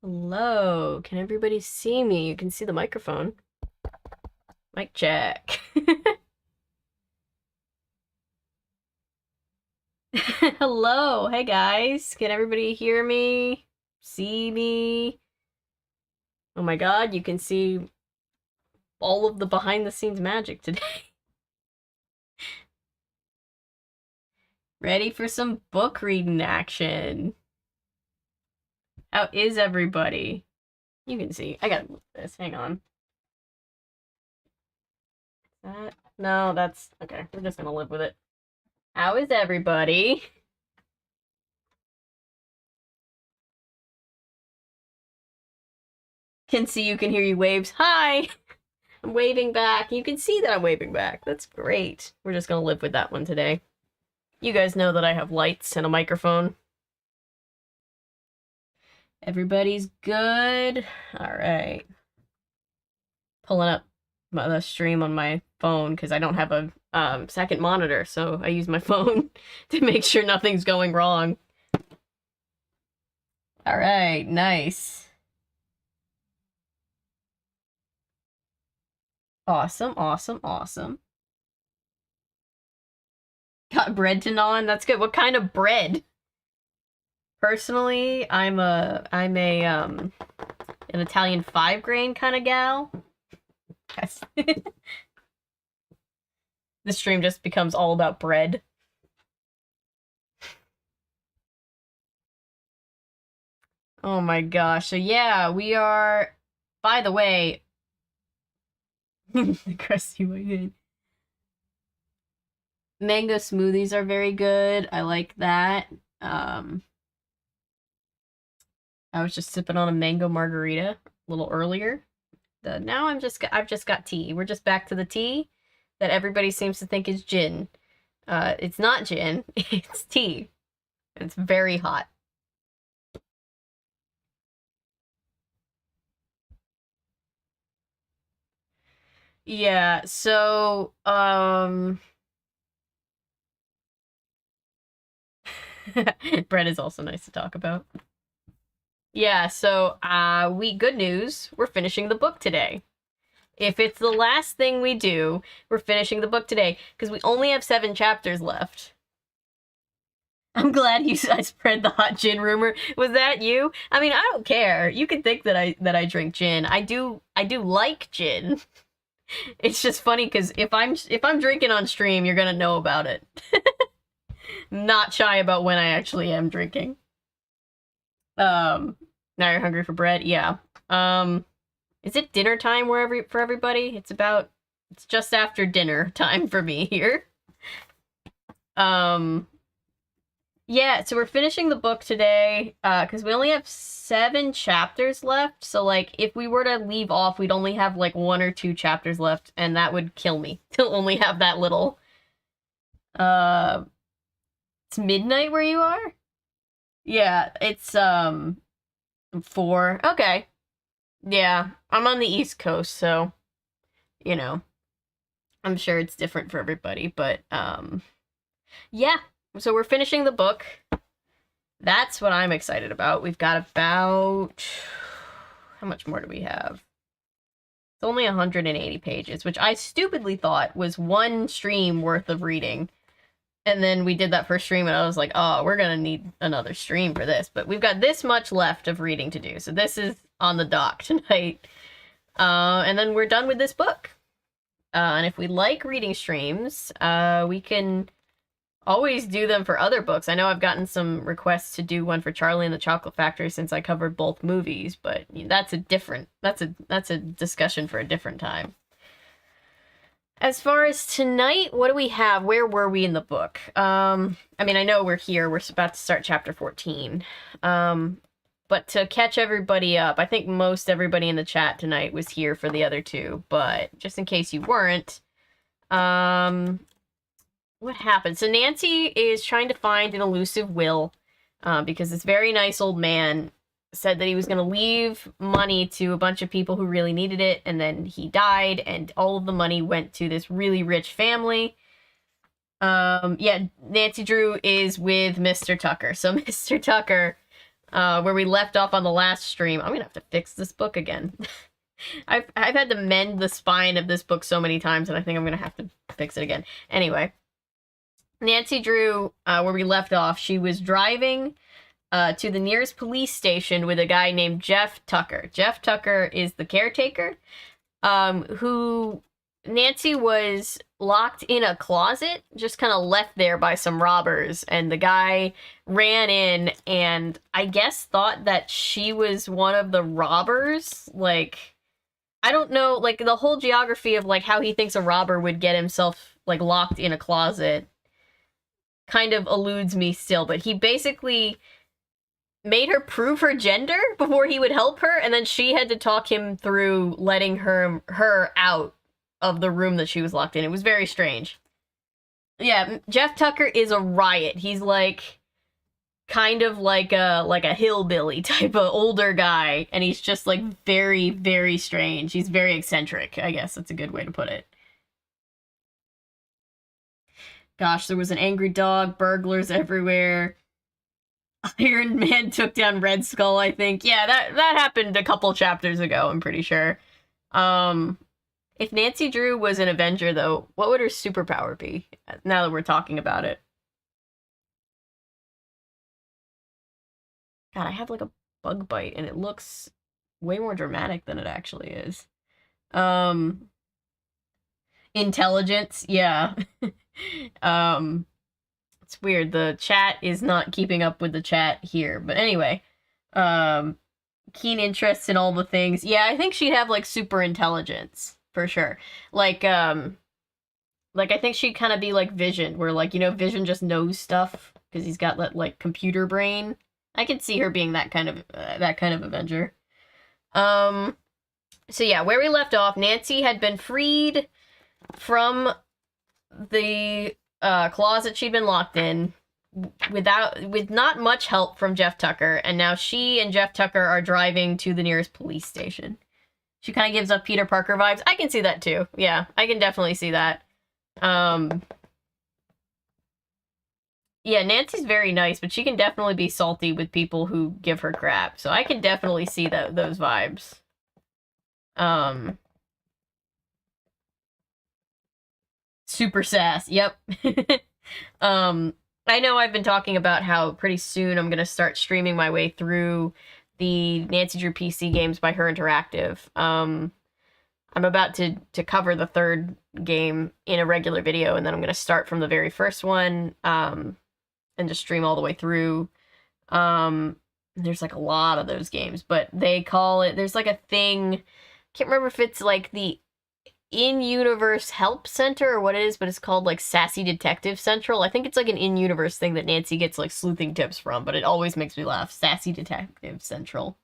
Hello, can everybody see me? You can see the microphone. Mic check. Hello, hey guys. Can everybody hear me? See me? Oh my god, you can see all of the behind the scenes magic today. Ready for some book reading action. How is everybody? You can see. I gotta move this. Hang on. That? No, that's okay. We're just gonna live with it. How is everybody? Can see you, can hear you waves. Hi! I'm waving back. You can see that I'm waving back. That's great. We're just gonna live with that one today. You guys know that I have lights and a microphone. Everybody's good? Alright. Pulling up the stream on my phone because I don't have a second monitor, so I use my phone to make sure nothing's going wrong. Alright, nice. Awesome, awesome, awesome. Got bread to gnaw on? That's good. What kind of bread? Personally, I'm an Italian 5-grain kind of gal. Yes. The stream just becomes all about bread. Oh my gosh. So yeah, we are, by the way, the crusty white. Mango smoothies are very good. I like that. I was just sipping on a mango margarita a little earlier. Now I've just got tea. We're just back to the tea that everybody seems to think is gin. It's not gin, it's tea. It's very hot. Yeah, so, bread is also nice to talk about. Yeah, so, good news, we're finishing the book today. If it's the last thing we do, we're finishing the book today, because we only have 7 chapters left. I'm glad I spread the hot gin rumor. Was that you? I mean, I don't care. You can think that I drink gin. I do like gin. It's just funny because if I'm drinking on stream, you're gonna know about it. Not shy about when I actually am drinking. Now you're hungry for bread? Yeah. Is it dinner time for everybody? It's just after dinner time for me here. Yeah, so we're finishing the book today, because we only have 7 chapters left, so, like, if we were to leave off, we'd only have, like, 1 or 2 chapters left, and that would kill me, to only have that little. It's midnight where you are? Yeah, it's, 4. Okay. Yeah, I'm on the East Coast, so, you know, I'm sure it's different for everybody, but, yeah. So we're finishing the book. That's what I'm excited about. We've got about... How much more do we have? It's only 180 pages, which I stupidly thought was 1 stream worth of reading. And then we did that first stream, and I was like, oh, we're gonna need another stream for this. But we've got this much left of reading to do, so this is on the dock tonight. And then we're done with this book. And if we like reading streams, we can always do them for other books. I know I've gotten some requests to do one for Charlie and the Chocolate Factory since I covered both movies, but that's a discussion for a different time. As far as tonight, what do we have? Where were we in the book? I mean, I know we're here. We're about to start chapter 14. But to catch everybody up, I think most everybody in the chat tonight was here for the other 2, but just in case you weren't, what happened? So Nancy is trying to find an elusive will, because this very nice old man said that he was going to leave money to a bunch of people who really needed it, and then he died, and all of the money went to this really rich family. Yeah, Nancy Drew is with Mr. Tucker. So Mr. Tucker where we left off on the last stream. I'm gonna have to fix this book again. I've had to mend the spine of this book so many times, and I think I'm gonna have to fix it again. Anyway, Nancy Drew, where we left off, she was driving to the nearest police station with a guy named Jeff Tucker. Jeff Tucker is the caretaker, who Nancy was locked in a closet, just kind of left there by some robbers, and the guy ran in and I guess thought that she was one of the robbers. Like, I don't know, like, the whole geography of, like, how he thinks a robber would get himself, like, locked in a closet kind of eludes me still, but he basically made her prove her gender before he would help her, and then she had to talk him through letting her out of the room that she was locked in. It was very strange. Yeah, Jeff Tucker is a riot. He's like kind of like a hillbilly type of older guy, and he's just like very, very strange. He's very eccentric, I guess that's a good way to put it. Gosh, there was an angry dog, burglars everywhere. Iron Man took down Red Skull, I think. Yeah, that happened a couple chapters ago, I'm pretty sure. If Nancy Drew was an Avenger, though, what would her superpower be, now that we're talking about it? God, I have, like, a bug bite, and it looks way more dramatic than it actually is. Intelligence, yeah. It's weird, the chat is not keeping up with the chat here, but anyway. Keen interest in all the things. Yeah, I think she'd have, like, super intelligence. For sure. Like, I think she'd kind of be like Vision, where, like, you know, Vision just knows stuff because he's got that, like, computer brain. I could see her being that kind of Avenger. So yeah, where we left off, Nancy had been freed from the closet she'd been locked in with not much help from Jeff Tucker, and now she and Jeff Tucker are driving to the nearest police station. She kind of gives up Peter Parker vibes. I can see that too. Yeah, I can definitely see that. Yeah, Nancy's very nice, but she can definitely be salty with people who give her crap. So I can definitely see those vibes. Super sass. Yep. I know I've been talking about how pretty soon I'm going to start streaming my way through the Nancy Drew PC games by Her Interactive. I'm about to cover the third game in a regular video, and then I'm going to start from the very first one, and just stream all the way through. There's like a lot of those games, but they call it, there's like a thing, can't remember if it's like the in-universe help center or what it is, but it's called like Sassy Detective Central. I think it's like an in-universe thing that Nancy gets like sleuthing tips from, but it always makes me laugh. Sassy Detective Central.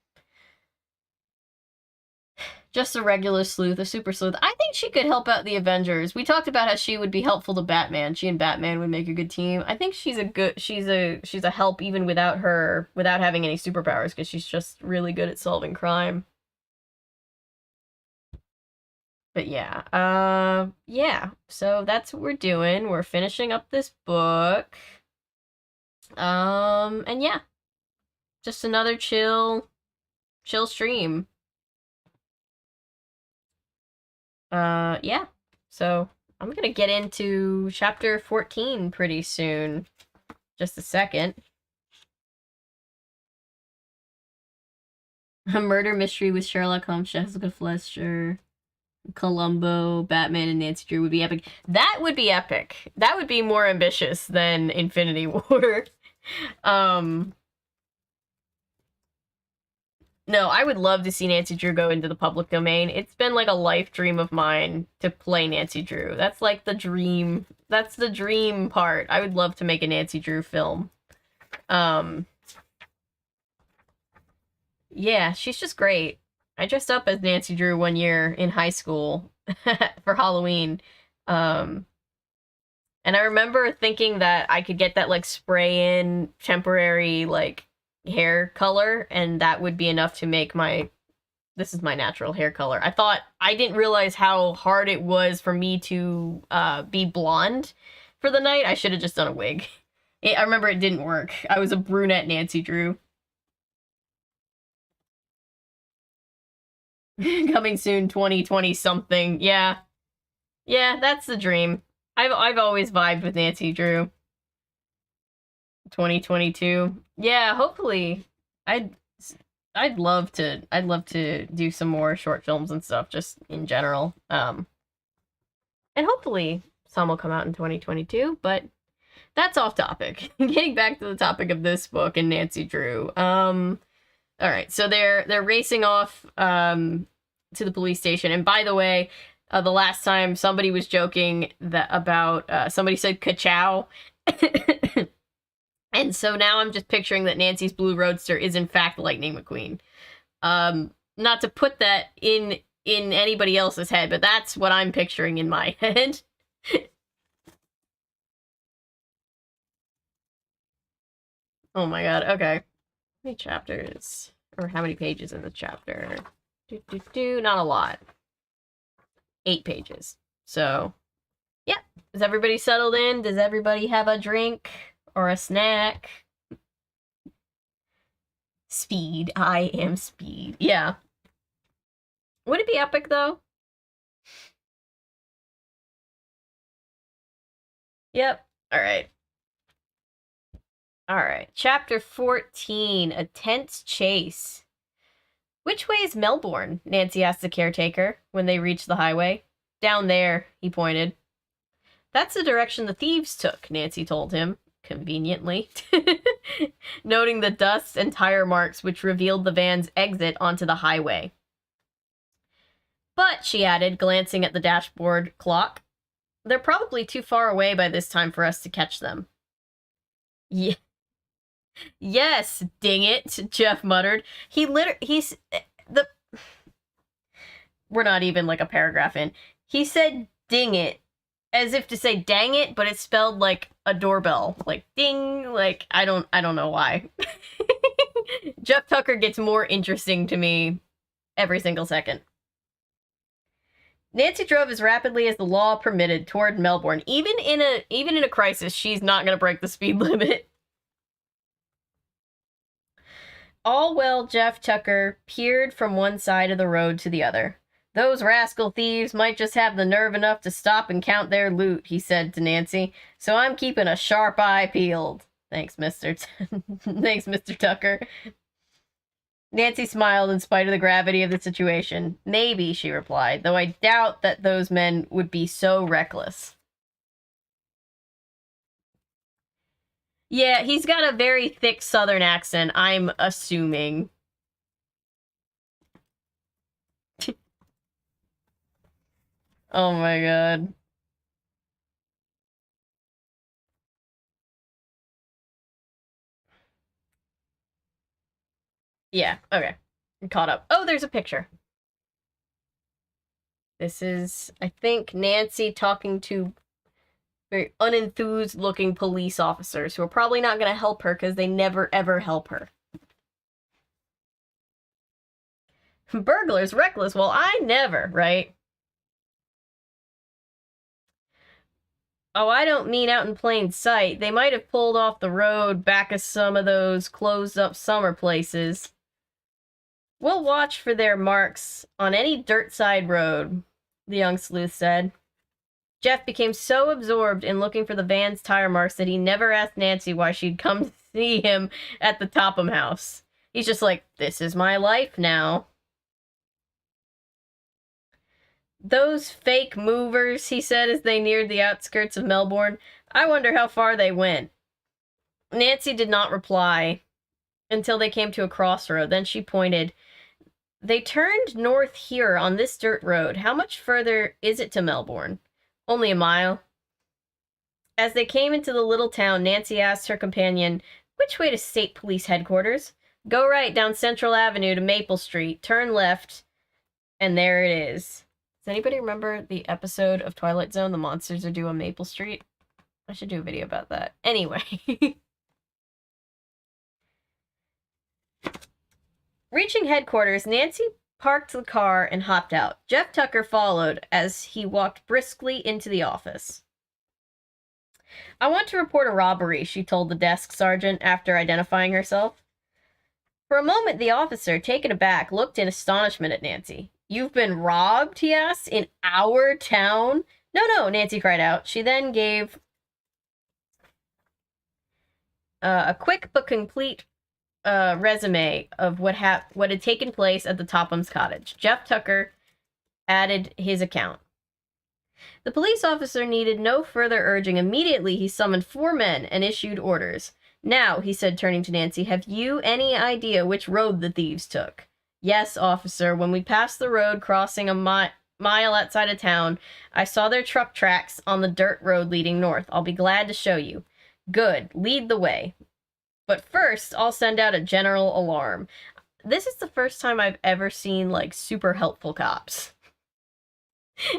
Just a regular sleuth, a super sleuth. I think she could help out the Avengers. We talked about how she would be helpful to Batman. She and Batman would make a good team. I think she's a help even without having any superpowers, because she's just really good at solving crime. But yeah, yeah, so that's what we're doing. We're finishing up this book. And yeah, just another chill stream. Yeah, so I'm gonna get into chapter 14 pretty soon. Just a second. A murder mystery with Sherlock Holmes, Jessica Fletcher, Columbo, Batman, and Nancy Drew would be epic. That would be epic. That would be more ambitious than Infinity War. No, I would love to see Nancy Drew go into the public domain. It's been like a life dream of mine to play Nancy Drew. That's like the dream. That's the dream part. I would love to make a Nancy Drew film. Yeah, she's just great. I dressed up as Nancy Drew one year in high school for Halloween. And I remember thinking that I could get that, like, spray-in temporary, like, hair color, and that would be enough to make this is my natural hair color. I didn't realize how hard it was for me to be blonde for the night. I should have just done a wig. I remember it didn't work. I was a brunette Nancy Drew. Coming soon 2020 something. Yeah. Yeah, that's the dream. I've always vibed with Nancy Drew. 2022. Yeah, hopefully. I'd I'd love to do some more short films and stuff just in general. And hopefully some will come out in 2022, but that's off topic. Getting back to the topic of this book and Nancy Drew. All right, so they're racing off to the police station. And by the way, the last time somebody was joking that about somebody said ka-chow. And so now I'm just picturing that Nancy's blue roadster is in fact Lightning McQueen. Not to put that in anybody else's head, but that's what I'm picturing in my head. Oh my god, okay. How many chapters? Or how many pages in the chapter? Not a lot. 8 pages. So, yeah. Is everybody settled in? Does everybody have a drink or a snack? Speed. I am Speed. Yeah. Would it be epic, though? Yep. Alright. Alright. Chapter 14. A tense chase. Which way is Melbourne? Nancy asked the caretaker when they reached the highway. Down there, he pointed. That's the direction the thieves took, Nancy told him, conveniently, noting the dust and tire marks which revealed the van's exit onto the highway. But, she added, glancing at the dashboard clock, they're probably too far away by this time for us to catch them. Yeah. Yes, ding it, Jeff muttered. We're not even like a paragraph in. He said ding it, as if to say dang it, but it's spelled like a doorbell. Like ding, like I don't know why. Jeff Tucker gets more interesting to me every single second. Nancy drove as rapidly as the law permitted toward Melbourne. Even in a crisis, she's not gonna break the speed limit. All well, Jeff Tucker peered from one side of the road to the other. Those rascal thieves might just have the nerve enough to stop and count their loot, he said to Nancy, so I'm keeping a sharp eye peeled. Thanks, Mr. Thanks, Mr. Tucker. Nancy smiled in spite of the gravity of the situation. Maybe, she replied, though I doubt that those men would be so reckless. Yeah, he's got a very thick southern accent, I'm assuming. Oh my god. Yeah, okay. I'm caught up. Oh, there's a picture. This is, I think, Nancy talking to very unenthused looking police officers who are probably not going to help her because they never ever help her. Burglars reckless? Well, I never, right? Oh, I don't mean out in plain sight. They might have pulled off the road back of some of those closed up summer places. We'll watch for their marks on any dirt side road, the young sleuth said. Jeff became so absorbed in looking for the van's tire marks that he never asked Nancy why she'd come to see him at the Topham house. He's just like, this is my life now. Those fake movers, he said as they neared the outskirts of Melbourne. I wonder how far they went. Nancy did not reply until they came to a crossroad. Then she pointed. They turned north here on this dirt road. How much further is it to Melbourne? Only a mile. As they came into the little town, Nancy asked her companion, which way to State Police Headquarters? Go right down Central Avenue to Maple Street, turn left, and there it is. Does anybody remember the episode of Twilight Zone, The Monsters Are Due on Maple Street? I should do a video about that. Anyway. Reaching headquarters, Nancy parked the car and hopped out. Jeff Tucker followed as he walked briskly into the office. I want to report a robbery, she told the desk sergeant after identifying herself. For a moment, the officer, taken aback, looked in astonishment at Nancy. You've been robbed, he asked, in our town? No, no, Nancy cried out. She then gave a quick but complete resume of what had taken place at the Topham's cottage. Jeff Tucker added his account. The police officer needed no further urging. Immediately, he summoned 4 men and issued orders. Now, he said, turning to Nancy, have you any idea which road the thieves took? Yes, officer. When we passed the road crossing a mile outside of town, I saw their truck tracks on the dirt road leading north. I'll be glad to show you. Good. Lead the way. But first, I'll send out a general alarm. This is the first time I've ever seen, like, super helpful cops.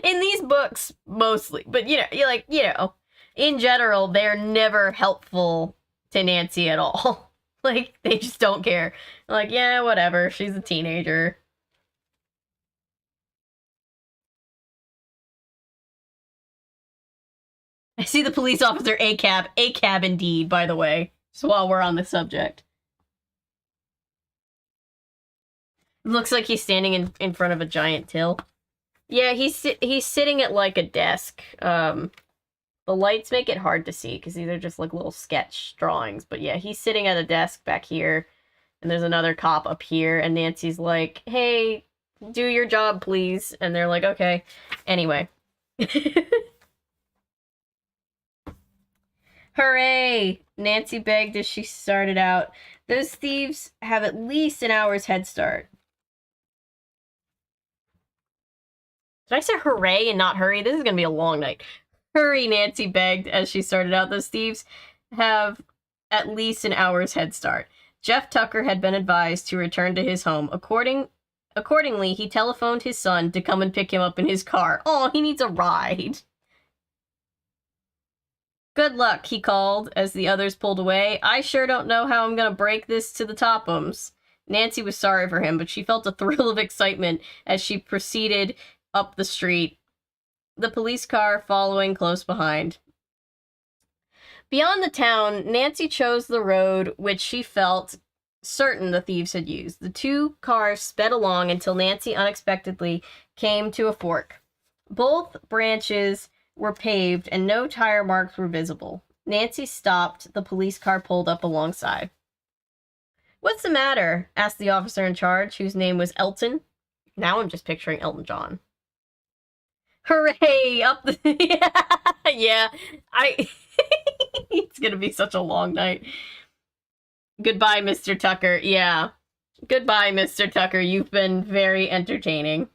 In these books, mostly. But, in general, they're never helpful to Nancy at all. Like, they just don't care. Like, yeah, whatever. She's a teenager. I see the police officer ACAB. ACAB indeed, by the way. So while we're on the subject. Looks like he's standing in front of a giant till. Yeah, he's sitting at, like, a desk. The lights make it hard to see, because these are just, like, little sketch drawings. But yeah, he's sitting at a desk back here, and there's another cop up here, and Nancy's like, hey, do your job, please. And they're like, okay. Anyway. Hooray! Nancy begged as she started out. Those thieves have at least an hour's head start. Did I say hooray and not hurry? This is going to be a long night. Hurry, Nancy begged as she started out. Those thieves have at least an hour's head start. Jeff Tucker had been advised to return to his home. Accordingly, he telephoned his son to come and pick him up in his car. Oh, he needs a ride. Good luck, he called as the others pulled away. I sure don't know how I'm going to break this to the Tophams. Nancy was sorry for him, but she felt a thrill of excitement as she proceeded up the street, the police car following close behind. Beyond the town, Nancy chose the road which she felt certain the thieves had used. The 2 cars sped along until Nancy unexpectedly came to a fork. Both branches were paved and no tire marks were visible. Nancy stopped. The police car pulled up alongside. What's the matter? Asked the officer in charge, whose name was Elton. Now I'm just picturing Elton John. Hooray! Up the... yeah. It's gonna be such a long night. Goodbye, Mr. Tucker. Yeah. Goodbye, Mr. Tucker. You've been very entertaining.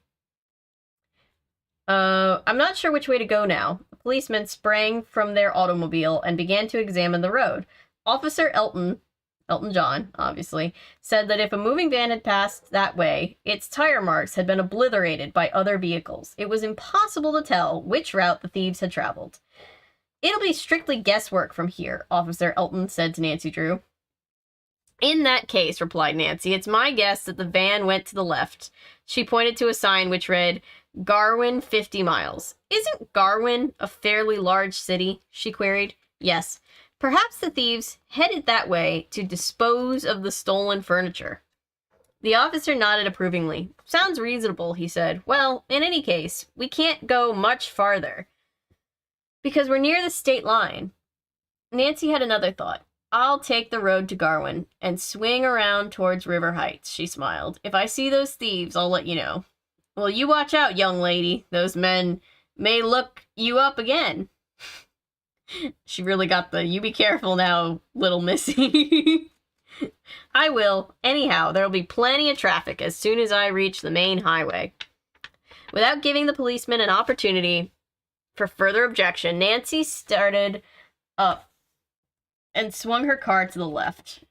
I'm not sure which way to go now. The policemen sprang from their automobile and began to examine the road. Officer Elton John, obviously, said that if a moving van had passed that way, its tire marks had been obliterated by other vehicles. It was impossible to tell which route the thieves had traveled. It'll be strictly guesswork from here, Officer Elton said to Nancy Drew. In that case, replied Nancy, it's my guess that the van went to the left. She pointed to a sign which read, Garwin 50 miles. Isn't Garwin a fairly large city? She queried. Yes. Perhaps the thieves headed that way to dispose of the stolen furniture. The officer nodded approvingly. Sounds reasonable, he said. Well, in any case, we can't go much farther, because we're near the state line. Nancy had another thought. I'll take the road to Garwin and swing around towards River Heights, she smiled. If I see those thieves, I'll let you know. Well, you watch out, young lady. Those men may look you up again. She really got the, you be careful now, little missy. I will. Anyhow, there'll be plenty of traffic as soon as I reach the main highway. Without giving the policeman an opportunity for further objection, Nancy started up and swung her car to the left.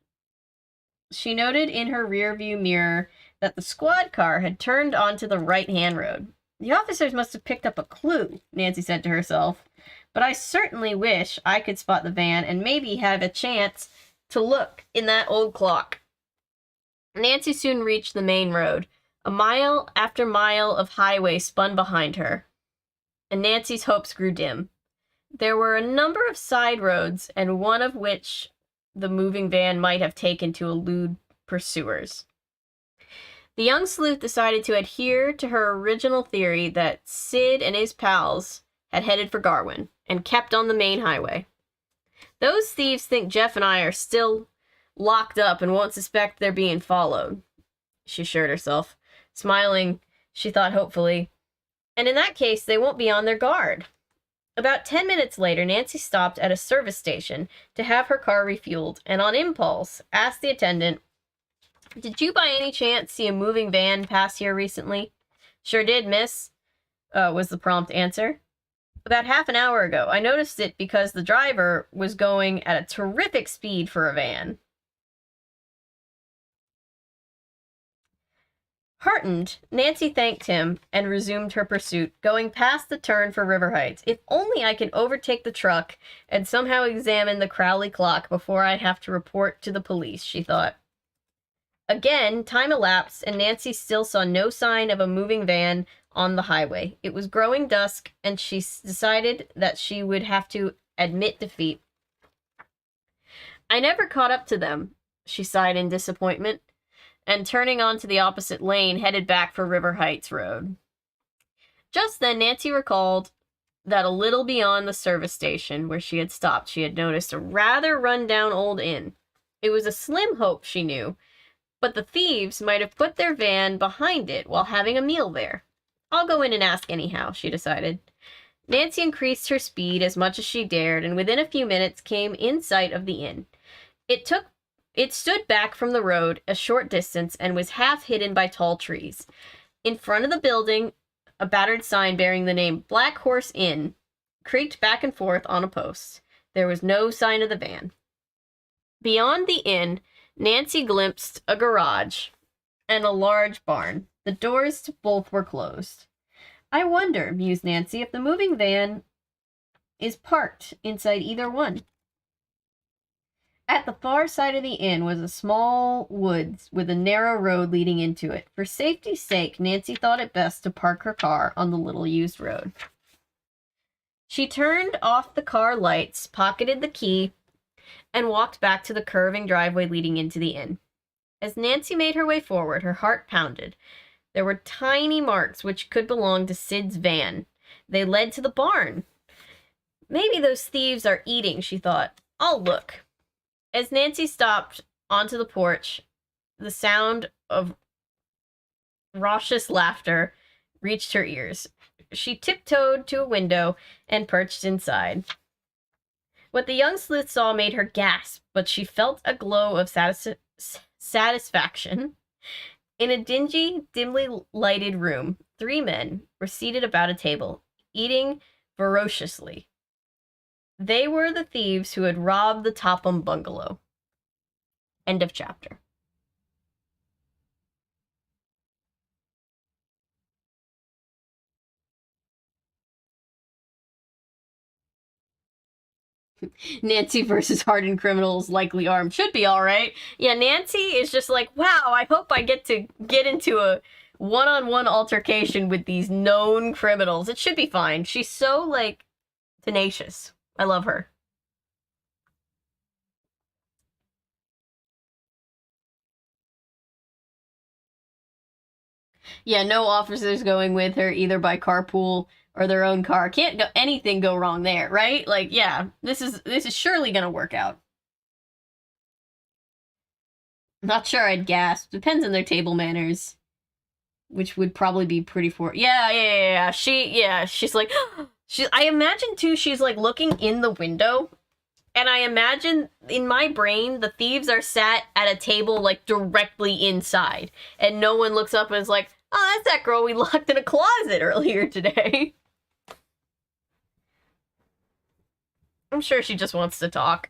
She noted in her rearview mirror that the squad car had turned onto the right-hand road. The officers must have picked up a clue, Nancy said to herself. But I certainly wish I could spot the van and maybe have a chance to look in that old clock. Nancy soon reached the main road. A mile after mile of highway spun behind her, and Nancy's hopes grew dim. There were a number of side roads, and one of which the moving van might have taken to elude pursuers. The young sleuth decided to adhere to her original theory that Sid and his pals had headed for Garwin and kept on the main highway. Those thieves think Jeff and I are still locked up and won't suspect they're being followed, she assured herself. Smiling, she thought hopefully, and in that case, they won't be on their guard. About 10 minutes later, Nancy stopped at a service station to have her car refueled, and on impulse, asked the attendant, "Did you by any chance see a moving van pass here recently?" "Sure did, miss," was the prompt answer. "About half an hour ago. I noticed it because the driver was going at a terrific speed for a van." Heartened, Nancy thanked him and resumed her pursuit, going past the turn for River Heights. If only I can overtake the truck and somehow examine the Crowley clock before I have to report to the police, she thought. Again, time elapsed, and Nancy still saw no sign of a moving van on the highway. It was growing dusk, and she decided that she would have to admit defeat. "I never caught up to them," she sighed in disappointment, and turning onto the opposite lane, headed back for River Heights Road. Just then, Nancy recalled that a little beyond the service station where she had stopped, she had noticed a rather run-down old inn. It was a slim hope, she knew, but the thieves might have put their van behind it while having a meal there. "I'll go in and ask anyhow," she decided. Nancy increased her speed as much as she dared, and within a few minutes came in sight of the inn. It stood back from the road a short distance and was half hidden by tall trees. In front of the building, a battered sign bearing the name Black Horse Inn creaked back and forth on a post. There was no sign of the van. Beyond the inn, Nancy glimpsed a garage and a large barn. The doors to both were closed. "I wonder," mused Nancy, "if the moving van is parked inside either one." At the far side of the inn was a small woods with a narrow road leading into it. For safety's sake, Nancy thought it best to park her car on the little used road. She turned off the car lights, pocketed the key, and walked back to the curving driveway leading into the inn. As Nancy made her way forward, her heart pounded. There were tiny marks which could belong to Sid's van. They led to the barn. "Maybe those thieves are eating," she thought. "I'll look." As Nancy stopped onto the porch, the sound of raucous laughter reached her ears. She tiptoed to a window and perched inside. What the young sleuth saw made her gasp, but she felt a glow of satisfaction. In a dingy, dimly lighted room, 3 men were seated about a table, eating voraciously. They were the thieves who had robbed the Topham bungalow. End of chapter. Nancy versus hardened criminals, likely armed. Should be alright. Yeah, Nancy is just like, wow, I hope I get to get into a one-on-one altercation with these known criminals. It should be fine. She's so, like, tenacious. I love her. Yeah, no officers going with her, either by carpool or their own car. Can't go anything go wrong there, right? Like, yeah, this is surely gonna work out. Not sure I'd gasp. Depends on their table manners, which would probably be pretty yeah. She's like, I imagine too. She's like looking in the window, and I imagine in my brain the thieves are sat at a table like directly inside, and no one looks up and is like, "Oh, that's that girl we locked in a closet earlier today." I'm sure she just wants to talk.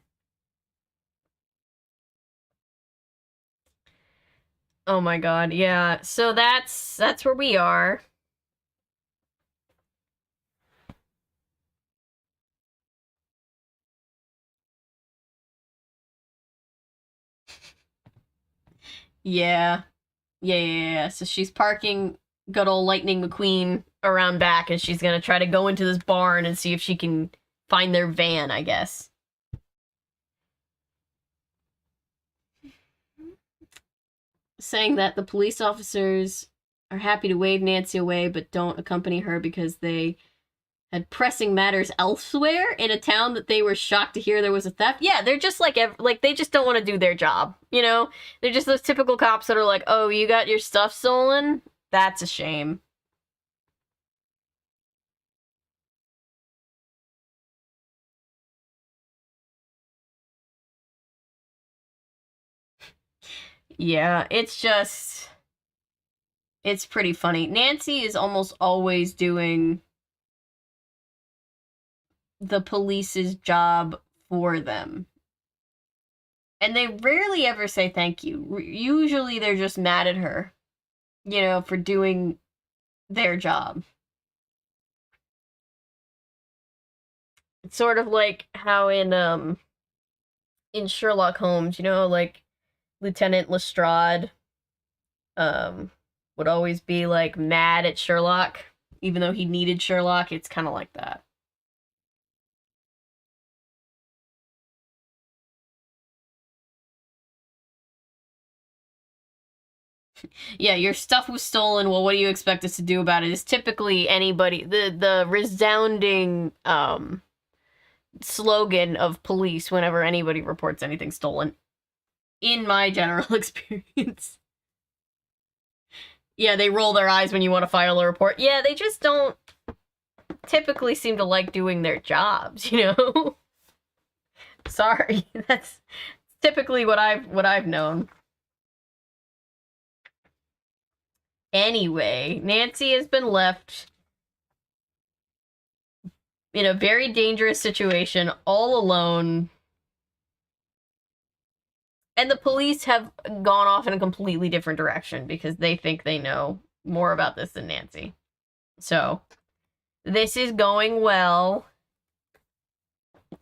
Oh my god, yeah. So that's where we are. Yeah. Yeah. So she's parking good old Lightning McQueen around back, and she's gonna try to go into this barn and see if she can find their van, I guess. saying that the police officers are happy to wave Nancy away but don't accompany her because they had pressing matters elsewhere in a town that they were shocked to hear there was a theft. Yeah, they're just like they just don't want to do their job, you know? They're just those typical cops that are like, "Oh, you got your stuff stolen? That's a shame." Yeah, it's pretty funny. Nancy is almost always doing the police's job for them. And they rarely ever say thank you. Usually they're just mad at her, you know, for doing their job. It's sort of like how in Sherlock Holmes, you know, like Lieutenant Lestrade would always be like mad at Sherlock even though he needed Sherlock. It's kind of like that. Yeah, your stuff was stolen. Well, what do you expect us to do about it? Is typically anybody the resounding slogan of police whenever anybody reports anything stolen. In my general experience. Yeah, they roll their eyes when you want to file a report. Yeah, they just don't typically seem to like doing their jobs, you know? Sorry. That's typically what I've known. Anyway, Nancy has been left in a very dangerous situation all alone. And the police have gone off in a completely different direction because they think they know more about this than Nancy. So, this is going well. I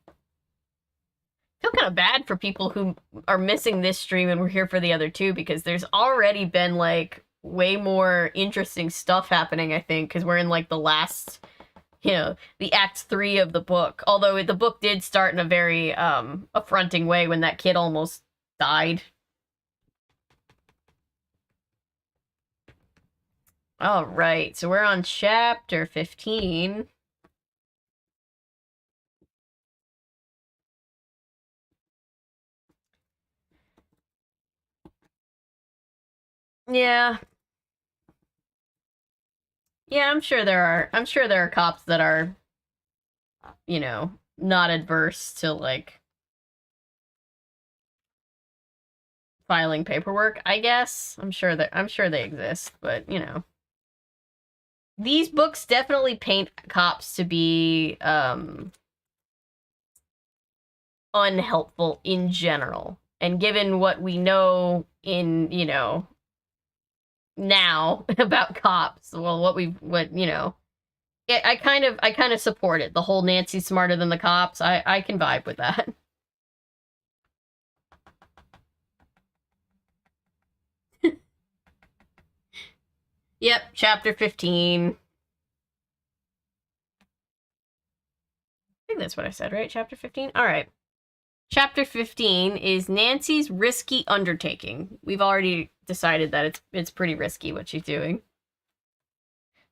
feel kind of bad for people who are missing this stream and we're here for the other two because there's already been, like, way more interesting stuff happening, I think, because we're in, like, the last, you know, the act 3 of the book. Although the book did start in a very affronting way when that kid almost died. All right, so we're on chapter 15. Yeah. Yeah, I'm sure there are cops that are, you know, not adverse to like filing paperwork, I guess. I'm sure they exist, but you know. These books definitely paint cops to be unhelpful in general. And given what we know in, you know, now about cops, well, what you know, I kind of support it. The whole Nancy's smarter than the cops. I can vibe with that. Yep, chapter 15. I think that's what I said, right? Chapter 15? All right. Chapter 15 is Nancy's risky undertaking. We've already decided that it's pretty risky what she's doing.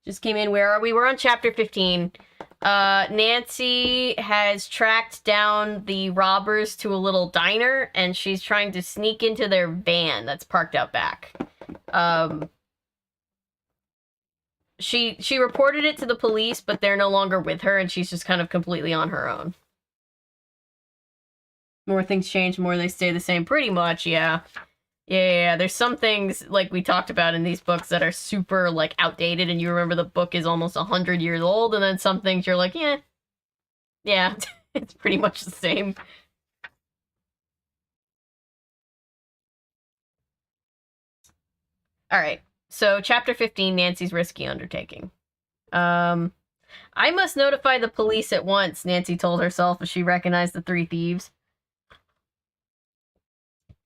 Just came in. Where are we? We're on chapter 15. Nancy has tracked down the robbers to a little diner, and she's trying to sneak into their van that's parked out back. She reported it to the police, but they're no longer with her, and she's just kind of completely on her own. More things change, more they stay the same. Pretty much, yeah. Yeah, there's some things, like we talked about in these books, that are super, like, outdated, and you remember the book is almost 100 years old, and then some things you're like, yeah, it's pretty much the same. Alright, so chapter 15, Nancy's risky undertaking. I must notify the police at once, Nancy told herself as she recognized the 3 thieves.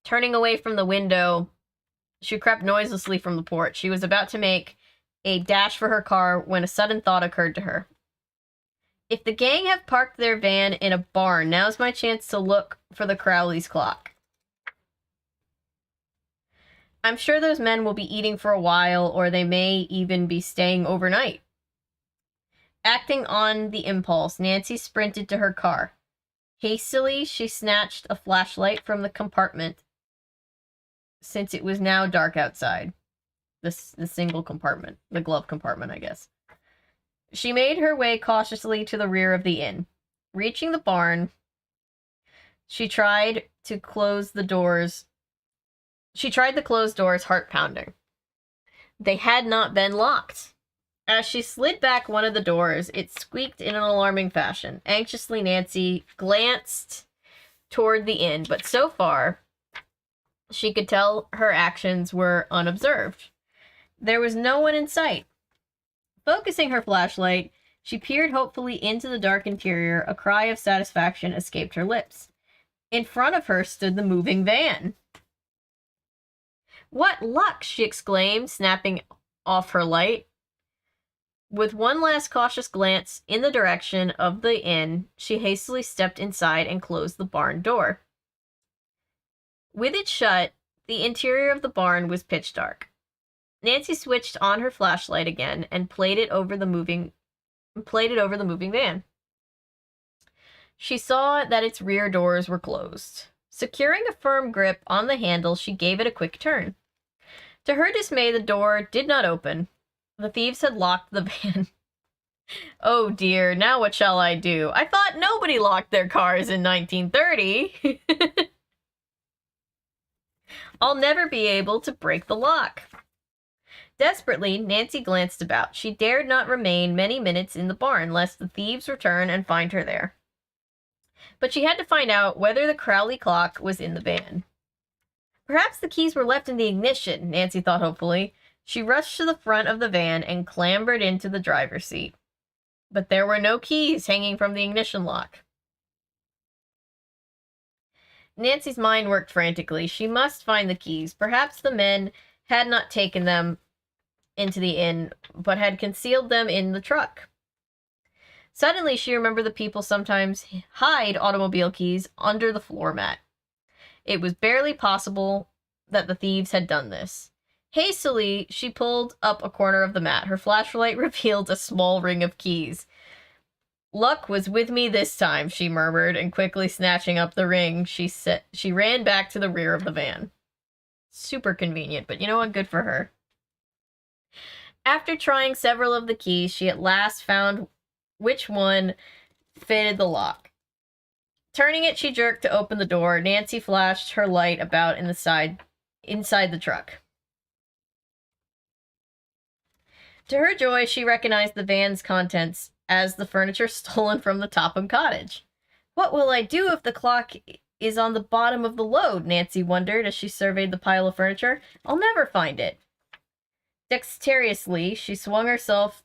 Turning away from the window, she crept noiselessly from the porch. She was about to make a dash for her car when a sudden thought occurred to her. If the gang have parked their van in a barn, now's my chance to look for the Crowley's clock. I'm sure those men will be eating for a while, or they may even be staying overnight. Acting on the impulse, Nancy sprinted to her car. Hastily, she snatched a flashlight from the compartment, since it was now dark outside. The single compartment. The glove compartment, I guess. She made her way cautiously to the rear of the inn. Reaching the barn, she tried to close the doors. She tried the closed doors, heart pounding. They had not been locked. As she slid back one of the doors, it squeaked in an alarming fashion. Anxiously, Nancy glanced toward the inn, but so far, she could tell her actions were unobserved. There was no one in sight. Focusing her flashlight, she peered hopefully into the dark interior. A cry of satisfaction escaped her lips. In front of her stood the moving van. "What luck!" she exclaimed, snapping off her light. With one last cautious glance in the direction of the inn, she hastily stepped inside and closed the barn door. With it shut, the interior of the barn was pitch dark. Nancy switched on her flashlight again and played it over the moving van. She saw that its rear doors were closed. Securing a firm grip on the handle, she gave it a quick turn. To her dismay, the door did not open. The thieves had locked the van. Oh dear, now what shall I do? I thought nobody locked their cars in 1930. I'll never be able to break the lock. Desperately, Nancy glanced about. She dared not remain many minutes in the barn, lest the thieves return and find her there. But she had to find out whether the Crowley clock was in the van. Perhaps the keys were left in the ignition, Nancy thought hopefully. She rushed to the front of the van and clambered into the driver's seat. But there were no keys hanging from the ignition lock. Nancy's mind worked frantically. She must find the keys. Perhaps the men had not taken them into the inn, but had concealed them in the truck. Suddenly, she remembered the people sometimes hide automobile keys under the floor mat. It was barely possible that the thieves had done this. Hastily, she pulled up a corner of the mat. Her flashlight revealed a small ring of keys. Luck was with me this time, she murmured, and quickly snatching up the ring, she ran back to the rear of the van. Super convenient, but you know what? Good for her. After trying several of the keys, she at last found which one fitted the lock. Turning it, she jerked to open the door. Nancy flashed her light about inside the truck. To her joy, she recognized the van's contents as the furniture stolen from the Topham cottage. What will I do if the clock is on the bottom of the load? Nancy wondered as she surveyed the pile of furniture. I'll never find it. Dexterously, she swung herself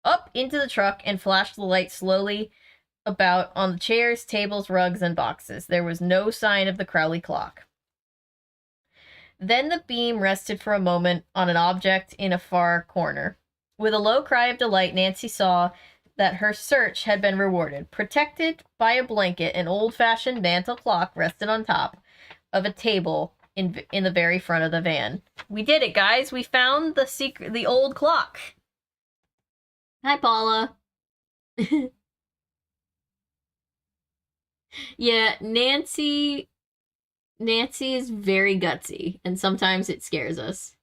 up into the truck and flashed the light slowly about on the chairs, tables, rugs, and boxes. There was no sign of the Crowley clock. Then the beam rested for a moment on an object in a far corner. With a low cry of delight, Nancy saw that her search had been rewarded. Protected by a blanket, an old-fashioned mantel clock rested on top of a table in the very front of the van. We did it, guys. We found the old clock. Hi, Paula. Yeah, Nancy is very gutsy, and sometimes it scares us.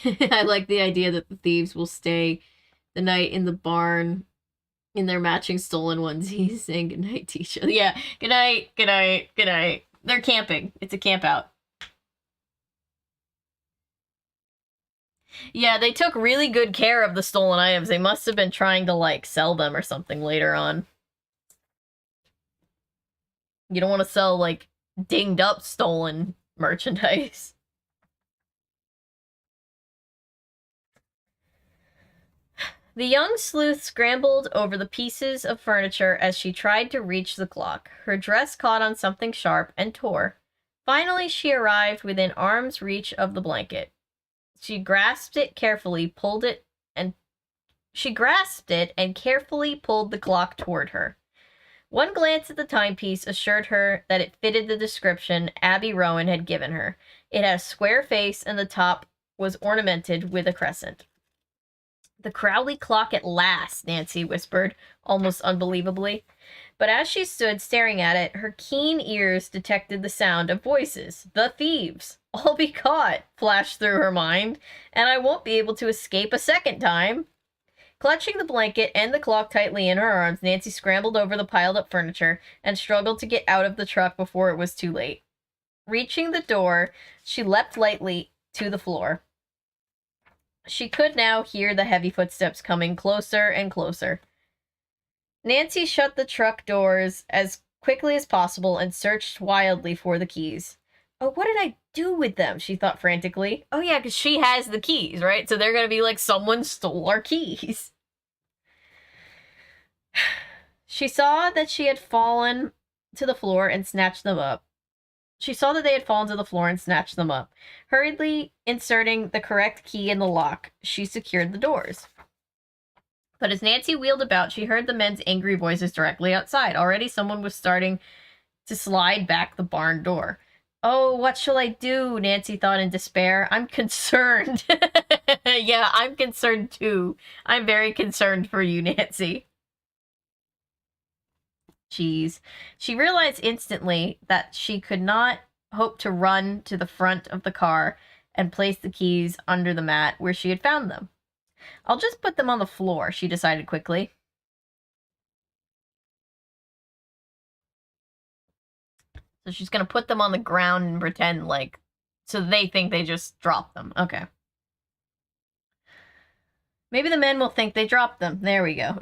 I like the idea that the thieves will stay the night in the barn in their matching stolen onesies, saying goodnight to each other. Yeah, good night, good night, good night. They're camping. It's a camp out. Yeah, they took really good care of the stolen items. They must have been trying to, like, sell them or something later on. You don't want to sell, like, dinged up stolen merchandise. The young sleuth scrambled over the pieces of furniture as she tried to reach the clock. Her dress caught on something sharp and tore. Finally, she arrived within arm's reach of the blanket. She grasped it carefully, pulled it She grasped it and carefully pulled the clock toward her. One glance at the timepiece assured her that it fitted the description Abby Rowan had given her. It had a square face and the top was ornamented with a crescent. "The Crowley clock at last," Nancy whispered, almost unbelievably. But as she stood staring at it, her keen ears detected the sound of voices. "The thieves! I'll be caught," flashed through her mind, "and I won't be able to escape a second time." Clutching the blanket and the clock tightly in her arms, Nancy scrambled over the piled-up furniture and struggled to get out of the truck before it was too late. Reaching the door, she leapt lightly to the floor. She could now hear the heavy footsteps coming closer and closer. Nancy shut the truck doors as quickly as possible and searched wildly for the keys. "Oh, what did I do with them?" she thought frantically. Oh yeah, because she has the keys, right? So they're going to be like, someone stole our keys. She saw that she had fallen to the floor and snatched them up. She saw that they had fallen to the floor and snatched them up. Hurriedly inserting the correct key in the lock, she secured the doors. But as Nancy wheeled about, she heard the men's angry voices directly outside. Already someone was starting to slide back the barn door. "Oh, what shall I do?" Nancy thought in despair. "I'm concerned." Yeah, I'm concerned too. I'm very concerned for you, Nancy. Jeez. She realized instantly that she could not hope to run to the front of the car and place the keys under the mat where she had found them. "I'll just put them on the floor," she decided quickly. So she's going to put them on the ground and pretend like, so they think they just dropped them. Okay. Maybe the men will think they dropped them. There we go.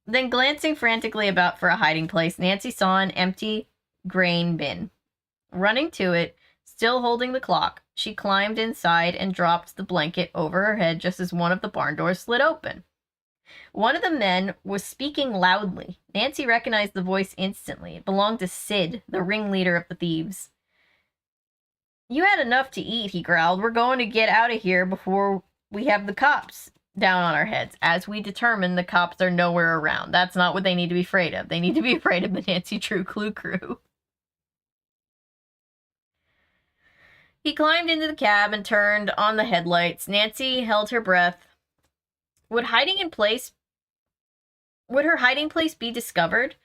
Then glancing frantically about for a hiding place, Nancy saw an empty grain bin. Running to it, still holding the clock, she climbed inside and dropped the blanket over her head just as one of the barn doors slid open. One of the men was speaking loudly. Nancy recognized the voice instantly. It belonged to Sid, the ringleader of the thieves. "You had enough to eat," he growled. "We're going to get out of here before we have the cops down on our heads. As we determined, the cops are nowhere around. That's not what they need to be afraid of. They need to be afraid of the Nancy Drew Clue crew." He climbed into the cab and turned on the headlights. Nancy held her breath. Would her hiding place be discovered?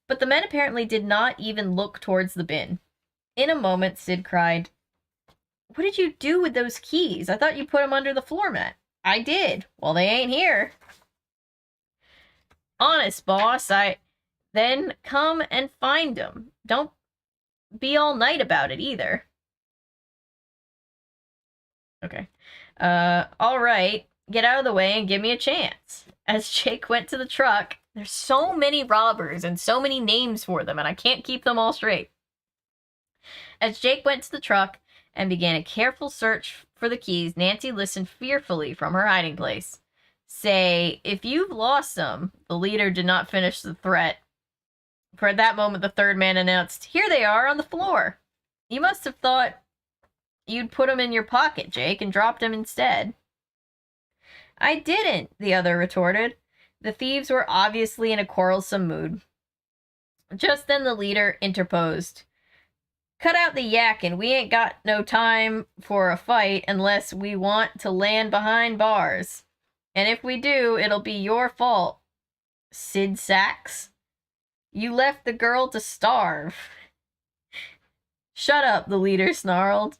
But the men apparently did not even look towards the bin. In a moment, Sid cried, "What did you do with those keys? I thought you put them under the floor mat." "I did." "Well, they ain't here." "Honest, boss, Then come and find them. Don't be all night about it either." Okay. All right. Get out of the way and give me a chance. As Jake went to the truck, there's so many robbers and so many names for them, and I can't keep them all straight. As Jake went to the truck and began a careful search for the keys, Nancy listened fearfully from her hiding place. "Say, if you've lost them," the leader did not finish the threat, for at that moment the third man announced, "Here they are on the floor. You must have thought you'd put them in your pocket, Jake, and dropped them instead." "I didn't," the other retorted. The thieves were obviously in a quarrelsome mood. Just then the leader interposed. "Cut out the yakking. We ain't got no time for a fight unless we want to land behind bars. And if we do, it'll be your fault, Sid Sachs. You left the girl to starve." "Shut up," the leader snarled.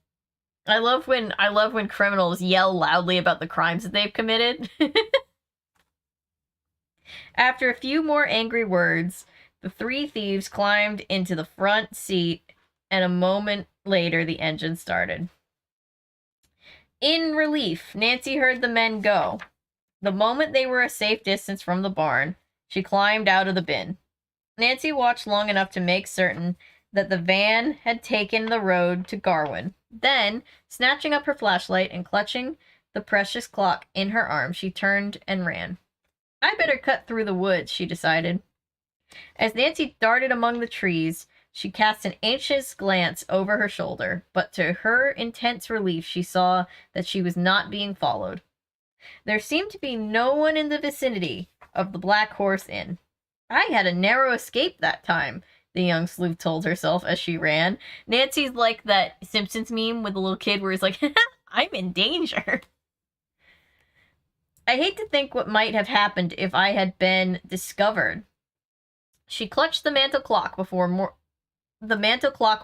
I love when criminals yell loudly about the crimes that they've committed. After a few more angry words, the three thieves climbed into the front seat, and a moment later the engine started. In relief, Nancy heard the men go. The moment they were a safe distance from the barn, she climbed out of the bin. Nancy watched long enough to make certain that the van had taken the road to Garwin. Then, snatching up her flashlight and clutching the precious clock in her arm, she turned and ran. "I better cut through the woods," she decided. As Nancy darted among the trees, she cast an anxious glance over her shoulder, but to her intense relief she saw that she was not being followed. There seemed to be no one in the vicinity of the Black Horse Inn. I had a narrow escape that time, the young sleuth told herself as she ran. Nancy's like that Simpsons meme with the little kid where he's like, I'm in danger. I hate to think what might have happened if I had been discovered. She clutched the mantel clock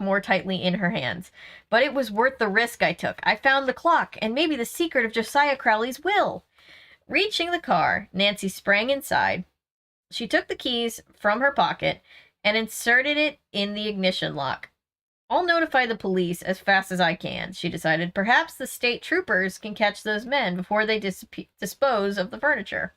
more tightly in her hands. But it was worth the risk I took. I found the clock, and maybe the secret of Josiah Crowley's will. Reaching the car, Nancy sprang inside. She took the keys from her pocket and inserted it in the ignition lock. I'll notify the police as fast as I can, she decided. Perhaps the state troopers can catch those men before they dispose of the furniture.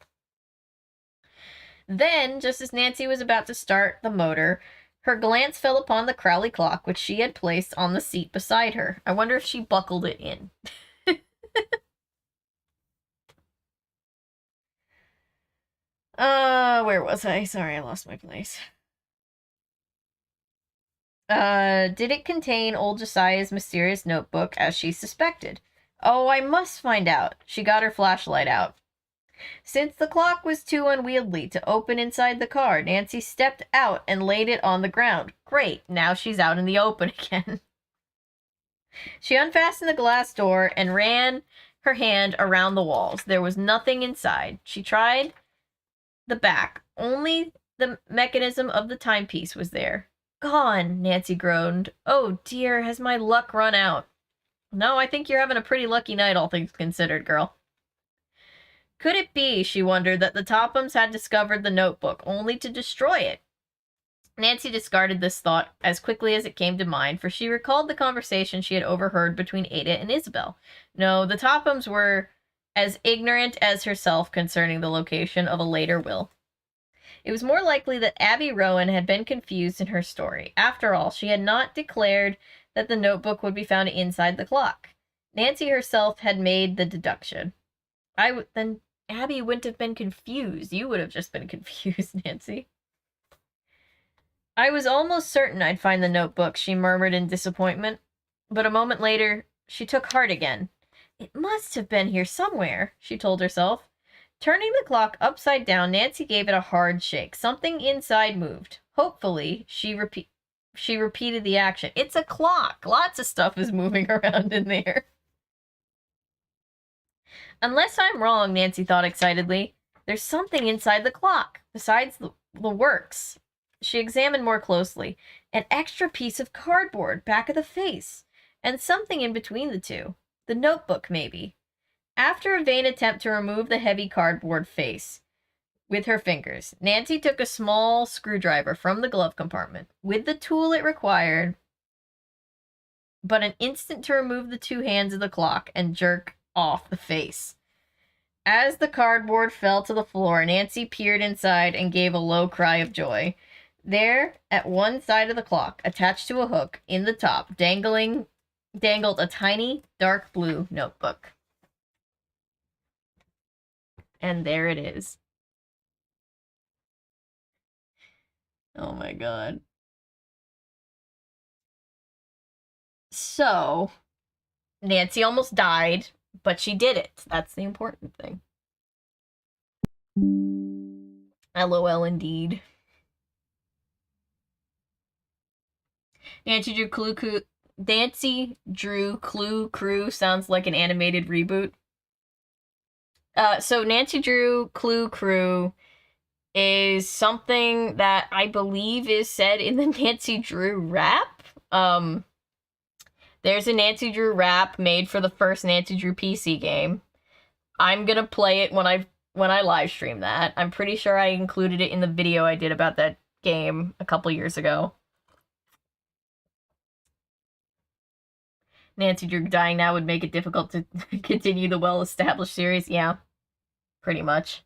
Then, just as Nancy was about to start the motor, her glance fell upon the Crowley clock, which she had placed on the seat beside her. I wonder if she buckled it in. Where was I? Sorry, I lost my place. Did it contain old Josiah's mysterious notebook, as she suspected? Oh, I must find out. She got her flashlight out. Since the clock was too unwieldy to open inside the car, Nancy stepped out and laid it on the ground. Great, now she's out in the open again. She unfastened the glass door and ran her hand around the walls. There was nothing inside. She tried the back. Only the mechanism of the timepiece was there. Gone, Nancy groaned. Oh dear, has my luck run out? No, I think you're having a pretty lucky night, all things considered, girl. Could it be, she wondered, that the Tophams had discovered the notebook, only to destroy it? Nancy discarded this thought as quickly as it came to mind, for she recalled the conversation she had overheard between Ada and Isabel. No, the Tophams were as ignorant as herself concerning the location of a later will. It was more likely that Abby Rowan had been confused in her story. After all, she had not declared that the notebook would be found inside the clock. Nancy herself had made the deduction. Then Abby wouldn't have been confused. You would have just been confused, Nancy. I was almost certain I'd find the notebook, she murmured in disappointment. But a moment later, she took heart again. It must have been here somewhere, she told herself. Turning the clock upside down, Nancy gave it a hard shake. Something inside moved. Hopefully, she repeated the action. It's a clock. Lots of stuff is moving around in there. Unless I'm wrong, Nancy thought excitedly, there's something inside the clock, besides the works. She examined more closely. An extra piece of cardboard, back of the face, and something in between the two. The notebook, maybe. After a vain attempt to remove the heavy cardboard face with her fingers, Nancy took a small screwdriver from the glove compartment. With the tool it required but an instant to remove the two hands of the clock and jerk off the face. As the cardboard fell to the floor, Nancy peered inside and gave a low cry of joy. There, at one side of the clock, attached to a hook in the top, dangled a tiny, dark blue notebook. And there it is. Oh my god. So, Nancy almost died, but she did it. That's the important thing. LOL indeed. Nancy Drew Clue Crew sounds like an animated reboot. So Nancy Drew Clue Crew is something that I believe is said in the Nancy Drew rap. There's a Nancy Drew rap made for the first Nancy Drew PC game. I'm gonna play it when I live stream that. I'm pretty sure I included it in the video I did about that game a couple years ago. Nancy Drew dying now would make it difficult to continue the well-established series. Yeah, pretty much.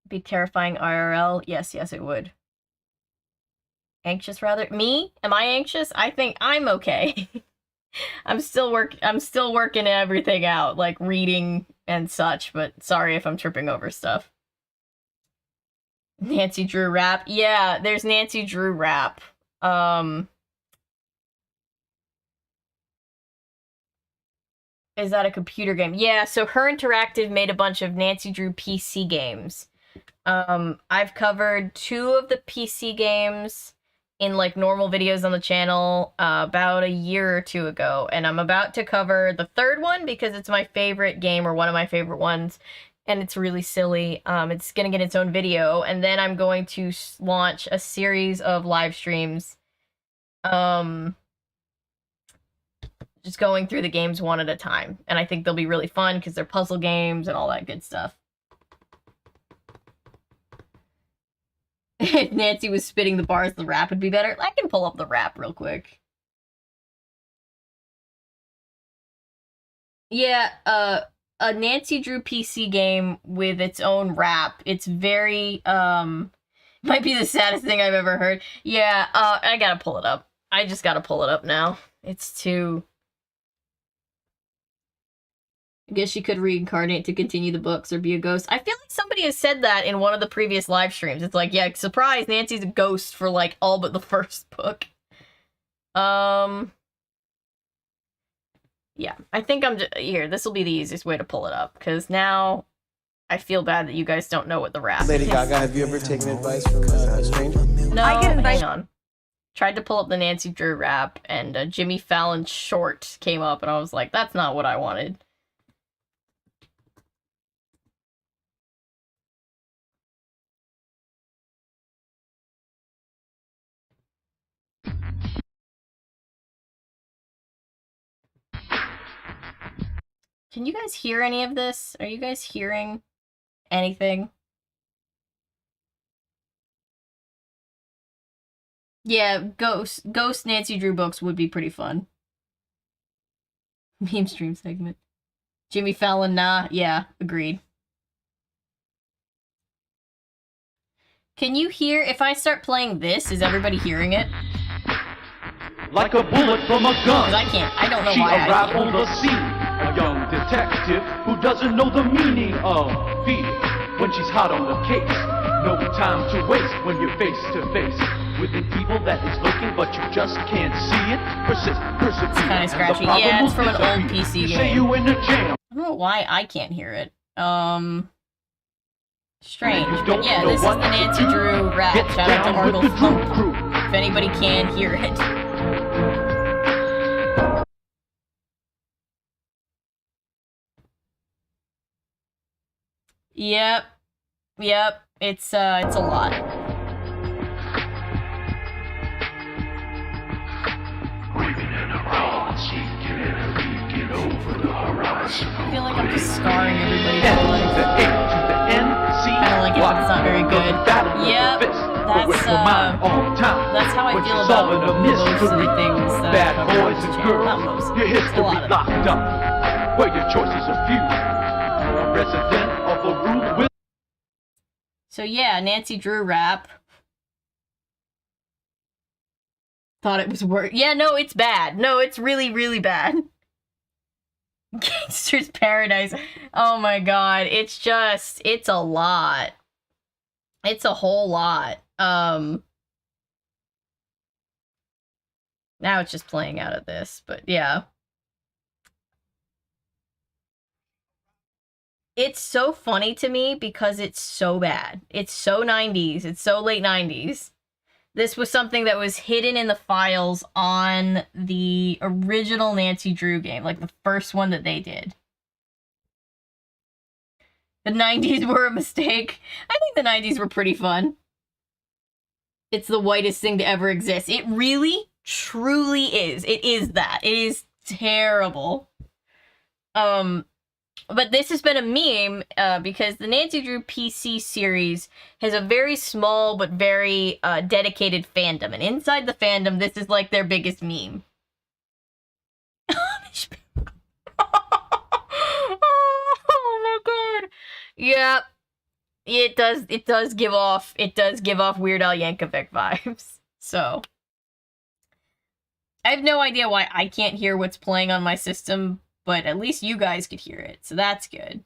Be terrifying IRL. Yes, it would. Anxious, rather. Me? Am I anxious? I think I'm okay. I'm still working everything out, like reading and such, but sorry if I'm tripping over stuff. Nancy Drew rap. Yeah, there's Nancy Drew rap. Is that a computer game? Yeah, so Her Interactive made a bunch of Nancy Drew PC games. I've covered 2 of the PC games in like normal videos on the channel about a year or 2 ago, and I'm about to cover the 3rd one because it's my favorite game, or one of my favorite ones, and it's really silly. It's gonna get its own video, and then I'm going to launch a series of live streams, just going through the games one at a time, and I think they'll be really fun because they're puzzle games and all that good stuff. If Nancy was spitting the bars, the rap would be better. I can pull up the rap real quick. Yeah, a Nancy Drew PC game with its own rap. It's very, might be the saddest thing I've ever heard. Yeah, I gotta pull it up. I just gotta pull it up now. It's too... I guess she could reincarnate to continue the books or be a ghost. I feel like somebody has said that in one of the previous live streams. It's like, yeah, surprise, Nancy's a ghost for like all but the first book. Yeah, I think I'm just... Here, this will be the easiest way to pull it up, because now I feel bad that you guys don't know what the rap Lady is. Gaga, have you ever taken advice from a stranger? No, hang on. Tried to pull up the Nancy Drew rap, and Jimmy Fallon's short came up, and I was like, that's not what I wanted. Can you guys hear any of this? Are you guys hearing anything? Yeah, Ghost Nancy Drew books would be pretty fun. Meme stream segment. Jimmy Fallon, nah. Yeah, agreed. Can you hear, if I start playing this, is everybody hearing it? Like a bullet from a gun. I don't know she why I arrived can't. on the scene. A young detective who doesn't know the meaning of fear when she's hot on the case. No time to waste when you're face to face with an evil that is looking, but you just can't see it. Persist, persevere. It's kind of scratchy. Yeah, it's from an old PC game. Say you in a jam. I don't know why I can't hear it. Strange. You But don't yeah, know this is what the to Nancy do. Drew rap. Get Shout out to down with Argle the Drew Funk. crew. If anybody can hear it. Yep. Yep. It's a lot. I feel like I'm just scarring everybody for life. Kinda like it, but it's not very good. Yep. That's how I feel about most of the things that bad I cover on boys this and channel. girls, Not most. your Just a history lot of them. locked up, where your choices are few. A resident of a rude with So yeah, Nancy Drew rap. Thought it was worse. Yeah, no, it's bad. No, it's really, really bad. Gangster's Paradise. Oh my god, it's a lot. It's a whole lot. Now it's just playing out of this, but yeah. It's so funny to me because it's so bad. It's so 90s. It's so late 90s. This was something that was hidden in the files on the original Nancy Drew game, like the first one that they did. The 90s were a mistake. I think the 90s were pretty fun. It's the whitest thing to ever exist. It really, truly is. It is that. It is terrible. But this has been a meme because the Nancy Drew PC series has a very small but very dedicated fandom. And inside the fandom, this is like their biggest meme. Oh my god. Yeah. It does give off Weird Al Yankovic vibes. So I have no idea why I can't hear what's playing on my system, but at least you guys could hear it, so that's good.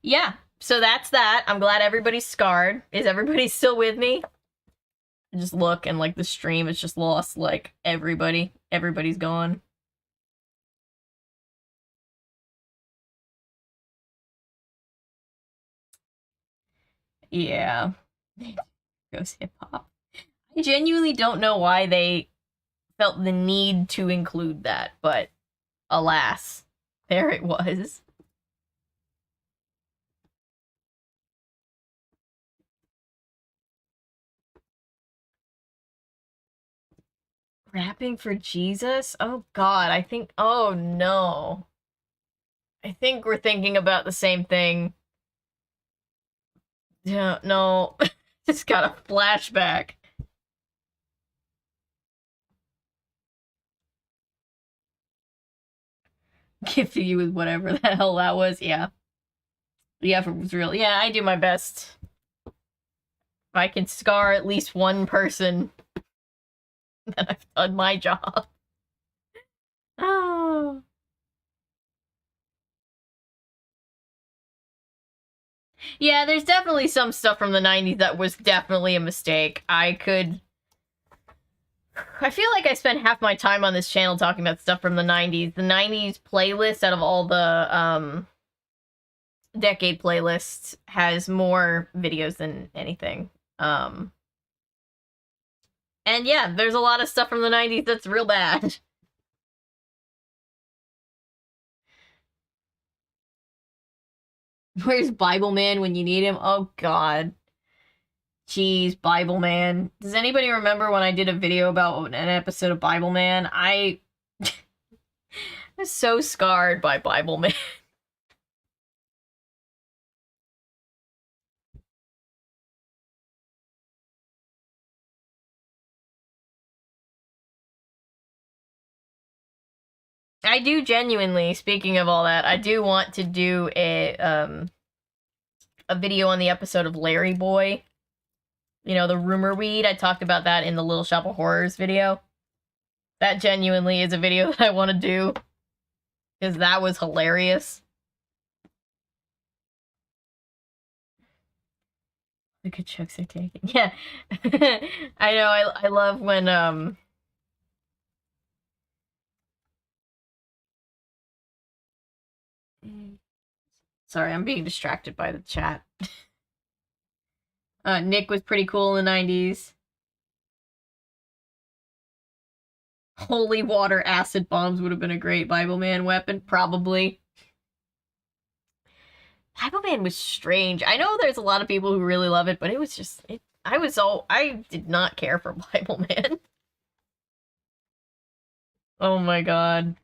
Yeah, so that's that. I'm glad everybody's scarred. Is everybody still with me? I just look and like the stream is just lost like everybody. Everybody's gone. Yeah. Goes hip hop. I genuinely don't know why they felt the need to include that, but alas, there it was. Rapping for Jesus? Oh god, I think, oh no. I think we're thinking about the same thing. Yeah, no. Just got a flashback. Gifted you with whatever the hell that was, yeah. The effort was real. Yeah, I do my best. If I can scar at least one person, then I've done my job. Oh. Yeah, there's definitely some stuff from the 90s that was definitely a mistake. I feel like I spent half my time on this channel talking about stuff from the 90s. The 90s playlist out of all the decade playlists has more videos than anything. And yeah, there's a lot of stuff from the 90s that's real bad. Where's Bible Man when you need him? Oh god. Jeez, Bible Man. Does anybody remember when I did a video about an episode of Bible Man? I was so scarred by Bible Man. I do genuinely, speaking of all that, I do want to do a video on the episode of Larry Boy. You know, the rumor weed. I talked about that in the Little Shop of Horrors video. That genuinely is a video that I want to do. Because that was hilarious. Look at chucks are taking. Yeah. I know, I love when, sorry, I'm being distracted by the chat. Nick was pretty cool in the 90s. Holy water acid bombs would have been a great Bible Man weapon, probably. Bible Man was strange. I know there's a lot of people who really love it, but it was just, I did not care for Bible Man. Oh my god.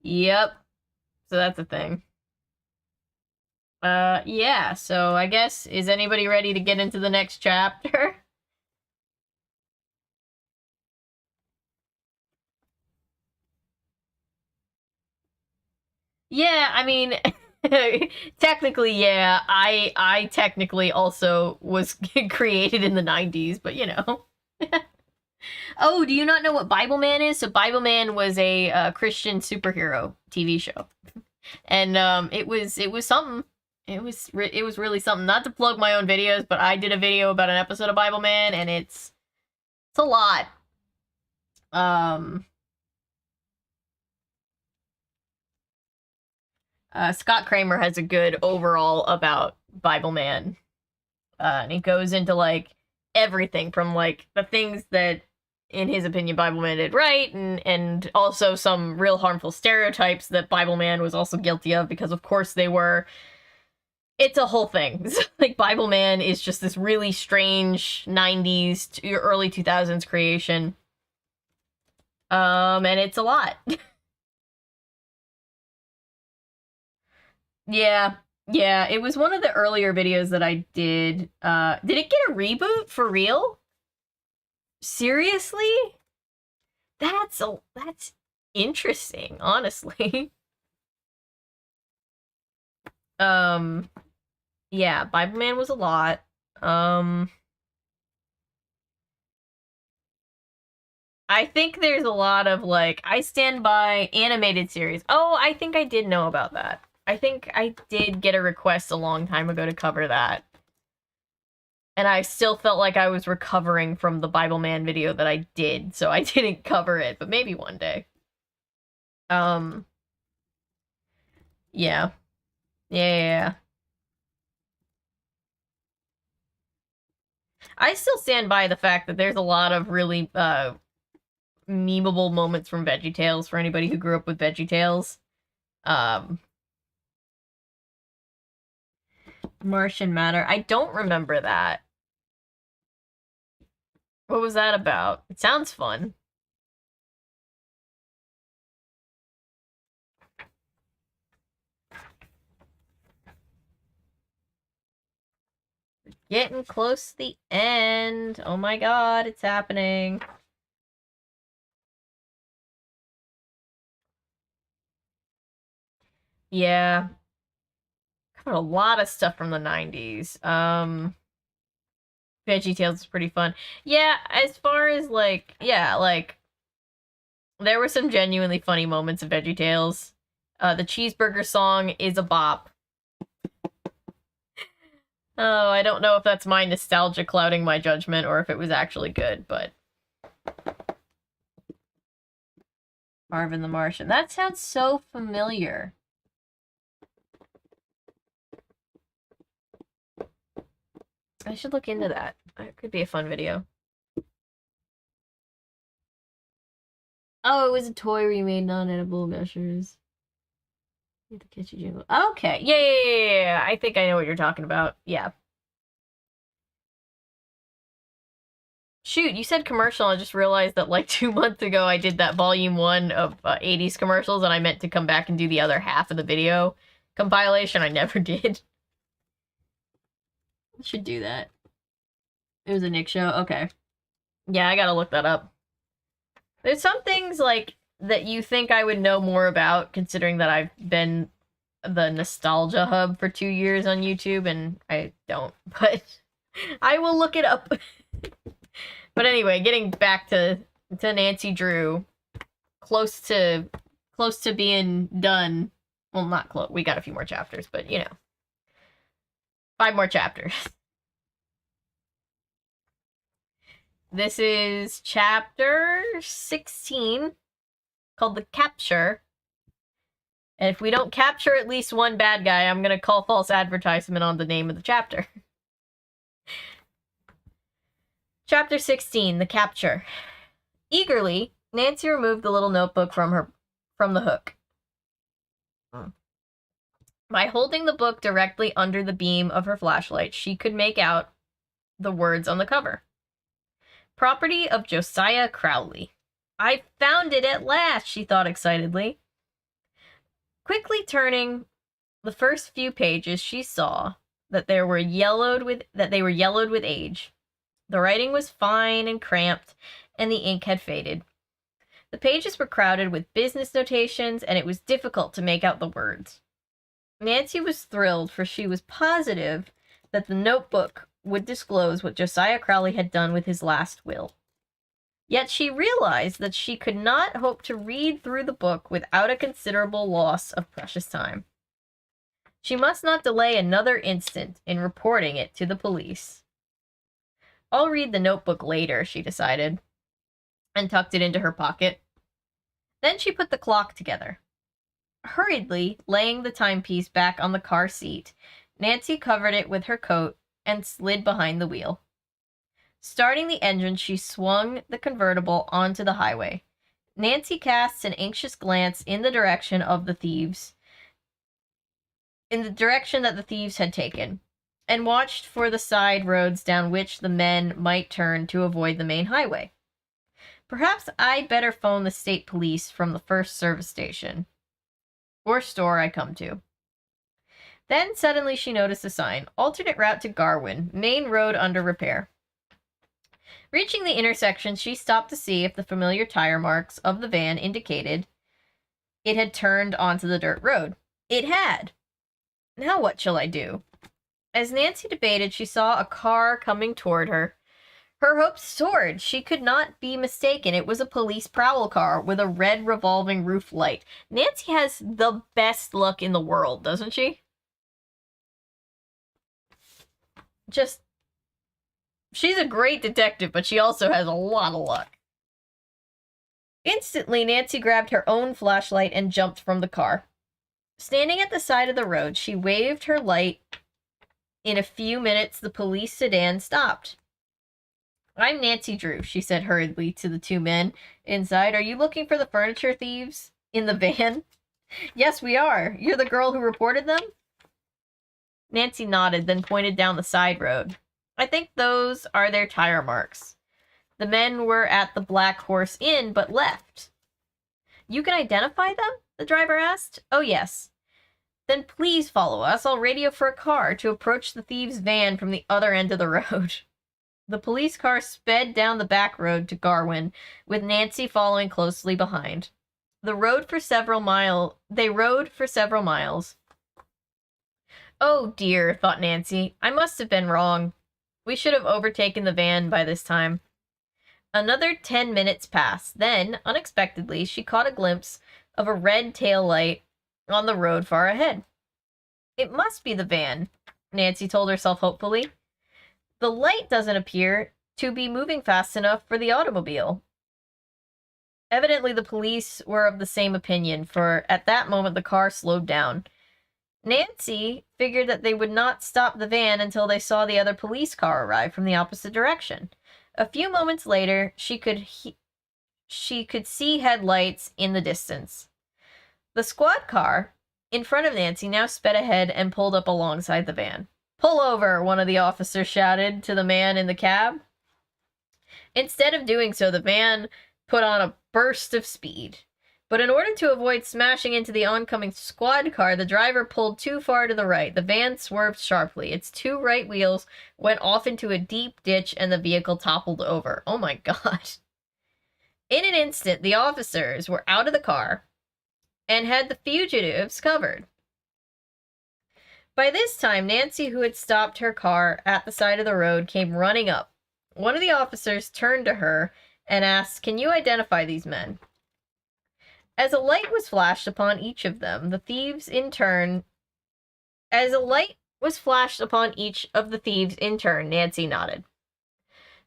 Yep. So that's a thing. Yeah, so I guess, is anybody ready to get into the next chapter? Yeah, I mean, technically, yeah, I technically also was created in the 90s, but you know. Oh, do you not know what Bible Man is? So Bible Man was a Christian superhero TV show. And it was something. It was really something. Not to plug my own videos, but I did a video about an episode of Bible Man, and it's a lot. Scott Kramer has a good overall about Bible Man. And he goes into, like, everything from, like, the things that, in his opinion, Bible Man did right, and also some real harmful stereotypes that Bible Man was also guilty of, because of course they were. It's a whole thing. Like, Bible Man is just this really strange 90s to early 2000s creation. And it's a lot. Yeah. Yeah, it was one of the earlier videos that I did. Did it get a reboot for real? Seriously? That's interesting, honestly. Yeah, Bible Man was a lot. I think there's a lot of, like, I Stand By animated series. Oh, I think I did know about that. I think I did get a request a long time ago to cover that. And I still felt like I was recovering from the Bible Man video that I did, so I didn't cover it, but maybe one day. Yeah. Yeah. I still stand by the fact that there's a lot of really, memeable moments from VeggieTales for anybody who grew up with VeggieTales. Martian Matter. I don't remember that. What was that about? It sounds fun. Getting close to the end. Oh my god, it's happening. Yeah. Covered a lot of stuff from the 90s. VeggieTales is pretty fun. Yeah, as far as, like, yeah, like, there were some genuinely funny moments of VeggieTales. The cheeseburger song is a bop. Oh, I don't know if that's my nostalgia clouding my judgment or if it was actually good, but... Marvin the Martian. That sounds so familiar. I should look into that. That could be a fun video. Oh, it was a toy remade non-edible measures. The kitchen jingle. Okay. Yeah. I think I know what you're talking about. Yeah. Shoot, you said commercial. I just realized that like 2 months ago I did that volume 1 of 80s commercials and I meant to come back and do the other half of the video compilation. I never did. I should do that. It was a Nick show? Okay. Yeah, I gotta look that up. There's some things, like, that you think I would know more about, considering that I've been the nostalgia hub for 2 years on YouTube, and I don't. But I will look it up. But anyway, getting back to Nancy Drew, close to being done. Well, not close. We got a few more chapters, but, you know. 5 more chapters. This is chapter 16, called The Capture. And if we don't capture at least one bad guy, I'm gonna call false advertisement on the name of the chapter. Chapter 16, The Capture. Eagerly, Nancy removed the little notebook from the hook. By holding the book directly under the beam of her flashlight, she could make out the words on the cover. Property of Josiah Crowley. I found it at last, she thought excitedly. Quickly turning the first few pages, she saw that they were yellowed with age. The writing was fine and cramped, and the ink had faded. The pages were crowded with business notations, and it was difficult to make out the words. Nancy was thrilled, for she was positive that the notebook would disclose what Josiah Crowley had done with his last will. Yet she realized that she could not hope to read through the book without a considerable loss of precious time. She must not delay another instant in reporting it to the police. I'll read the notebook later, she decided, and tucked it into her pocket. Then she put the clock together. Hurriedly laying the timepiece back on the car seat, Nancy covered it with her coat and slid behind the wheel. Starting the engine, she swung the convertible onto the highway. Nancy cast an anxious glance in the direction that the thieves had taken, and watched for the side roads down which the men might turn to avoid the main highway. Perhaps I'd better phone the state police from the first service station, or store I come to. Then suddenly she noticed a sign, alternate route to Garwin, main road under repair. Reaching the intersection, she stopped to see if the familiar tire marks of the van indicated it had turned onto the dirt road. It had. Now what shall I do? As Nancy debated, she saw a car coming toward her. Her hopes soared. She could not be mistaken. It was a police prowl car with a red revolving roof light. Nancy has the best luck in the world, doesn't she? Just... she's a great detective, but she also has a lot of luck. Instantly, Nancy grabbed her own flashlight and jumped from the car. Standing at the side of the road, she waved her light. In a few minutes, the police sedan stopped. "I'm Nancy Drew," she said hurriedly to the two men inside. "Are you looking for the furniture thieves in the van?" "Yes, we are. You're the girl who reported them?" Nancy nodded, then pointed down the side road. "I think those are their tire marks. The men were at the Black Horse Inn, but left." "You can identify them?" the driver asked. "Oh, yes." "Then please follow us. I'll radio for a car to approach the thieves' van from the other end of the road." The police car sped down the back road to Garwin, with Nancy following closely behind. They rode for several miles. "Oh dear," thought Nancy. "I must have been wrong. We should have overtaken the van by this time." Another 10 minutes passed. Then, unexpectedly, she caught a glimpse of a red tail light on the road far ahead. "It must be the van," Nancy told herself hopefully. "The light doesn't appear to be moving fast enough for the automobile." Evidently, the police were of the same opinion, for at that moment the car slowed down. Nancy figured that they would not stop the van until they saw the other police car arrive from the opposite direction. A few moments later, she could see headlights in the distance. The squad car in front of Nancy now sped ahead and pulled up alongside the van. "Pull over," one of the officers shouted to the man in the cab. Instead of doing so, the van put on a burst of speed. But in order to avoid smashing into the oncoming squad car, the driver pulled too far to the right. The van swerved sharply. Its two right wheels went off into a deep ditch and the vehicle toppled over. Oh my god. In an instant, the officers were out of the car and had the fugitives covered. By this time, Nancy, who had stopped her car at the side of the road, came running up. One of the officers turned to her and asked, "Can you identify these men?" As a light was flashed upon each of them, the thieves in turn... Nancy nodded.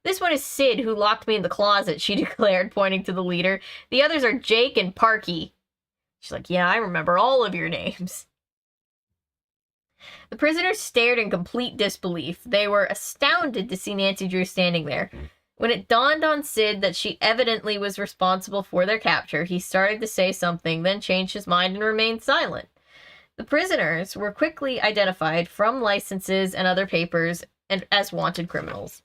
"This one is Sid, who locked me in the closet," she declared, pointing to the leader. "The others are Jake and Parky." She's like, "Yeah, I remember all of your names." The prisoners stared in complete disbelief. They were astounded to see Nancy Drew standing there. When it dawned on Sid that she evidently was responsible for their capture, he started to say something, then changed his mind and remained silent. The prisoners were quickly identified from licenses and other papers and as wanted criminals.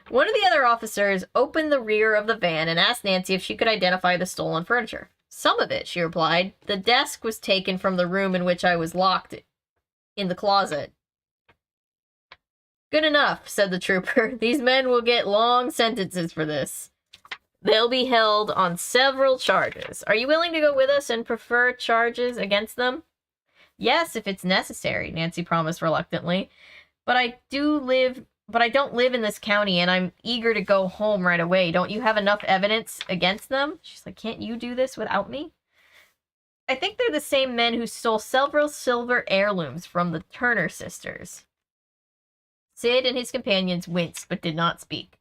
One of the other officers opened the rear of the van and asked Nancy if she could identify the stolen furniture. "Some of it," she replied. "The desk was taken from the room in which I was locked in the closet." "Good enough," said the trooper. "These men will get long sentences for this. They'll be held on several charges. Are you willing to go with us and prefer charges against them?" "Yes, if it's necessary," Nancy promised reluctantly. But I don't live in this county, and I'm eager to go home right away. Don't you have enough evidence against them?" She's like, "Can't you do this without me?" "I think they're the same men who stole several silver heirlooms from the Turner sisters." Sid and his companions winced, but did not speak.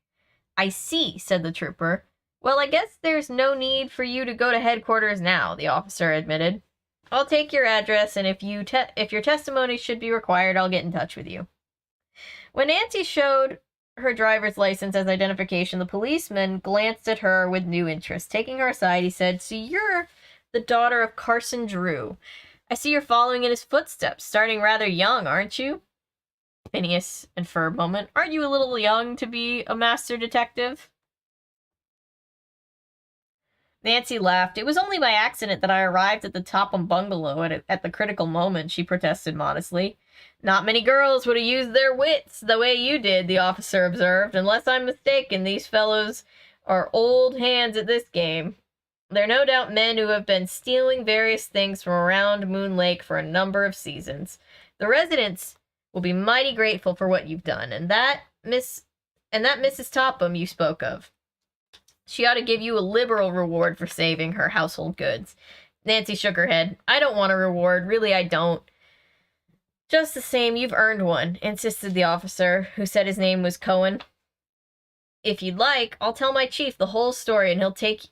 "I see," said the trooper. "Well, I guess there's no need for you to go to headquarters now," the officer admitted. "I'll take your address, and if your testimony should be required, I'll get in touch with you." When Nancy showed her driver's license as identification, the policeman glanced at her with new interest. Taking her aside, he said, "So you're the daughter of Carson Drew. I see you're following in his footsteps, starting rather young, aren't you?" Phineas and for a moment, "Aren't you a little young to be a master detective?" Nancy laughed. "It was only by accident that I arrived at the Topham bungalow at the critical moment," she protested modestly. "Not many girls would have used their wits the way you did," the officer observed. "Unless I'm mistaken, these fellows are old hands at this game. They're no doubt men who have been stealing various things from around Moon Lake for a number of seasons. The residents will be mighty grateful for what you've done, and And that Mrs. Topham you spoke of. She ought to give you a liberal reward for saving her household goods. Nancy shook her head. I don't want a reward. Really, I don't. Just the same, you've earned one, insisted the officer, who said his name was Cohen. If you'd like, I'll tell my chief the whole story and he'll take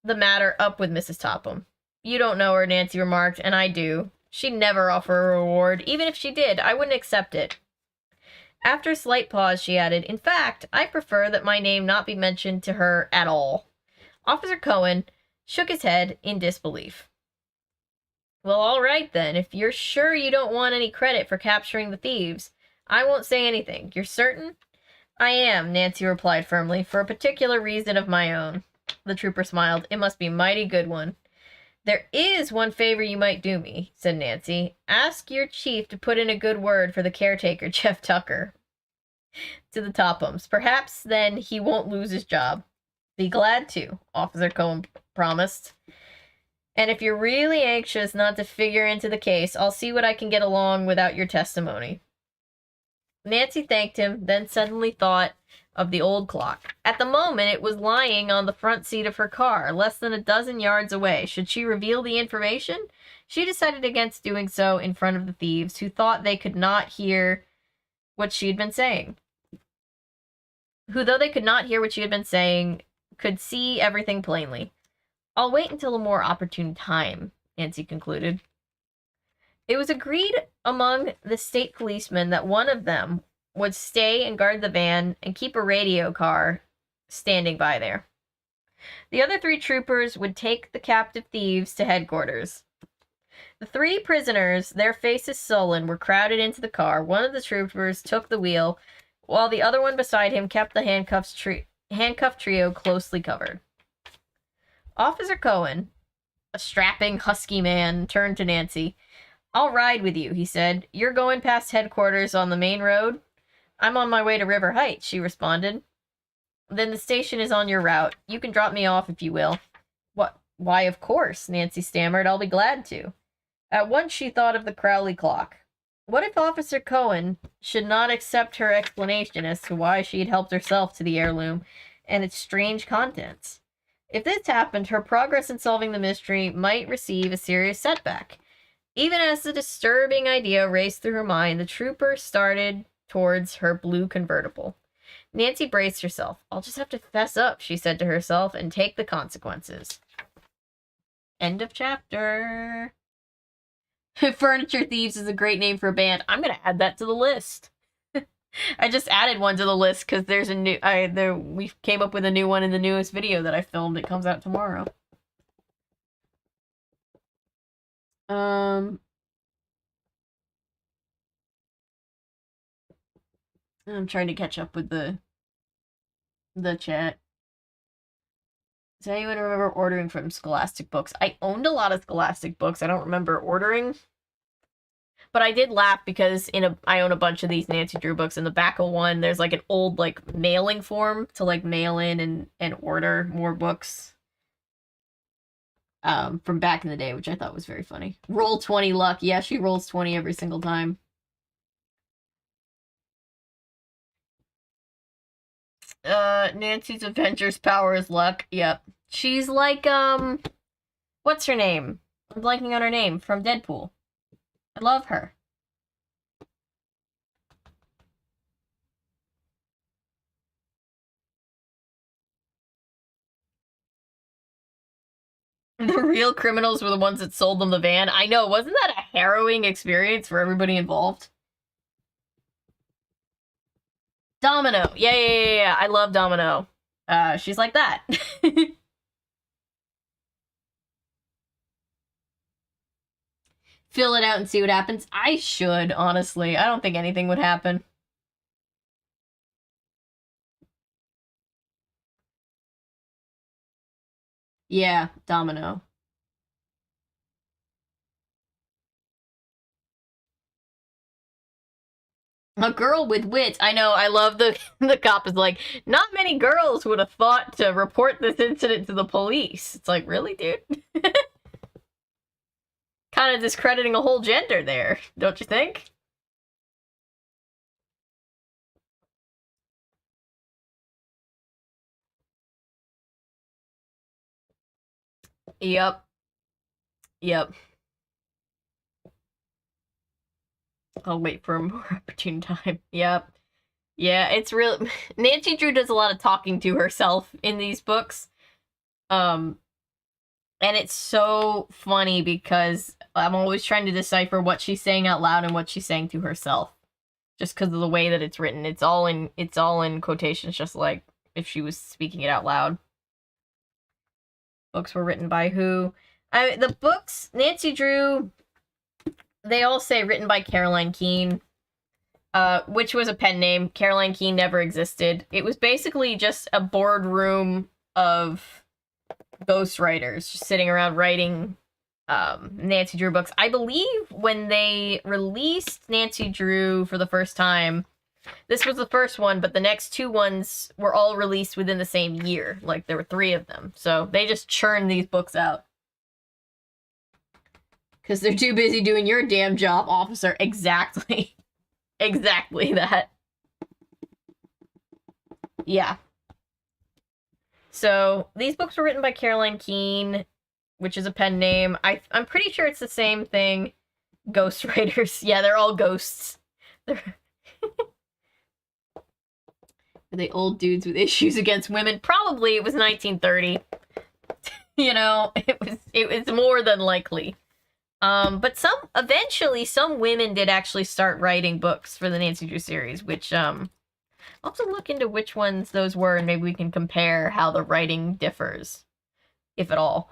the matter up with Mrs. Topham. You don't know her, Nancy remarked, and I do. She'd never offer a reward. Even if she did, I wouldn't accept it. After a slight pause, she added, in fact, I prefer that my name not be mentioned to her at all. Officer Cohen shook his head in disbelief. Well, all right then. If you're sure you don't want any credit for capturing the thieves, I won't say anything. You're certain? I am, Nancy replied firmly, for a particular reason of my own. The trooper smiled. It must be a mighty good one. There is one favor you might do me, said Nancy. Ask your chief to put in a good word for the caretaker, Jeff Tucker. To the Tophams. Perhaps then he won't lose his job. Be glad to, Officer Cohen promised. And if you're really anxious not to figure into the case, I'll see what I can get along without your testimony. Nancy thanked him, then suddenly thought of the old clock. At the moment, it was lying on the front seat of her car, less than a dozen yards away. Should she reveal the information? She decided against doing so in front of the thieves, who thought they could not hear what she had been saying. Though they could not hear what she had been saying, could see everything plainly. I'll wait until a more opportune time, Nancy concluded. It was agreed among the state policemen that one of them would stay and guard the van and keep a radio car standing by there. The other 3 troopers would take the captive thieves to headquarters. The 3 prisoners, their faces sullen, were crowded into the car. One of the troopers took the wheel, while the other one beside him kept the handcuffed trio closely covered. Officer Cohen, a strapping, husky man, turned to Nancy. I'll ride with you, he said. You're going past headquarters on the main road? I'm on my way to River Heights, she responded. Then the station is on your route. You can drop me off if you will. What? Why, of course, Nancy stammered. I'll be glad to. At once she thought of the Crowley clock. What if Officer Cohen should not accept her explanation as to why she had helped herself to the heirloom and its strange contents? If this happened, her progress in solving the mystery might receive a serious setback. Even as the disturbing idea raced through her mind, the trooper started towards her blue convertible. Nancy braced herself. I'll just have to fess up, she said to herself, and take the consequences. End of chapter. Furniture Thieves is a great name for a band. I'm going to add that to the list. I just added one to the list because there's a new... we came up with a new one in the newest video that I filmed. It comes out tomorrow. I'm trying to catch up with the chat. Does anyone remember ordering from Scholastic Books? I owned a lot of Scholastic Books. I don't remember ordering. But I did laugh because I own a bunch of these Nancy Drew books. In the back of one, there's like an old like mailing form to like mail in and order more books. From back in the day, which I thought was very funny. Roll 20 luck. Yeah, she rolls 20 every single time. Nancy's Avengers power is luck. Yep. She's like, what's her name? I'm blanking on her name from Deadpool. I love her. The real criminals were the ones that sold them the van. I know, wasn't that a harrowing experience for everybody involved? Domino. Yeah. I love Domino. She's like that. Fill it out and see what happens. I should, honestly. I don't think anything would happen. Yeah, Domino. A girl with wits. I know, I love the cop is like, not many girls would have thought to report this incident to the police. It's like, really, dude? Kind of discrediting a whole gender there, don't you think? Yep. Yep. I'll wait for a more opportune time. Yep. Yeah, it's real. Nancy Drew does a lot of talking to herself in these books. And it's so funny because I'm always trying to decipher what she's saying out loud and what she's saying to herself. Just because of the way that it's written. It's all in quotations, just like if she was speaking it out loud. Books were written by who? The books, Nancy Drew, they all say written by Caroline Keene, which was a pen name. Caroline Keene never existed. It was basically just a boardroom of ghostwriters just sitting around writing Nancy Drew books. I believe when they released Nancy Drew for the first time, this was the first one, but the next two ones were all released within the same year. Like, there were 3 of them. So they just churned these books out. Because they're too busy doing your damn job, officer. Exactly. Exactly that. Yeah. So, these books were written by Caroline Keene, which is a pen name. I'm pretty sure it's the same thing. Ghostwriters. Yeah, they're all ghosts. They're... Are they old dudes with issues against women? Probably. It was 1930. You know, it was more than likely. But eventually some women did actually start writing books for the Nancy Drew series, which, I'll also look into which ones those were, and maybe we can compare how the writing differs, if at all.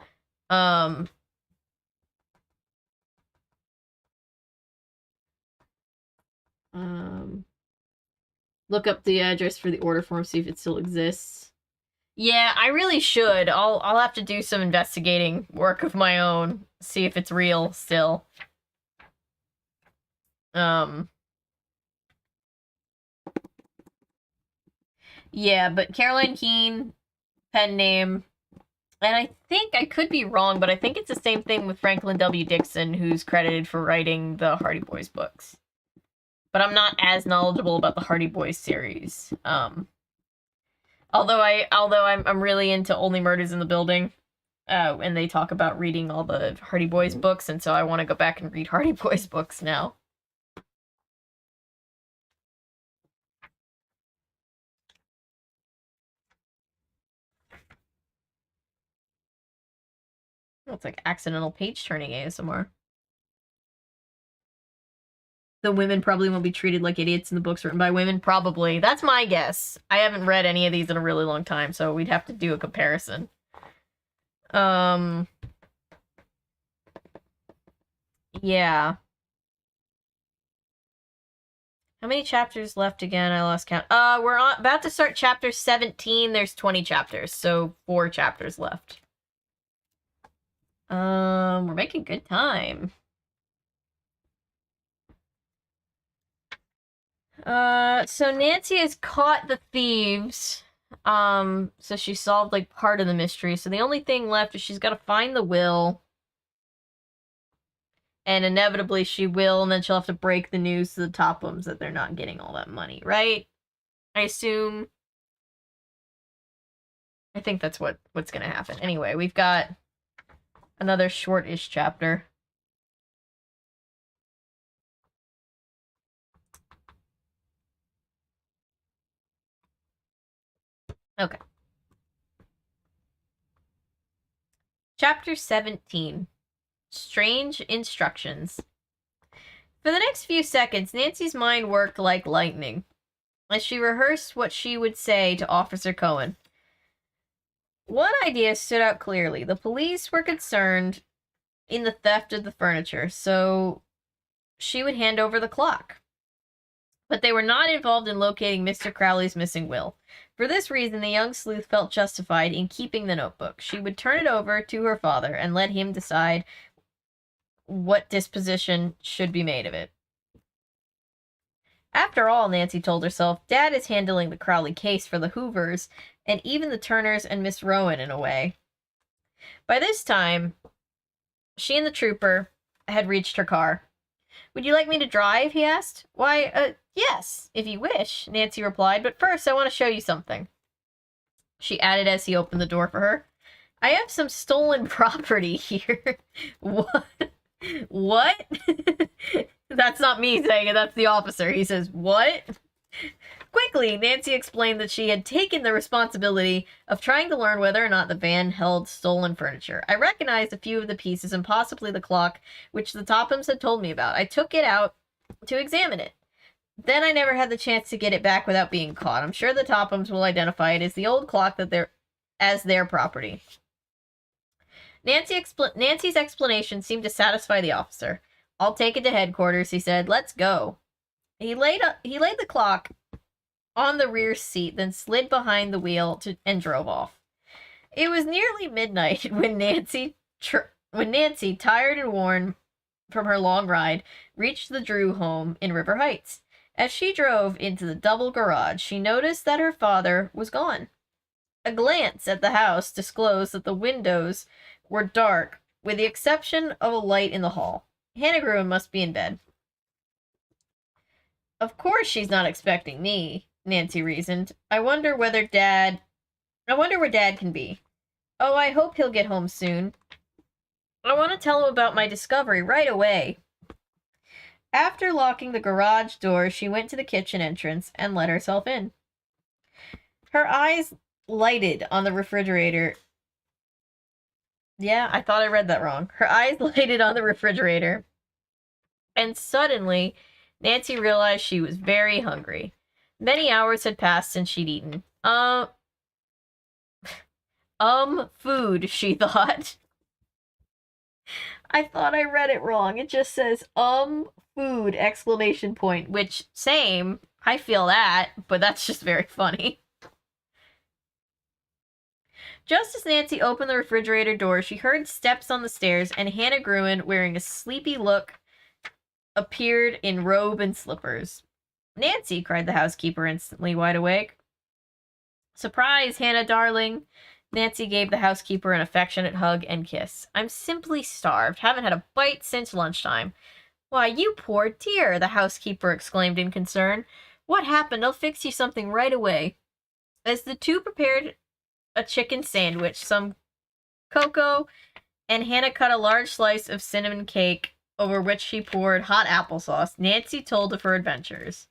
Look up the address for the order form, see if it still exists. Yeah, I really should. I'll have to do some investigating work of my own, see if it's real still. Yeah, but Caroline Keene, pen name, and I think I could be wrong, but I think it's the same thing with Franklin W. Dixon, who's credited for writing the Hardy Boys books. But I'm not as knowledgeable about the Hardy Boys series. Although I'm really into Only Murders in the Building, and they talk about reading all the Hardy Boys books, and so I want to go back and read Hardy Boys books now. It's like accidental page turning ASMR. The women probably won't be treated like idiots in the books written by women. Probably. That's my guess. I haven't read any of these in a really long time, so we'd have to do a comparison. Yeah. How many chapters left again? I lost count. We're about to start chapter 17. There's 20 chapters, so 4 chapters left. We're making good time. So Nancy has caught the thieves. So she solved, like, part of the mystery. So the only thing left is she's got to find the will. And inevitably she will, and then she'll have to break the news to the Tophams that they're not getting all that money, right? I assume. I think that's what's gonna happen. Anyway, we've got another short-ish chapter. Okay. Chapter 17. Strange Instructions. For the next few seconds, Nancy's mind worked like lightning as she rehearsed what she would say to Officer Cohen. One idea stood out clearly. The police were concerned in the theft of the furniture, so she would hand over the clock. But they were not involved in locating Mr. Crowley's missing will. For this reason, the young sleuth felt justified in keeping the notebook. She would turn it over to her father and let him decide what disposition should be made of it. After all, Nancy told herself, Dad is handling the Crowley case for the Hoovers, and even the Turners and Miss Rowan in a way. By this time, she and the trooper had reached her car. Would you like me to drive? He asked. Why, yes, if you wish, Nancy replied, but first I want to show you something. She added as he opened the door for her. I have some stolen property here. What? What? That's not me saying it, that's the officer. He says, what? Quickly, Nancy explained that she had taken the responsibility of trying to learn whether or not the van held stolen furniture. I recognized a few of the pieces and possibly the clock, which the Tophams had told me about. I took it out to examine it. Then I never had the chance to get it back without being caught. I'm sure the Tophams will identify it as the old clock as their property. Nancy's explanation seemed to satisfy the officer. I'll take it to headquarters, he said. Let's go. He laid the clock on the rear seat, then slid behind the wheel and drove off. It was nearly midnight when Nancy, tired and worn from her long ride, reached the Drew home in River Heights. As she drove into the double garage, she noticed that her father was gone. A glance at the house disclosed that the windows were dark, with the exception of a light in the hall. Hannah Gruen must be in bed. Of course she's not expecting me, Nancy reasoned. I wonder where Dad can be. Oh, I hope he'll get home soon. I want to tell him about my discovery right away. After locking the garage door, she went to the kitchen entrance and let herself in. Her eyes lighted on the refrigerator. Yeah, I thought I read that wrong. Her eyes lighted on the refrigerator. And suddenly, Nancy realized she was very hungry. Many hours had passed since she'd eaten. Food, she thought. I thought I read it wrong. It just says, food, exclamation point. Which, same, I feel that, but that's just very funny. Just as Nancy opened the refrigerator door, she heard steps on the stairs, and Hannah Gruen, wearing a sleepy look, appeared in robe and slippers. Nancy, cried the housekeeper, instantly wide awake. Surprise, Hannah, darling. Nancy gave the housekeeper an affectionate hug and kiss. I'm simply starved. Haven't had a bite since lunchtime. Why, you poor dear, the housekeeper exclaimed in concern. What happened? I'll fix you something right away. As the two prepared a chicken sandwich, some cocoa, and Hannah cut a large slice of cinnamon cake over which she poured hot applesauce, Nancy told of her adventures.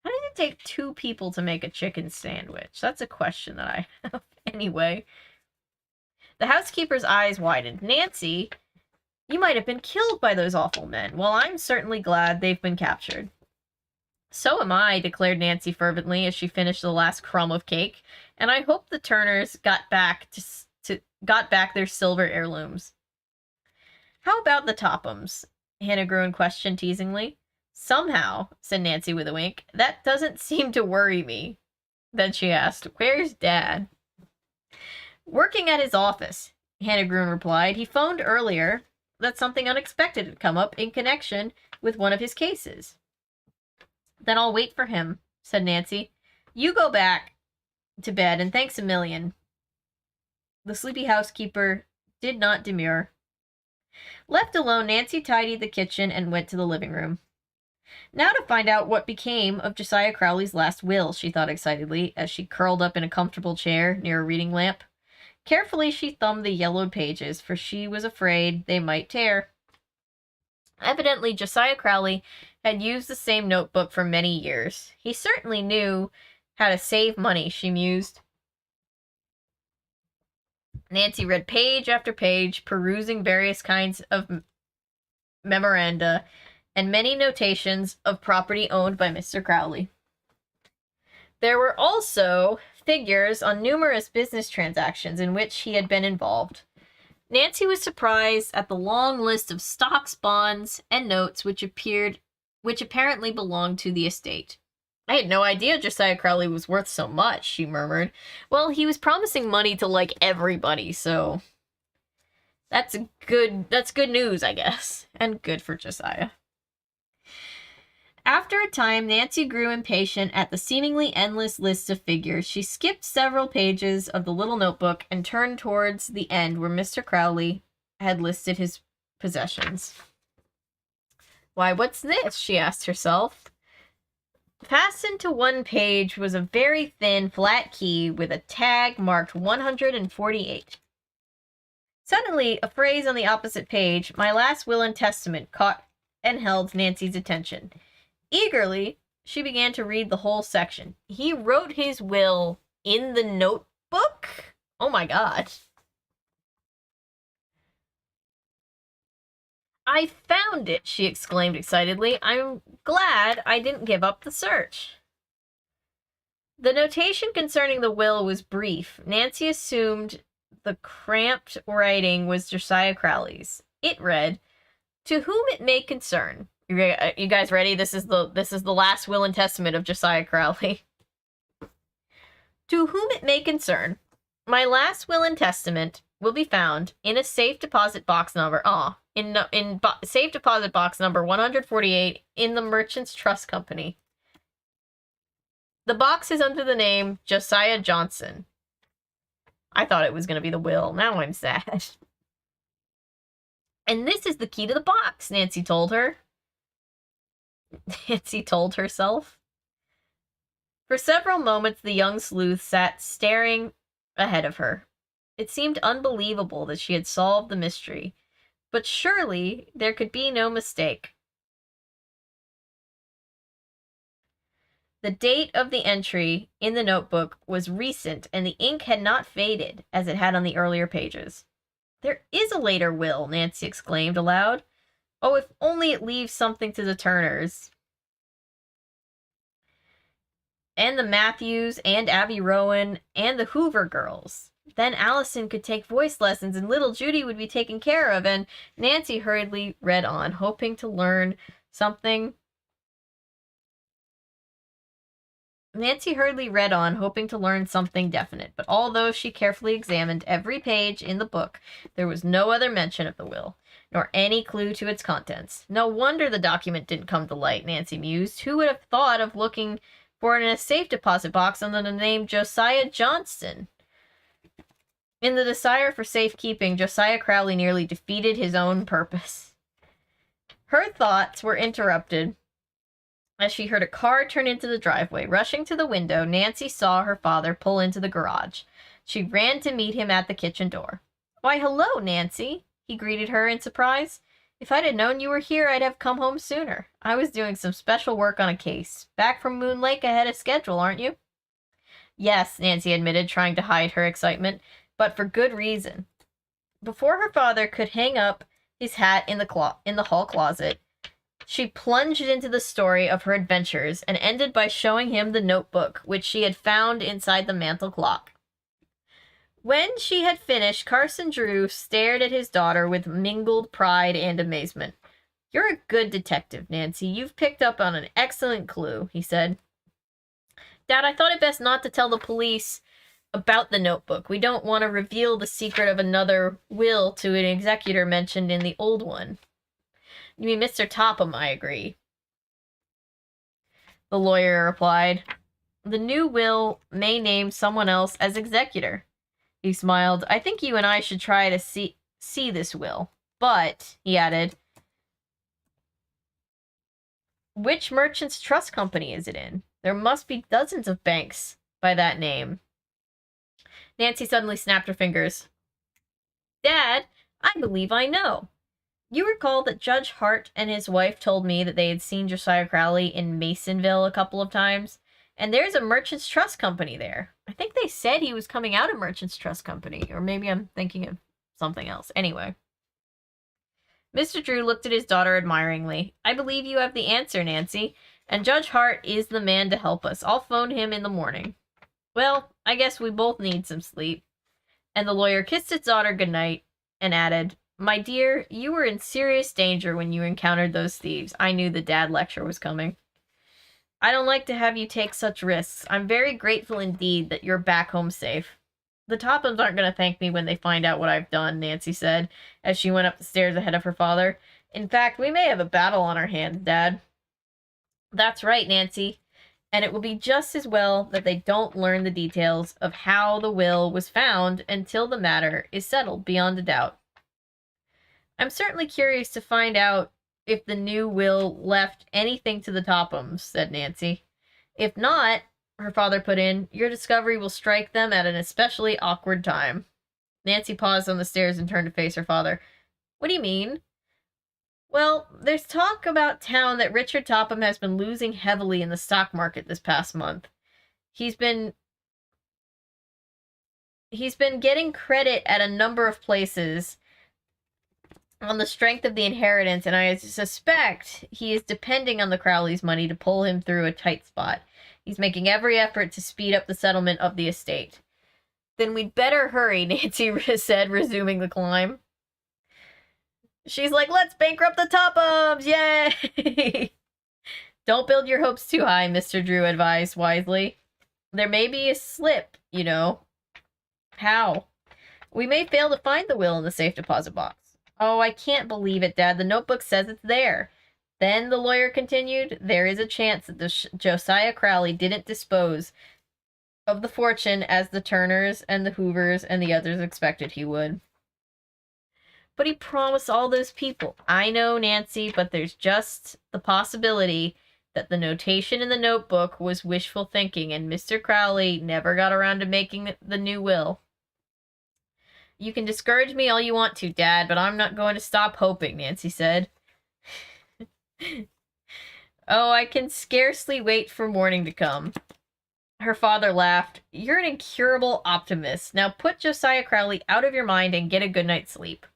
How did it take 2 people to make a chicken sandwich? That's a question that I have. Anyway, the housekeeper's eyes widened. Nancy, you might have been killed by those awful men. Well, I'm certainly glad they've been captured. So am I, declared Nancy fervently as she finished the last crumb of cake, and I hope the Turners got back their silver heirlooms. How about the Tophams? Hannah Gruen questioned teasingly. Somehow, said Nancy with a wink, that doesn't seem to worry me. Then she asked, where's Dad? Working at his office, Hannah Gruen replied. He phoned earlier that something unexpected had come up in connection with one of his cases. Then I'll wait for him, said Nancy. You go back to bed, and thanks a million. The sleepy housekeeper did not demur. Left alone, Nancy tidied the kitchen and went to the living room. Now to find out what became of Josiah Crowley's last will, she thought excitedly, as she curled up in a comfortable chair near a reading lamp. Carefully, she thumbed the yellowed pages, for she was afraid they might tear. Evidently, Josiah Crowley had used the same notebook for many years. He certainly knew how to save money, she mused. Nancy read page after page, perusing various kinds of memoranda and many notations of property owned by Mr. Crowley. There were also figures on numerous business transactions in which he had been involved. Nancy was surprised at the long list of stocks, bonds, and notes which apparently belonged to the estate. I had no idea Josiah Crowley was worth so much, she murmured. Well, he was promising money to, like, everybody, so that's good news, I guess. And good for Josiah. After a time, Nancy grew impatient at the seemingly endless list of figures. She skipped several pages of the little notebook and turned towards the end where Mr. Crowley had listed his possessions. Why, what's this? She asked herself. Fastened to one page was a very thin, flat key with a tag marked 148. Suddenly, a phrase on the opposite page, "my last will and testament," caught and held Nancy's attention. Eagerly, she began to read the whole section. He wrote his will in the notebook? Oh my god. "I found it," she exclaimed excitedly. "I'm glad I didn't give up the search." The notation concerning the will was brief. Nancy assumed the cramped writing was Josiah Crowley's. It read, "To whom it may concern." You guys ready? This is the last will and testament of Josiah Crowley. "To whom it may concern, my last will and testament will be found in a safe deposit box number safe deposit box number 148 in the Merchants Trust Company. The box is under the name Josiah Johnson." I thought it was going to be the will. Now I'm sad. "And this is the key to the box," Nancy told her. Nancy told herself. For several moments, the young sleuth sat staring ahead of her. It seemed unbelievable that she had solved the mystery, but surely there could be no mistake. The date of the entry in the notebook was recent, and the ink had not faded as it had on the earlier pages. "There is a later will," Nancy exclaimed aloud. "Oh, if only it leaves something to the Turners. And the Matthews, and Abby Rowan, and the Hoover girls. Then Allison could take voice lessons, and little Judy would be taken care of," and Nancy hurriedly read on, hoping to learn something definite, but although she carefully examined every page in the book, there was no other mention of the will, nor any clue to its contents. No wonder the document didn't come to light, Nancy mused. Who would have thought of looking for it in a safe deposit box under the name Josiah Johnson? In the desire for safekeeping, Josiah Crowley nearly defeated his own purpose. Her thoughts were interrupted as she heard a car turn into the driveway. Rushing to the window, Nancy saw her father pull into the garage. She ran to meet him at the kitchen door. "Why, hello, Nancy," he greeted her in surprise. "If I'd have known you were here, I'd have come home sooner. I was doing some special work on a case. Back from Moon Lake ahead of schedule, aren't you?" "Yes," Nancy admitted, trying to hide her excitement, "but for good reason." Before her father could hang up his hat in the hall closet, she plunged into the story of her adventures and ended by showing him the notebook, which she had found inside the mantel clock. When she had finished, Carson Drew stared at his daughter with mingled pride and amazement. "You're a good detective, Nancy. You've picked up on an excellent clue," he said. "Dad, I thought it best not to tell the police about the notebook. We don't want to reveal the secret of another will to an executor mentioned in the old one." "You mean Mr. Topham, I agree," the lawyer replied. "The new will may name someone else as executor." He smiled. "I think you and I should try to see this will. But," he added, "which Merchants Trust Company is it in? There must be dozens of banks by that name." Nancy suddenly snapped her fingers. "Dad, I believe I know. You recall that Judge Hart and his wife told me that they had seen Josiah Crowley in Masonville a couple of times, and there's a Merchants Trust Company there. I think they said he was coming out of Merchants Trust Company, or maybe I'm thinking of something else. Anyway." Mr. Drew looked at his daughter admiringly. "I believe you have the answer, Nancy, and Judge Hart is the man to help us. I'll phone him in the morning." "Well, I guess we both need some sleep." And the lawyer kissed his daughter goodnight and added, "My dear, you were in serious danger when you encountered those thieves. I knew the dad lecture was coming." "I don't like to have you take such risks. I'm very grateful indeed that you're back home safe." "The Tophams aren't going to thank me when they find out what I've done," Nancy said, as she went up the stairs ahead of her father. "In fact, we may have a battle on our hands, Dad." "That's right, Nancy. And it will be just as well that they don't learn the details of how the will was found until the matter is settled beyond a doubt." "I'm certainly curious to find out if the new will left anything to the Tophams," said Nancy. "If not," her father put in, "your discovery will strike them at an especially awkward time." Nancy paused on the stairs and turned to face her father. What do you mean? Well, there's talk about town that Richard Topham has been losing heavily in the stock market this past month. He's been getting credit at a number of places on the strength of the inheritance, and I suspect he is depending on the Crowleys' money to pull him through a tight spot. He's making every effort to speed up the settlement of the estate. Then we'd better hurry, Nancy said, resuming the climb. She's like, let's bankrupt the Tophams! Yay! Don't build your hopes too high, Mr. Drew advised wisely. There may be a slip, you know. How? We may fail to find the will in the safe deposit box. Oh, I can't believe it, Dad. The notebook says it's there. Then, the lawyer continued, there is a chance that Josiah Crowley didn't dispose of the fortune as the Turners and the Hoovers and the others expected he would. But he promised all those people. I know, Nancy, but there's just the possibility that the notation in the notebook was wishful thinking and Mr. Crowley never got around to making the new will. You can discourage me all you want to, Dad, but I'm not going to stop hoping, Nancy said. Oh, I can scarcely wait for morning to come. Her father laughed. You're an incurable optimist. Now put Josiah Crowley out of your mind and get a good night's sleep.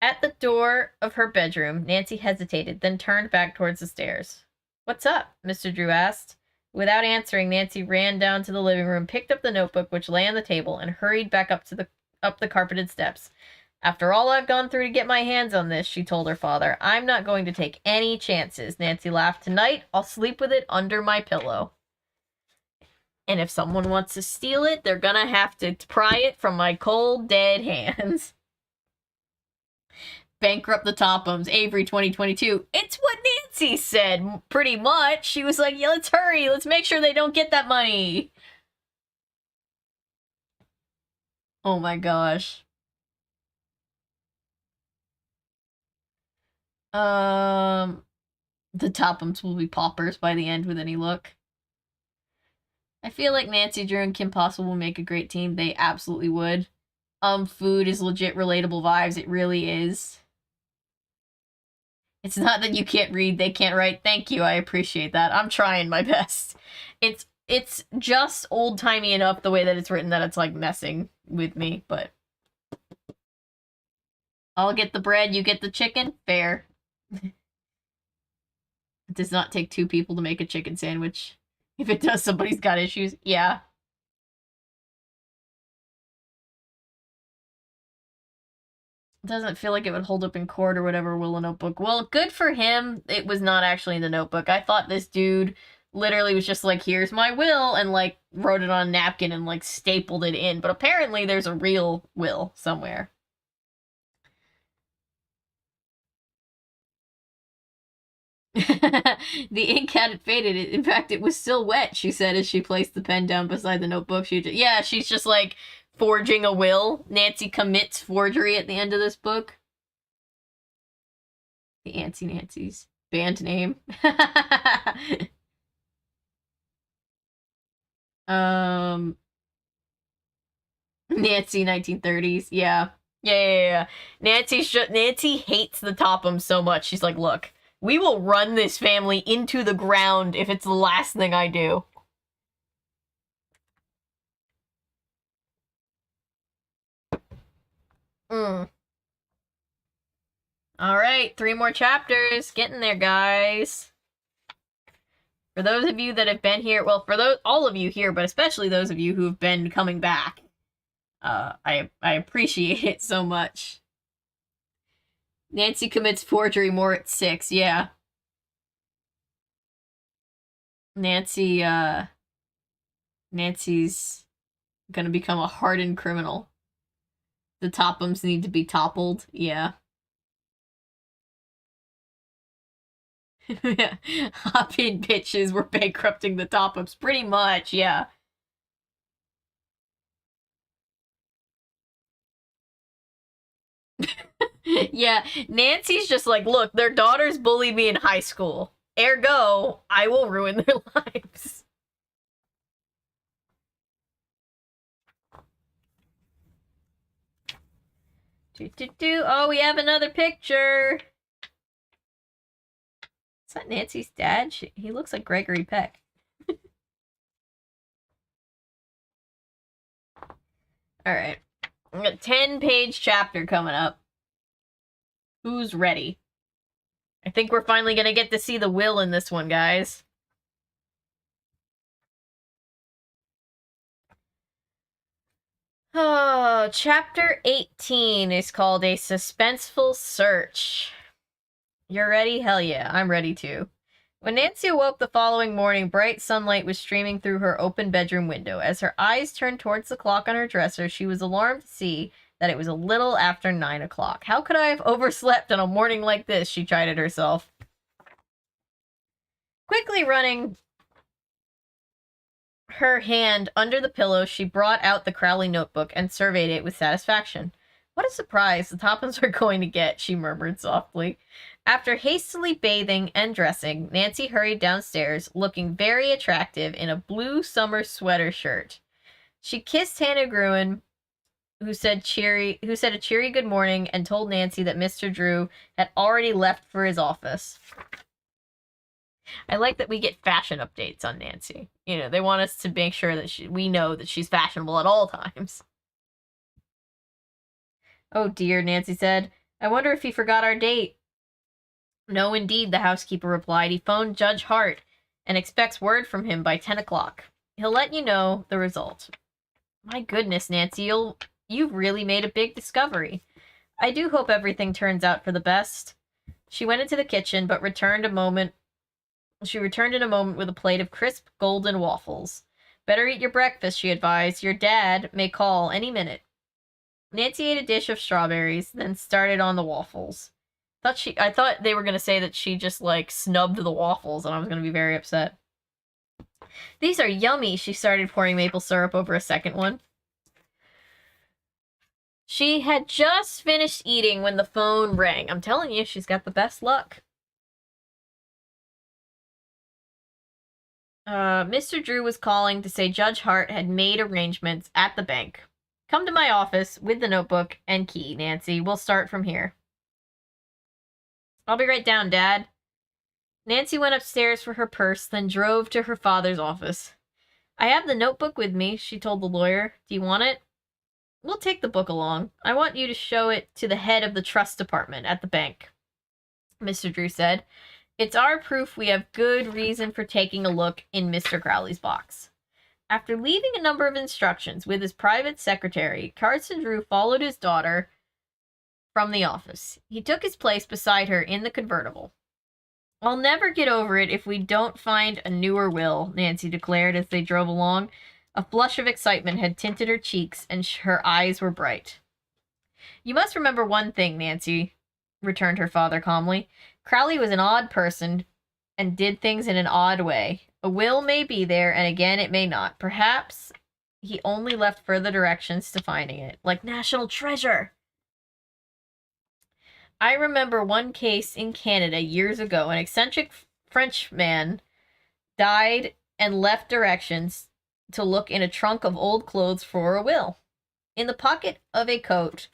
At the door of her bedroom, Nancy hesitated, then turned back towards the stairs. What's up? Mr. Drew asked. Without answering, Nancy ran down to the living room, picked up the notebook which lay on the table, and hurried back up the carpeted steps. After all I've gone through to get my hands on this, she told her father, I'm not going to take any chances. Nancy laughed. Tonight, I'll sleep with it under my pillow. And if someone wants to steal it, they're gonna have to pry it from my cold, dead hands. Bankrupt the Tophams, Avery 2022. It's what Nancy said, pretty much. She was like, yeah, let's hurry. Let's make sure they don't get that money. Oh my gosh. The Tophams will be paupers by the end with any luck. I feel like Nancy Drew and Kim Possible will make a great team. They absolutely would. Food is legit relatable vibes. It really is. It's not that you can't read, they can't write. Thank you, I appreciate that. I'm trying my best. It's just old-timey enough the way that it's written that it's, like, messing with me, but... I'll get the bread, you get the chicken? Fair. It does not take two people to make a chicken sandwich. If it does, somebody's got issues. Yeah. Doesn't feel like it would hold up in court or whatever, will a notebook. Well, good for him. It was not actually in the notebook. I thought this dude literally was just like, here's my will, and like wrote it on a napkin and like stapled it in. But apparently there's a real will somewhere. The ink hadn't faded. In fact, it was still wet, she said as she placed the pen down beside the notebook. Yeah, she's just like forging a will. Nancy commits forgery at the end of this book. The Auntie Nancy's band name. Nancy 1930s. Yeah. Yeah. Nancy hates the Tophams so much. She's like, look, we will run this family into the ground if it's the last thing I do. Alright, 3 more chapters. Getting there, guys. For those of you that have been here, well, for all of you here, but especially those of you who have been coming back, I appreciate it so much. Nancy commits forgery more at 6, yeah. Nancy's gonna become a hardened criminal. The Tophams need to be toppled, yeah. Hop in, bitches, we're bankrupting the Tophams. Pretty much, yeah. Yeah, Nancy's just like, look, their daughters bullied me in high school. Ergo, I will ruin their lives. Oh, we have another picture. Is that Nancy's dad? He looks like Gregory Peck. Alright. We got a 10-page chapter coming up. Who's ready? I think we're finally gonna get to see the will in this one, guys. Oh, chapter 18 is called A Suspenseful Search. You're ready? Hell yeah, I'm ready too. When Nancy awoke the following morning, bright sunlight was streaming through her open bedroom window. As her eyes turned towards the clock on her dresser, she was alarmed to see that it was a little after 9 o'clock. How could I have overslept on a morning like this? She chided herself. Quickly running her hand under the pillow, she brought out the Crowley notebook and surveyed it with satisfaction. What a surprise the Tophams are going to get, she murmured softly. After hastily bathing and dressing, Nancy hurried downstairs, looking very attractive in a blue summer sweater shirt. She kissed Hannah Gruen, who said a cheery good morning, and told Nancy that Mr. Drew had already left for his office. I like that we get fashion updates on Nancy. You know, they want us to make sure that we know that she's fashionable at all times. Oh dear, Nancy said. I wonder if he forgot our date. No, indeed, the housekeeper replied. He phoned Judge Hart and expects word from him by 10 o'clock. He'll let you know the result. My goodness, Nancy, you've really made a big discovery. I do hope everything turns out for the best. She went into the kitchen, but returned in a moment with a plate of crisp golden waffles. Better eat your breakfast, she advised. Your dad may call any minute. Nancy ate a dish of strawberries, then started on the waffles. I thought they were going to say that she just, like, snubbed the waffles, and I was going to be very upset. These are yummy, she started pouring maple syrup over a second one. She had just finished eating when the phone rang. I'm telling you, she's got the best luck. Mr. Drew was calling to say Judge Hart had made arrangements at the bank. Come to my office with the notebook and key, Nancy. We'll start from here. I'll be right down, Dad. Nancy went upstairs for her purse, then drove to her father's office. I have the notebook with me, she told the lawyer. Do you want it? We'll take the book along. I want you to show it to the head of the trust department at the bank, Mr. Drew said. It's our proof we have good reason for taking a look in Mr. Crowley's box. After leaving a number of instructions with his private secretary, Carson Drew followed his daughter from the office. He took his place beside her in the convertible. I'll never get over it if we don't find a newer will, Nancy declared as they drove along. A flush of excitement had tinted her cheeks, and her eyes were bright. You must remember one thing, Nancy, returned her father calmly. Crowley was an odd person and did things in an odd way. A will may be there, and again it may not. Perhaps he only left further directions to finding it, like National Treasure. I remember one case in Canada years ago. An eccentric Frenchman died and left directions to look in a trunk of old clothes for a will. In the pocket of a coat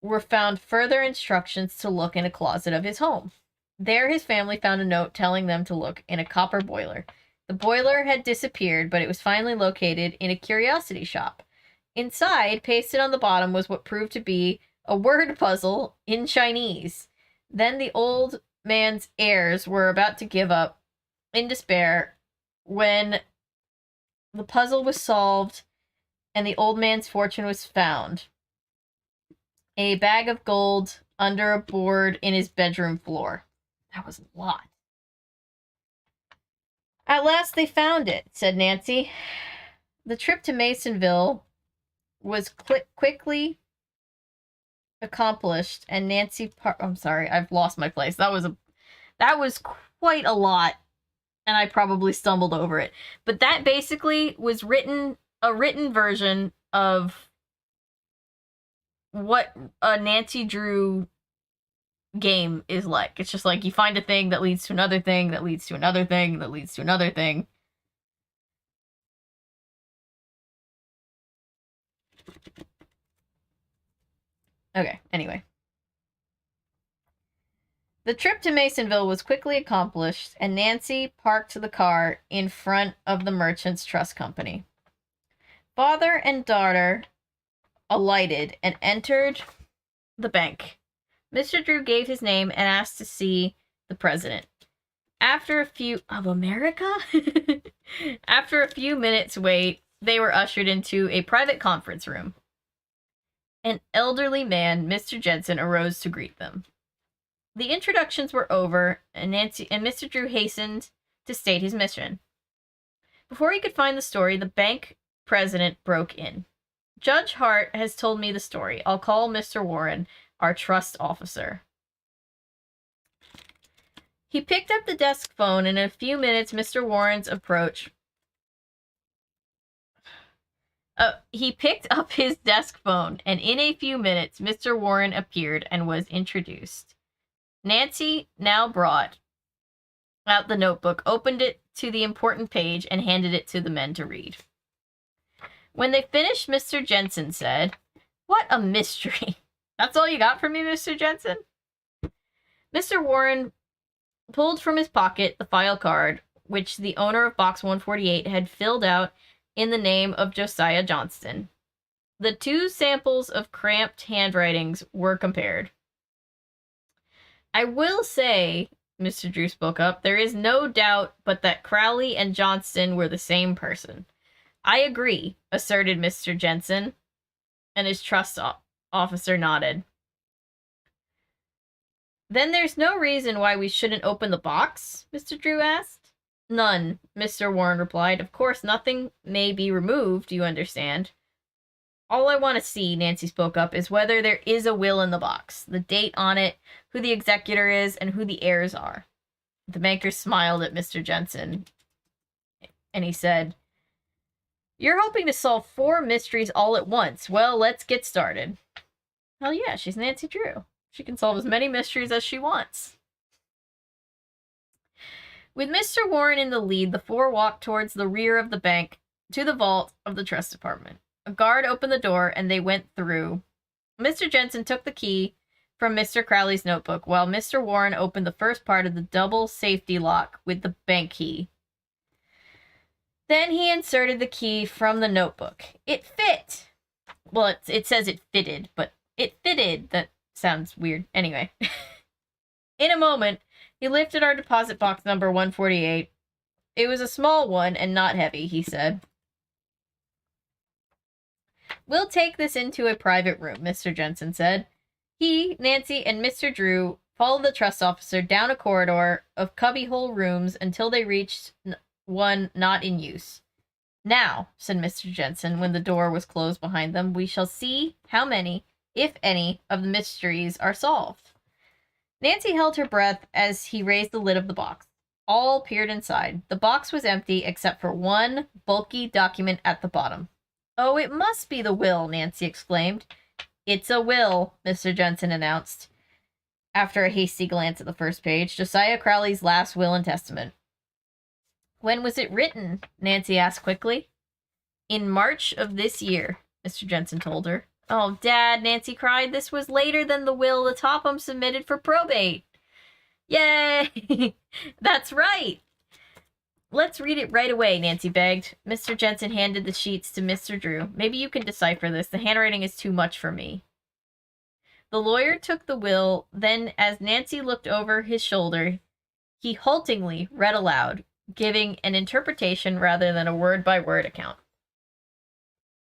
were found further instructions to look in a closet of his home. There his family found a note telling them to look in a copper boiler. The boiler had disappeared, but it was finally located in a curiosity shop. Inside, pasted on the bottom, was what proved to be a word puzzle in Chinese. Then the old man's heirs were about to give up in despair when the puzzle was solved and the old man's fortune was found. A bag of gold under a board in his bedroom floor. That was a lot. At last they found it, said Nancy. The trip to Masonville was quickly accomplished, and Nancy I'm sorry, I've lost my place. That was quite a lot, and I probably stumbled over it. But that basically was a written version of what a Nancy Drew game is like. It's just like you find a thing that leads to another thing that leads to another thing that leads to another thing. Okay, anyway. The trip to Masonville was quickly accomplished, and Nancy parked the car in front of the Merchants Trust Company. Father and daughter alighted and entered the bank. Mr. Drew gave his name and asked to see the president. After a few minutes wait, they were ushered into a private conference room. An elderly man, Mr. Jensen, arose to greet them. The introductions were over, and Mr. Drew hastened to state his mission. Before he could find the story, the bank president broke in. Judge Hart has told me the story. I'll call Mr. Warren, our trust officer. He picked up the desk phone, and in a few minutes, Mr. Warren's approach. He picked up his desk phone, and in a few minutes, Mr. Warren appeared and was introduced. Nancy now brought out the notebook, opened it to the important page, and handed it to the men to read. When they finished, Mr. Jensen said, "What a mystery. That's all you got for me, Mr. Jensen?" Mr. Warren pulled from his pocket the file card, which the owner of Box 148 had filled out in the name of Josiah Johnston. The two samples of cramped handwritings were compared. "I will say," Mr. Drew spoke up, "there is no doubt but that Crowley and Johnston were the same person." "I agree," asserted Mr. Jensen, and his trust officer nodded. "Then there's no reason why we shouldn't open the box?" Mr. Drew asked. "None," Mr. Warren replied. "Of course, nothing may be removed, you understand." "All I want to see," Nancy spoke up, "is whether there is a will in the box, the date on it, who the executor is, and who the heirs are." The banker smiled at Mr. Jensen, and he said, "You're hoping to solve 4 mysteries all at once. Well, let's get started." Hell yeah, she's Nancy Drew. She can solve as many mysteries as she wants. With Mr. Warren in the lead, the 4 walked towards the rear of the bank to the vault of the trust department. A guard opened the door, and they went through. Mr. Jensen took the key from Mr. Crowley's notebook, while Mr. Warren opened the first part of the double safety lock with the bank key. Then he inserted the key from the notebook. It fit! Well, it says it fitted, but it fitted. That sounds weird. Anyway. In a moment, he lifted our deposit box number 148. It was a small one and not heavy, he said. "We'll take this into a private room," Mr. Jensen said. He, Nancy, and Mr. Drew followed the trust officer down a corridor of cubbyhole rooms until they reached one not in use. "Now," said Mr. Jensen when the door was closed behind them, "we shall see how many, if any, of the mysteries are solved." Nancy held her breath as he raised the lid of the box. All peered inside. The box was empty except for one bulky document at the bottom. "Oh, it must be the will," Nancy exclaimed. "It's a will," Mr. Jensen announced, after a hasty glance at the first page. "Josiah Crowley's last will and testament." "When was it written?" Nancy asked quickly. "In March of this year," Mr. Jensen told her. "Oh, Dad," Nancy cried, "this was later than the will the Topham submitted for probate." "Yay!" "That's right." "Let's read it right away," Nancy begged. Mr. Jensen handed the sheets to Mr. Drew. "Maybe you can decipher this. The handwriting is too much for me." The lawyer took the will, then as Nancy looked over his shoulder, he haltingly read aloud, giving an interpretation rather than a word-by-word account.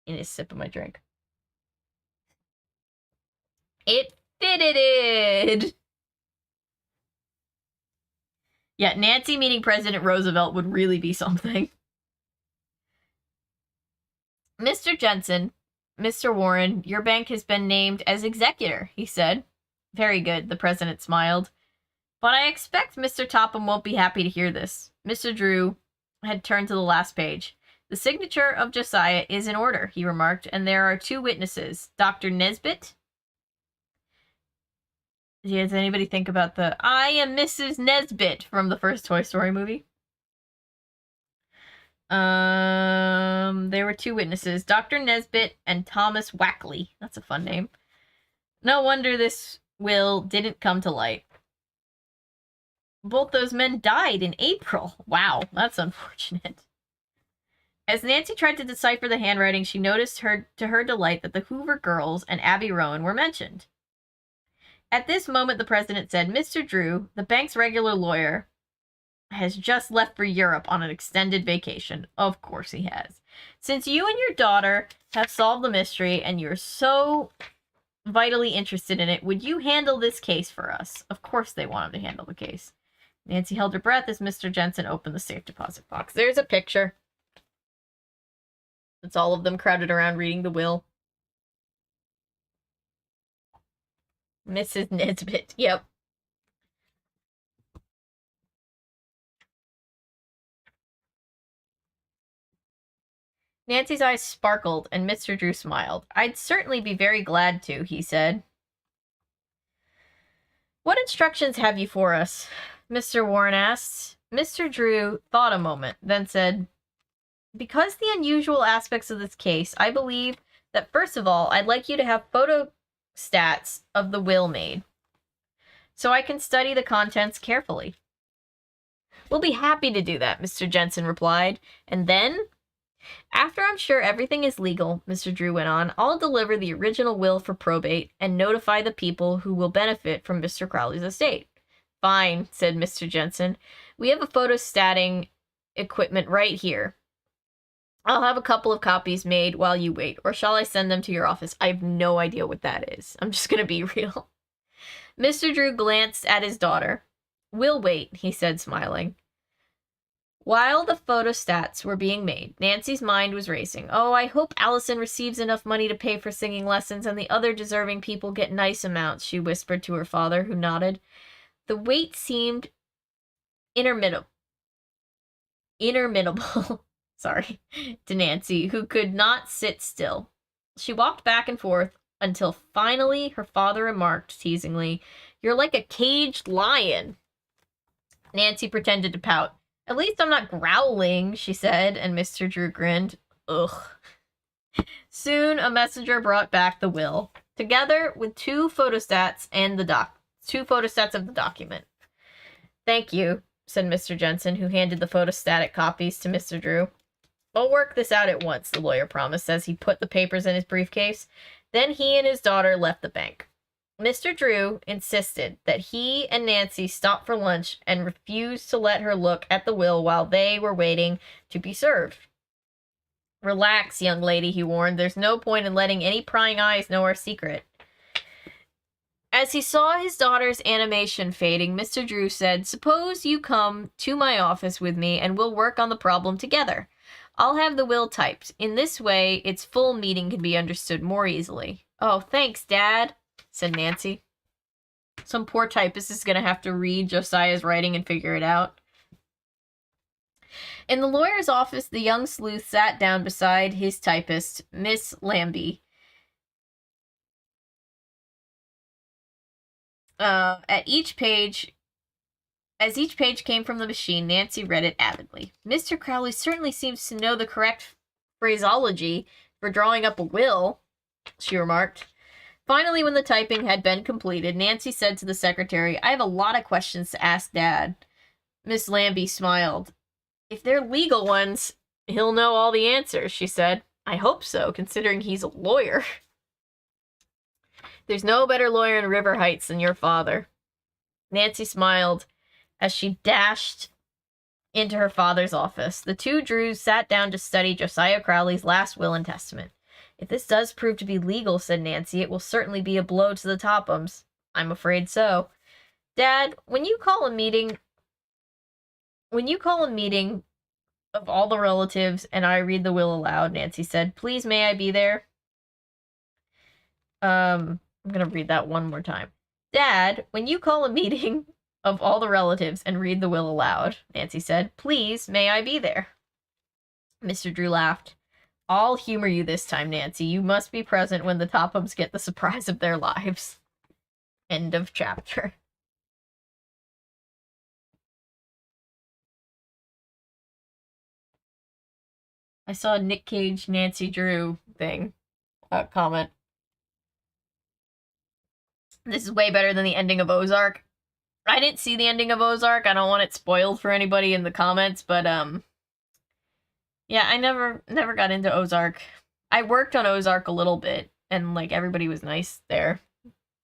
In a sip of my drink. "It fitted!" Yeah, Nancy meeting President Roosevelt would really be something. "Mr. Jensen, Mr. Warren, your bank has been named as executor," he said. "Very good," the president smiled. "But I expect Mr. Topham won't be happy to hear this." Mr. Drew had turned to the last page. "The signature of Josiah is in order," he remarked, "and there are 2 witnesses, Dr. Nesbit." Does anybody think about the "I am Mrs. Nesbit" from the first Toy Story movie? There were 2 witnesses, Dr. Nesbit and Thomas Wackley. That's a fun name. No wonder this will didn't come to light. Both those men died in April. Wow, that's unfortunate. As Nancy tried to decipher the handwriting, she noticed to her delight that the Hoover girls and Abby Rowan were mentioned. At this moment, the president said, Mr. Drew, the bank's regular lawyer, has just left for Europe on an extended vacation. Of course he has. Since you and your daughter have solved the mystery and you're so vitally interested in it, would you handle this case for us? Of course they want him to handle the case. Nancy held her breath as Mr. Jensen opened the safe deposit box. There's a picture. It's all of them crowded around reading the will. Mrs. Nesbit. Yep. Nancy's eyes sparkled, and Mr. Drew smiled. I'd certainly be very glad to, he said. What instructions have you for us? Mr. Warren asked. Mr. Drew thought a moment, then said, because the unusual aspects of this case, I believe that first of all, I'd like you to have photostats of the will made, so I can study the contents carefully. We'll be happy to do that, Mr. Jensen replied. And then, after I'm sure everything is legal, Mr. Drew went on, I'll deliver the original will for probate and notify the people who will benefit from Mr. Crowley's estate. Fine, said Mr. Jensen. We have a photostatting equipment right here. I'll have a couple of copies made while you wait, or shall I send them to your office? I have no idea what that is. I'm just gonna be real. Mr. Drew glanced at his daughter. We'll wait, he said, smiling. While the photostats were being made, Nancy's mind was racing. Oh, I hope Allison receives enough money to pay for singing lessons and the other deserving people get nice amounts, she whispered to her father, who nodded. The wait seemed interminable. Sorry, to Nancy, who could not sit still. She walked back and forth until finally her father remarked teasingly, You're like a caged lion. Nancy pretended to pout. At least I'm not growling, she said, and Mr. Drew grinned. Ugh. Soon a messenger brought back the will, together with two photostats of the document. Thank you, said Mr. Jensen, who handed the photostatic copies to Mr. Drew. I'll work this out at once, the lawyer promised as he put the papers in his briefcase. Then he and his daughter left the bank. Mr. Drew insisted that he and Nancy stop for lunch and refused to let her look at the will while they were waiting to be served. Relax, young lady, he warned. There's no point in letting any prying eyes know our secret. As he saw his daughter's animation fading, Mr. Drew said, Suppose you come to my office with me and we'll work on the problem together. I'll have the will typed. In this way, its full meaning can be understood more easily. Oh, thanks, Dad, said Nancy. Some poor typist is going to have to read Josiah's writing and figure it out. In the lawyer's office, the young sleuth sat down beside his typist, Miss Lambie. As each page came from the machine, Nancy read it avidly. Mr. Crowley certainly seems to know the correct phraseology for drawing up a will, she remarked. Finally, when the typing had been completed, Nancy said to the secretary, I have a lot of questions to ask Dad. Miss Lambie smiled. If they're legal ones, he'll know all the answers, she said. I hope so, considering he's a lawyer. There's no better lawyer in River Heights than your father. Nancy smiled as she dashed into her father's office. The two Drews sat down to study Josiah Crowley's last will and testament. If this does prove to be legal, said Nancy, it will certainly be a blow to the Tophams. I'm afraid so. Dad, when you call a meeting of all the relatives and I read the will aloud, Nancy said, please may I be there? I'm going to read that one more time. Dad, when you call a meeting of all the relatives and read the will aloud, Nancy said, please may I be there? Mr. Drew laughed. I'll humor you this time, Nancy. You must be present when the Tophams get the surprise of their lives. End of chapter. I saw a Nick Cage, Nancy Drew thing, comment. This is way better than the ending of Ozark. I didn't see the ending of Ozark. I don't want it spoiled for anybody in the comments, but yeah, I never got into Ozark. I worked on Ozark a little bit, and like everybody was nice there,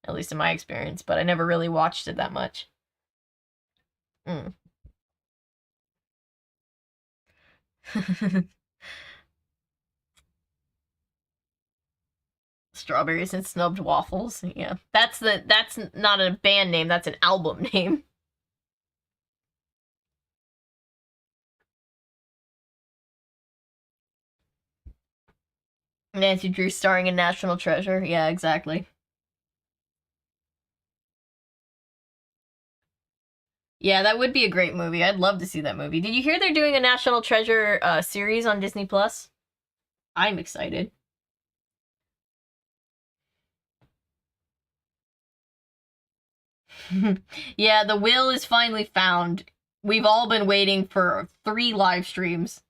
at least in my experience, but I never really watched it that much. Strawberries and Snubbed Waffles. Yeah. That's not a band name, that's an album name. Nancy Drew starring in National Treasure. Yeah, exactly. Yeah, that would be a great movie. I'd love to see that movie. Did you hear they're doing a National Treasure series on Disney Plus? I'm excited. Yeah, the will is finally found. We've all been waiting for 3 live streams.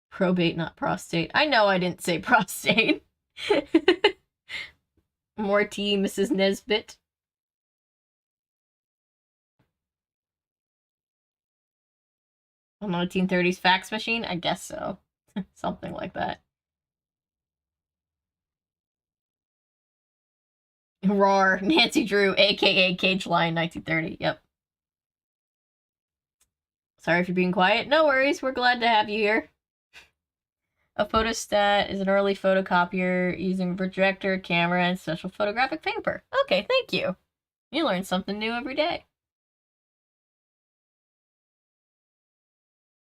Probate, not prostate. I know I didn't say prostate. More tea, Mrs. Nesbit. A 1930s fax machine? I guess so. Something like that. Roar, Nancy Drew, aka Cage Lion 1930. Yep. Sorry if you're being quiet. No worries, we're glad to have you here. A photostat is an early photocopier using a projector, camera, and special photographic paper. Okay, thank you. You learn something new every day.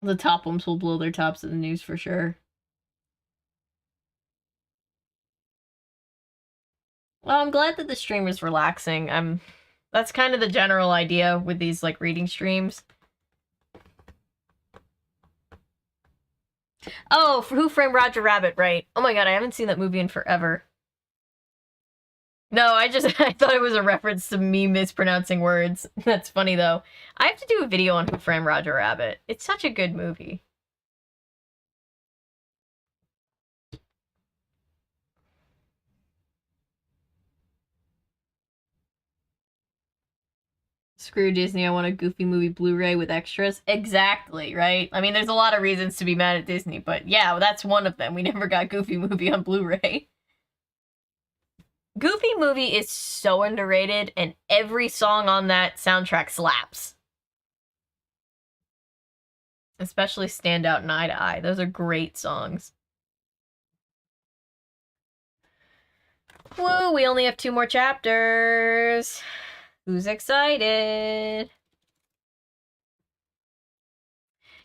The top ones will blow their tops in the news for sure. Well, I'm glad that the stream is relaxing. That's kind of the general idea with these like reading streams. Oh, for Who Framed Roger Rabbit, right. Oh my god, I haven't seen that movie in forever. No, I thought it was a reference to me mispronouncing words. That's funny, though. I have to do a video on Who Framed Roger Rabbit. It's such a good movie. Screw Disney, I want a Goofy movie Blu-ray with extras. Exactly, right? I mean, there's a lot of reasons to be mad at Disney, but yeah, that's one of them. We never got Goofy movie on Blu-ray. Goofy movie is so underrated, and every song on that soundtrack slaps. Especially Stand Out and Eye to Eye. Those are great songs. Whoa, we only have 2 more chapters. Who's excited?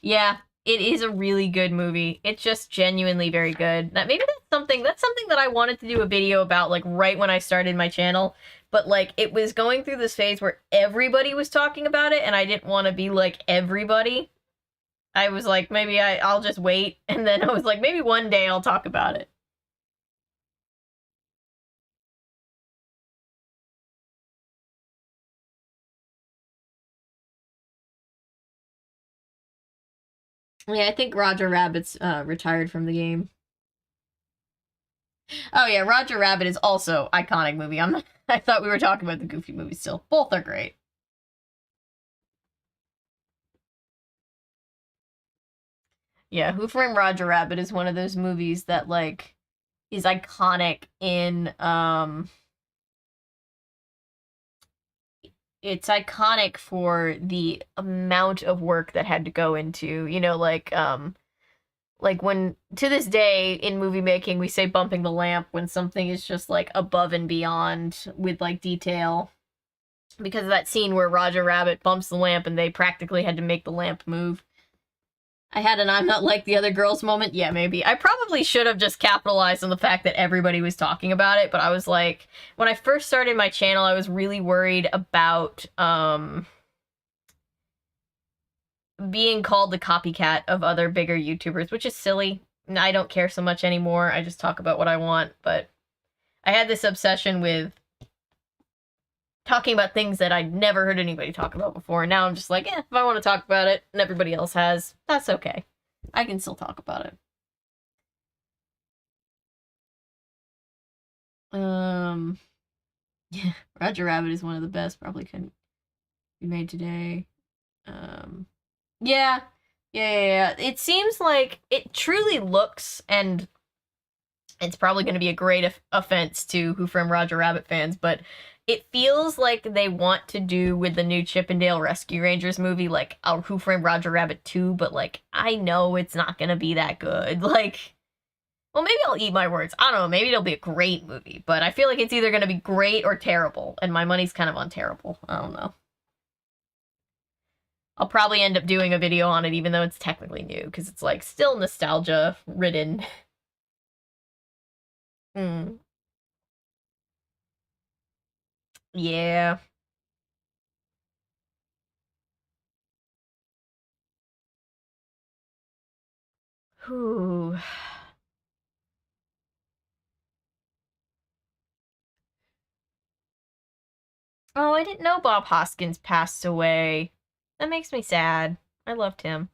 Yeah, it is a really good movie. It's just genuinely very good. Maybe that's something that I wanted to do a video about, like, right when I started my channel. But, like, it was going through this phase where everybody was talking about it, and I didn't want to be like everybody. I was like, maybe I'll just wait. And then I was like, maybe one day I'll talk about it. Yeah, I think Roger Rabbit's retired from the game. Oh yeah, Roger Rabbit is also iconic movie. I thought we were talking about the Goofy movies still. Both are great. Yeah, Who Framed Roger Rabbit is one of those movies that like is iconic in it's iconic for the amount of work that had to go into, you know, like when to this day in movie making we say bumping the lamp when something is just like above and beyond with like detail, because of that scene where Roger Rabbit bumps the lamp and they practically had to make the lamp move. I had an I'm not like the other girls moment. Yeah, maybe. I probably should have just capitalized on the fact that everybody was talking about it, but I was like, when I first started my channel, I was really worried about being called the copycat of other bigger YouTubers, which is silly. I don't care so much anymore. I just talk about what I want, but I had this obsession with talking about things that I'd never heard anybody talk about before, and now I'm just like, if I want to talk about it, and everybody else has, that's okay. I can still talk about it. Yeah, Roger Rabbit is one of the best. Probably couldn't be made today. Yeah, yeah. It seems like it truly looks, and it's probably going to be a great offense to Who Framed Roger Rabbit fans, but it feels like they want to do with the new Chippendale Rescue Rangers movie, like a Who Framed Roger Rabbit 2, but like, I know it's not going to be that good. Like, well, maybe I'll eat my words. I don't know. Maybe it'll be a great movie, but I feel like it's either going to be great or terrible, and my money's kind of on terrible. I don't know. I'll probably end up doing a video on it, even though it's technically new, because it's like still nostalgia ridden. Hmm. Yeah. Whew. Oh, I didn't know Bob Hoskins passed away. That makes me sad. I loved him.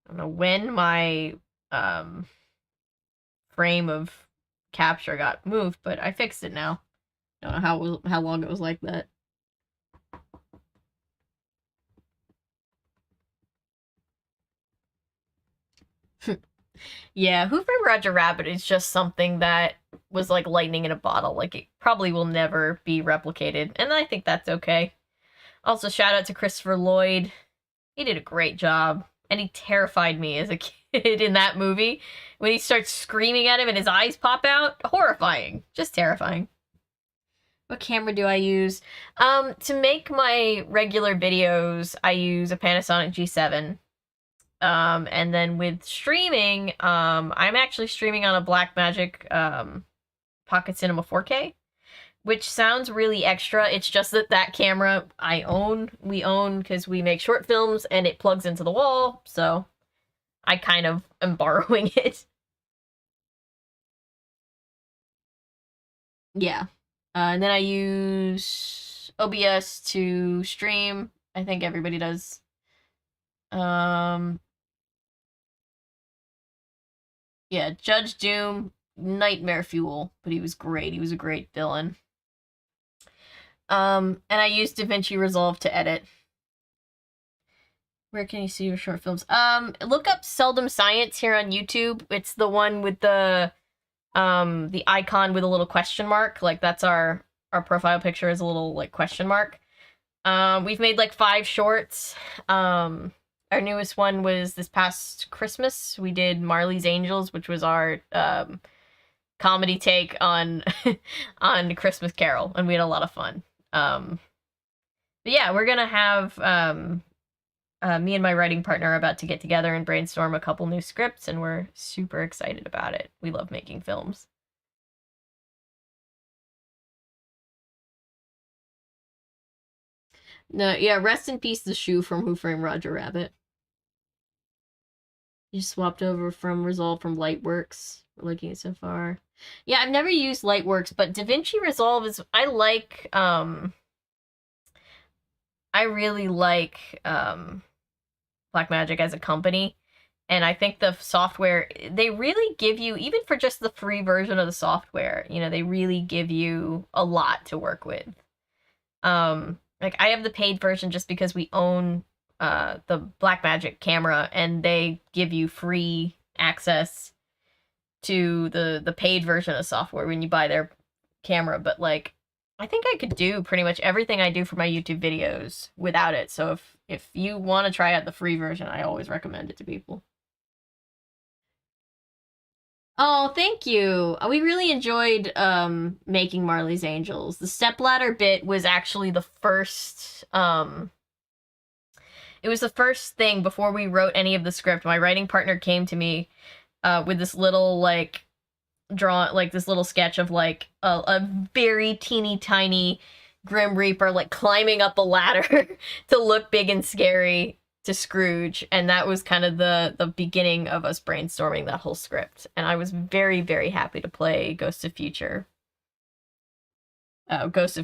I don't know when my frame of capture got moved, but I fixed it now. Don't know how long it was like that. Yeah, Who Framed Roger Rabbit is just something that was like lightning in a bottle. Like, it probably will never be replicated, and I think that's okay. Also, shout out to Christopher Lloyd. He did a great job, and he terrified me as a kid in that movie. When he starts screaming at him and his eyes pop out, horrifying. Just terrifying. What camera do I use? To make my regular videos, I use a Panasonic G7. And then with streaming, I'm actually streaming on a Blackmagic Pocket Cinema 4K, which sounds really extra. It's just that camera we own because we make short films, and it plugs into the wall, so I kind of am borrowing it. Yeah. And then I use OBS to stream. I think everybody does. Yeah, Judge Doom, nightmare fuel, but he was great. He was a great villain. And I use DaVinci Resolve to edit. Where can you see your short films? Look up Seldom Science here on YouTube. It's the one with the icon with a little question mark. Like, that's our profile picture is a little, like, question mark. We've made, like, 5 shorts. Our newest one was this past Christmas. We did Marley's Angels, which was our comedy take on on Christmas Carol, and we had a lot of fun. But yeah, we're gonna have me and my writing partner are about to get together and brainstorm a couple new scripts, and we're super excited about it. We love making films. No, yeah, rest in peace, the shoe from Who Framed Roger Rabbit. You swapped over from Resolve from Lightworks. We're looking at so far. Yeah, I've never used Lightworks, but DaVinci Resolve is, I really like Blackmagic as a company, and I think the software, they really give you, even for just the free version of the software, you know, they really give you a lot to work with. Like, I have the paid version just because we own the Blackmagic camera, and they give you free access to the paid version of software when you buy their camera. But, like, I think I could do pretty much everything I do for my YouTube videos without it. So if you want to try out the free version, I always recommend it to people. Oh, thank you. We really enjoyed making Marley's Angels. The stepladder bit was actually the first it was the first thing before we wrote any of the script. My writing partner came to me with this little, like, this little sketch of, like, a very teeny tiny Grim Reaper, like, climbing up a ladder to look big and scary to Scrooge, and that was kind of the beginning of us brainstorming that whole script. And I was very, very happy to play Ghost of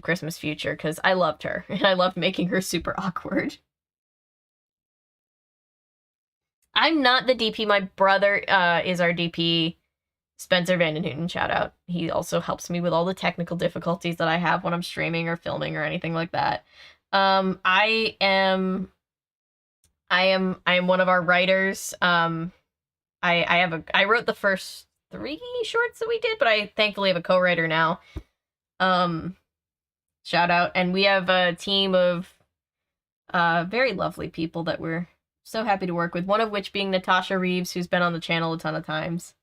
Christmas Future, because I loved her, and I loved making her super awkward. I'm not the DP. My brother is our DP. Spencer Vandenhouten, shout out. He also helps me with all the technical difficulties that I have when I'm streaming or filming or anything like that. I am one of our writers. I wrote the first 3 shorts that we did, but I thankfully have a co-writer now. Shout out. And we have a team of very lovely people that we're so happy to work with, one of which being Natasha Reeves, who's been on the channel a ton of times.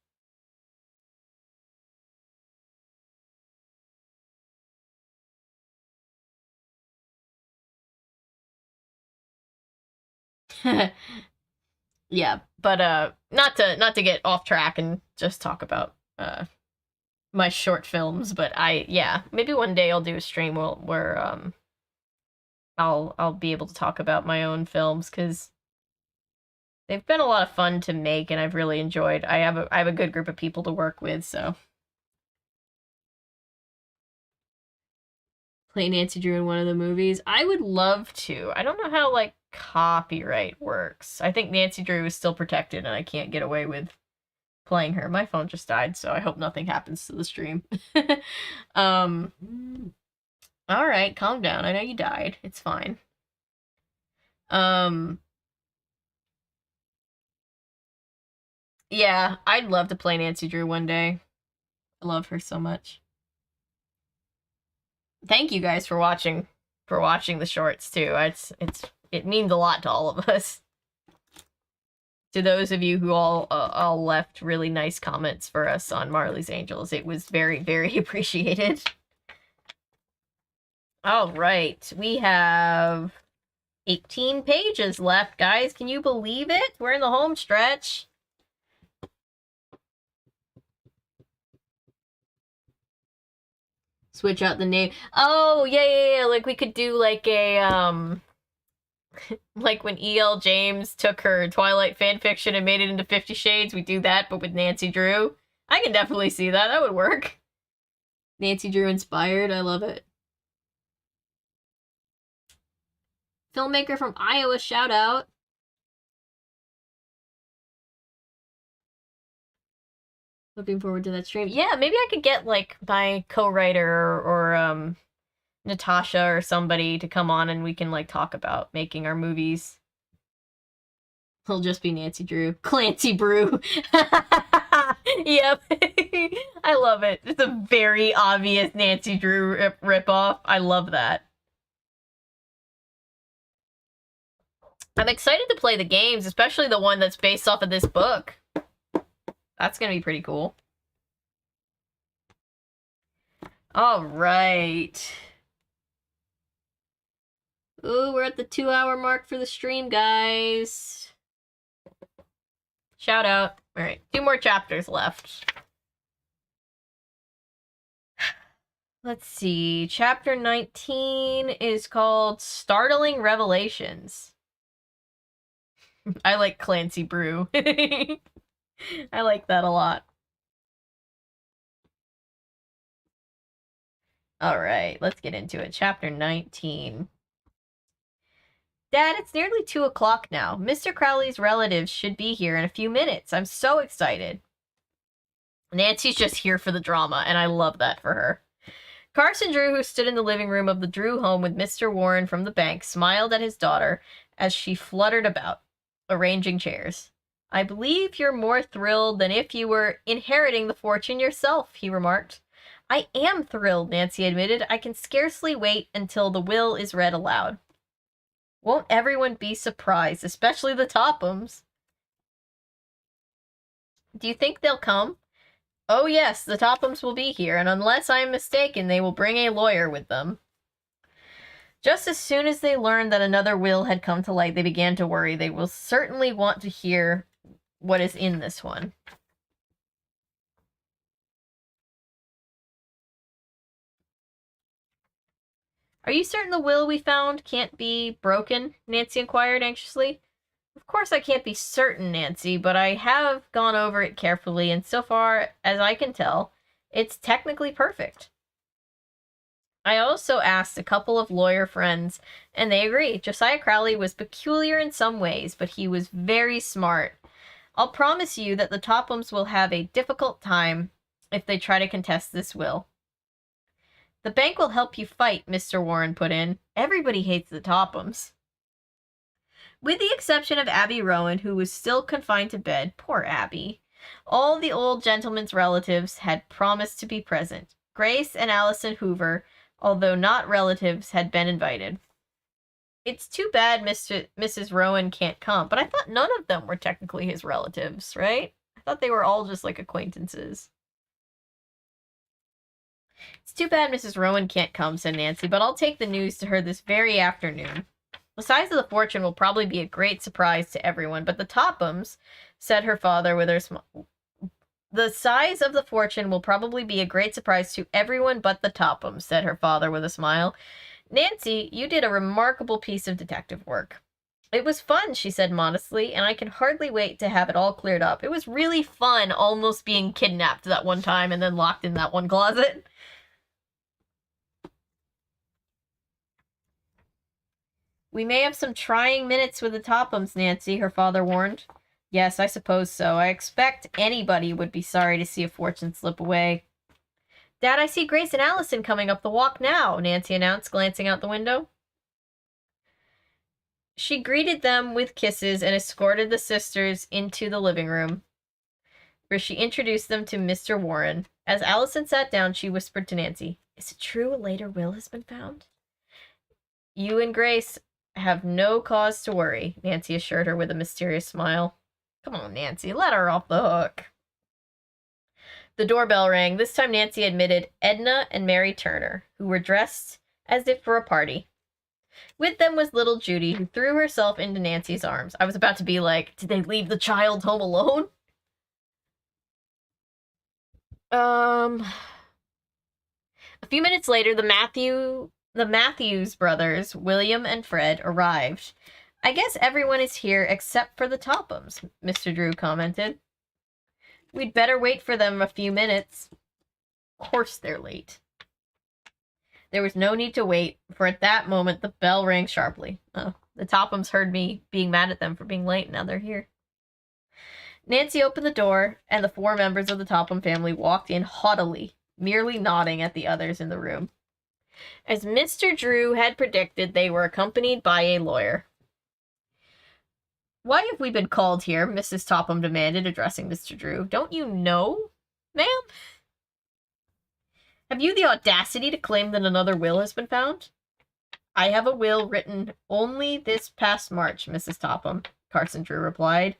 Yeah, but not to get off track and just talk about my short films, but maybe one day I'll do a stream where I'll be able to talk about my own films, because they've been a lot of fun to make and I've really enjoyed. I have a good group of people to work with, so. Play Nancy Drew in one of the movies. I would love to. I don't know how, like, copyright works. I think Nancy Drew is still protected and I can't get away with playing her. My phone just died, so I hope nothing happens to the stream. Alright, calm down. I know you died. It's fine. Yeah, I'd love to play Nancy Drew one day. I love her so much. Thank you guys for watching the shorts too. It means a lot to all of us. To those of you who all left really nice comments for us on Marley's Angels, it was very, very appreciated. All right, we have 18 pages left, guys. Can you believe it? We're in the home stretch. Switch out the name. Oh, yeah. Like, we could do, like, a, like, when E.L. James took her Twilight fanfiction and made it into 50 Shades, we do that, but with Nancy Drew. I can definitely see that. That would work. Nancy Drew inspired. I love it. Filmmaker from Iowa, shout out. Looking forward to that stream. Yeah, maybe I could get, like, my co-writer or Natasha or somebody to come on and we can, like, talk about making our movies. He'll just be Nancy Drew. Clancy Brew. Yep. I love it. It's a very obvious Nancy Drew ripoff. I love that. I'm excited to play the games, especially the one that's based off of this book. That's gonna be pretty cool. All right. Ooh, we're at the 2-hour mark for the stream, guys. Shout out. All right, 2 more chapters left. Let's see. Chapter 19 is called Startling Revelations. I like Clancy Brew. I like that a lot. Alright, let's get into it. Chapter 19. Dad, it's nearly 2 o'clock now. Mr. Crowley's relatives should be here in a few minutes. I'm so excited. Nancy's just here for the drama, and I love that for her. Carson Drew, who stood in the living room of the Drew home with Mr. Warren from the bank, smiled at his daughter as she fluttered about, arranging chairs. I believe you're more thrilled than if you were inheriting the fortune yourself, he remarked. I am thrilled, Nancy admitted. I can scarcely wait until the will is read aloud. Won't everyone be surprised, especially the Tophams? Do you think they'll come? Oh yes, the Tophams will be here, and unless I am mistaken, they will bring a lawyer with them. Just as soon as they learned that another will had come to light, they began to worry. They will certainly want to hear what is in this one. Are you certain the will we found can't be broken? Nancy inquired anxiously. Of course I can't be certain, Nancy, but I have gone over it carefully, and so far as I can tell, it's technically perfect. I also asked a couple of lawyer friends, and they agree. Josiah Crowley was peculiar in some ways, but he was very smart I'll promise you that the Tophams will have a difficult time if they try to contest this will. The bank will help you fight, Mr. Warren put in. Everybody hates the Tophams. With the exception of Abby Rowan, who was still confined to bed, poor Abby, all the old gentleman's relatives had promised to be present. Grace and Allison Hoover, although not relatives, had been invited. It's too bad Mrs. Rowan can't come, but I thought none of them were technically his relatives, right? I thought they were all just like acquaintances. It's too bad Mrs. Rowan can't come, said Nancy, but I'll take the news to her this very afternoon. The size of the fortune will probably be a great surprise to everyone, but the Tophams, said her father with her smile. The size of the fortune will probably be a great surprise to everyone but the Tophams, said her father with a smile. Nancy, you did a remarkable piece of detective work. It was fun, she said modestly, and I can hardly wait to have it all cleared up. It was really fun almost being kidnapped that one time and then locked in that one closet. We may have some trying minutes with the Tophams, Nancy, her father warned. Yes, I suppose so. I expect anybody would be sorry to see a fortune slip away. Dad, I see Grace and Allison coming up the walk now, Nancy announced, glancing out the window. She greeted them with kisses and escorted the sisters into the living room, where she introduced them to Mr. Warren. As Allison sat down, she whispered to Nancy, Is it true a later will has been found? You and Grace have no cause to worry, Nancy assured her with a mysterious smile. Come on, Nancy, let her off the hook. The doorbell rang. This time Nancy admitted Edna and Mary Turner, who were dressed as if for a party. With them was little Judy, who threw herself into Nancy's arms. I was about to be like, did they leave the child home alone? A few minutes later, the Matthews brothers, William and Fred, arrived. I guess everyone is here except for the Tophams, Mr. Drew commented. We'd better wait for them a few minutes. Of course they're late. There was no need to wait, for at that moment the bell rang sharply. Oh, the Tophams heard me being mad at them for being late, and now they're here. Nancy opened the door, and the 4 members of the Topham family walked in haughtily, merely nodding at the others in the room. As Mr. Drew had predicted, they were accompanied by a lawyer. Why have we been called here? Mrs. Topham demanded, addressing Mr. Drew. Don't you know, ma'am? Have you the audacity to claim that another will has been found? I have a will written only this past March, Mrs. Topham, Carson Drew replied,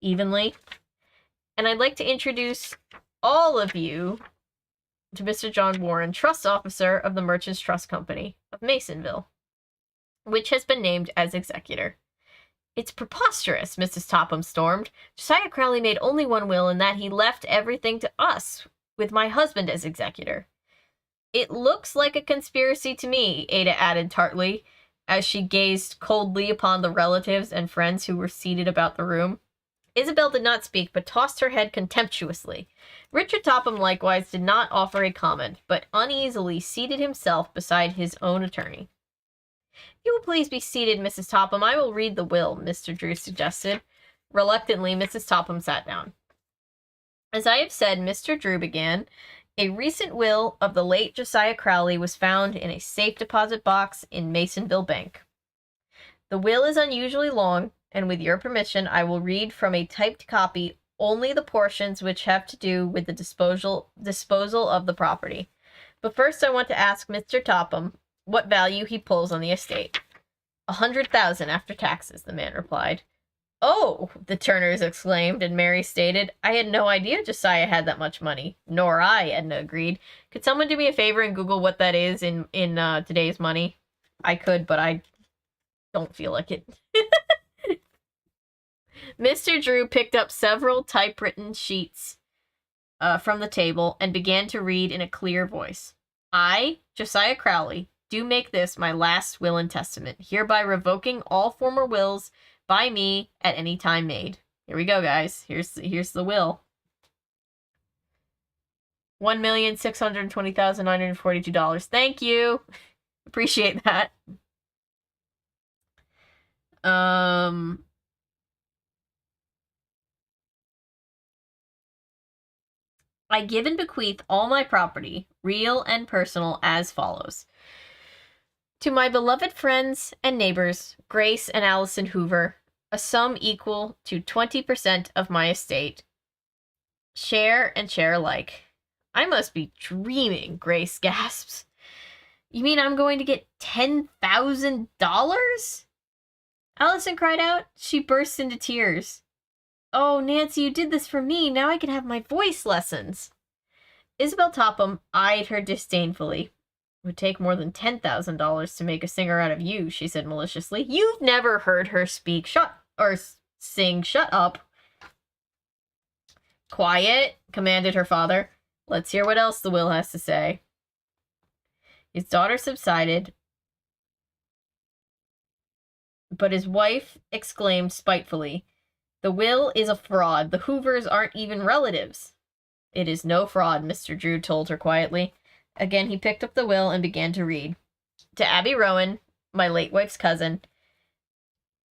evenly. And I'd like to introduce all of you to Mr. John Warren, trust officer of the Merchants Trust Company of Masonville, which has been named as executor. It's preposterous, Mrs. Topham stormed. Josiah Crowley made only one will, and that he left everything to us, with my husband as executor. It looks like a conspiracy to me, Ada added tartly, as she gazed coldly upon the relatives and friends who were seated about the room. Isabel did not speak, but tossed her head contemptuously. Richard Topham likewise did not offer a comment, but uneasily seated himself beside his own attorney. You will please be seated, Mrs. Topham. I will read the will, Mr. Drew suggested. Reluctantly, Mrs. Topham sat down. As I have said, Mr. Drew began, a recent will of the late Josiah Crowley was found in a safe deposit box in Masonville Bank. The will is unusually long, and with your permission, I will read from a typed copy only the portions which have to do with the disposal of the property. But first I want to ask Mr. Topham what value he pulls on the estate. 100,000 after taxes, the man replied. Oh, the Turners exclaimed, and Mary stated, I had no idea Josiah had that much money. Nor I, Edna agreed. Could someone do me a favor and Google what that is in today's money? I could, but I don't feel like it. Mr. Drew picked up several typewritten sheets from the table and began to read in a clear voice. I, Josiah Crowley, do make this my last will and testament, hereby revoking all former wills by me at any time made. Here we go, guys. Here's the will. $1,620,942. Thank you. Appreciate that. I give and bequeath all my property, real and personal, as follows. To my beloved friends and neighbors, Grace and Allison Hoover, a sum equal to 20% of my estate. Share and share alike. I must be dreaming, Grace gasps. You mean I'm going to get $10,000? Allison cried out. She burst into tears. Oh, Nancy, you did this for me. Now I can have my voice lessons. Isabel Topham eyed her disdainfully. It would take more than $10,000 to make a singer out of you, she said maliciously. You've never heard her speak. Sing. Shut up. Quiet, commanded her father. Let's hear what else the will has to say. His daughter subsided, but his wife exclaimed spitefully, the will is a fraud. The Hoovers aren't even relatives. It is no fraud, Mr. Drew told her quietly. Again, he picked up the will and began to read. To Abby Rowan, my late wife's cousin,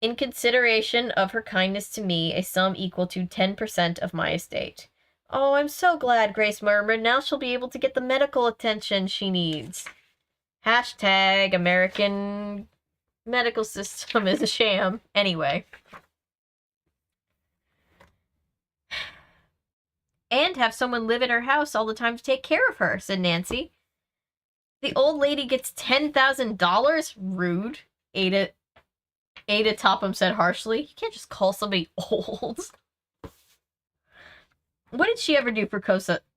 in consideration of her kindness to me, a sum equal to 10% of my estate. Oh, I'm so glad, Grace murmured. Now she'll be able to get the medical attention she needs. Hashtag American medical system is a sham. Anyway. And have someone live in her house all the time to take care of her, said Nancy. The old lady gets $10,000? Rude, Ada Topham said harshly. You can't just call somebody old. What did she ever do for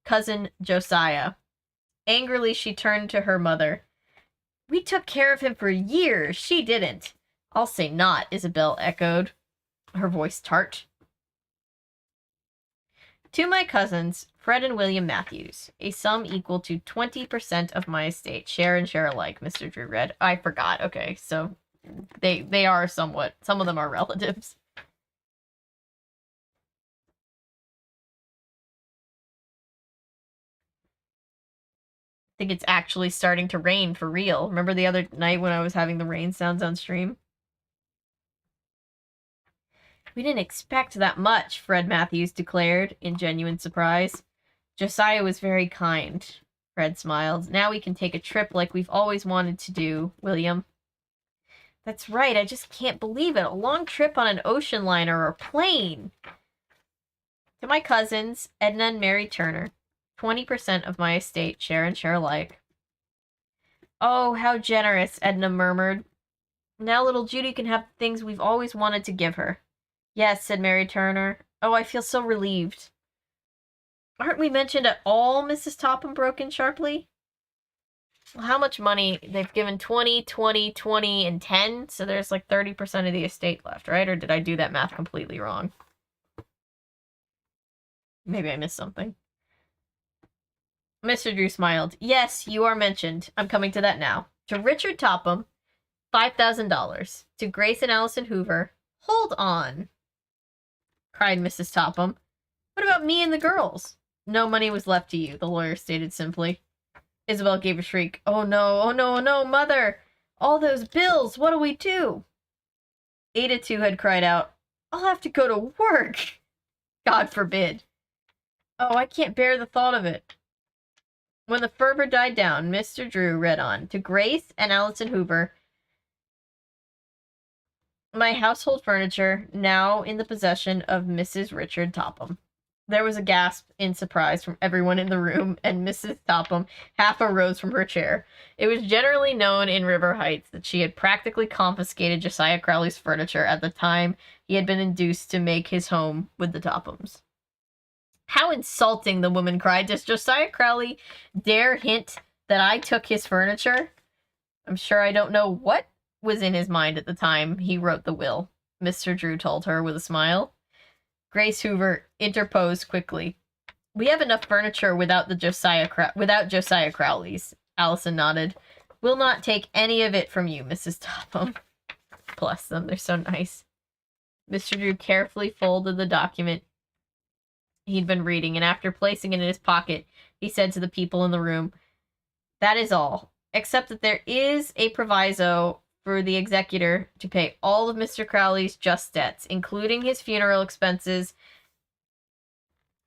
cousin Josiah? Angrily, she turned to her mother. We took care of him for years. She didn't. I'll say not, Isabel echoed, her voice tart. To my cousins, Fred and William Matthews, a sum equal to 20% of my estate. Share and share alike, Mr. Drew read. I forgot. Okay, so they are somewhat, some of them are relatives. I think it's actually starting to rain for real. Remember the other night when I was having the rain sounds on stream? We didn't expect that much, Fred Matthews declared in genuine surprise. Josiah was very kind, Fred smiled. Now we can take a trip like we've always wanted to do, William. That's right, I just can't believe it. A long trip on an ocean liner or plane. To my cousins, Edna and Mary Turner, 20% of my estate, share and share alike. Oh, how generous, Edna murmured. Now little Judy can have the things we've always wanted to give her. Yes, said Mary Turner. Oh, I feel so relieved. Aren't we mentioned at all? Mrs. Topham broke in sharply. Well, how much money? They've given 20, 20, 20, and 10, so there's like 30% of the estate left, right? Or did I do that math completely wrong? Maybe I missed something. Mr. Drew smiled. Yes, you are mentioned. I'm coming to that now. To Richard Topham, $5,000. To Grace and Allison Hoover. Hold on, cried Mrs. Topham. What about me and the girls? No money was left to you, the lawyer stated simply. Isabel gave a shriek. Oh no, oh no, oh no, Mother! All those bills, what'll we do? Ada, too, had cried out, I'll have to go to work! God forbid. Oh, I can't bear the thought of it. When the fervor died down, Mr. Drew read on. To Grace and Allison Hoover, my household furniture, now in the possession of Mrs. Richard Topham. There was a gasp in surprise from everyone in the room, and Mrs. Topham half arose from her chair. It was generally known in River Heights that she had practically confiscated Josiah Crowley's furniture at the time he had been induced to make his home with the Tophams. How insulting, the woman cried. Does Josiah Crowley dare hint that I took his furniture? I'm sure I don't know what was in his mind at the time he wrote the will, Mr. Drew told her with a smile. Grace Hoover interposed quickly. We have enough furniture without Josiah Crowley's. Allison nodded. We'll not take any of it from you, Mrs. Topham. Bless them, they're so nice. Mr. Drew carefully folded the document he'd been reading, and after placing it in his pocket, he said to the people in the room, that is all, except that there is a proviso for the executor to pay all of Mr. Crowley's just debts, including his funeral expenses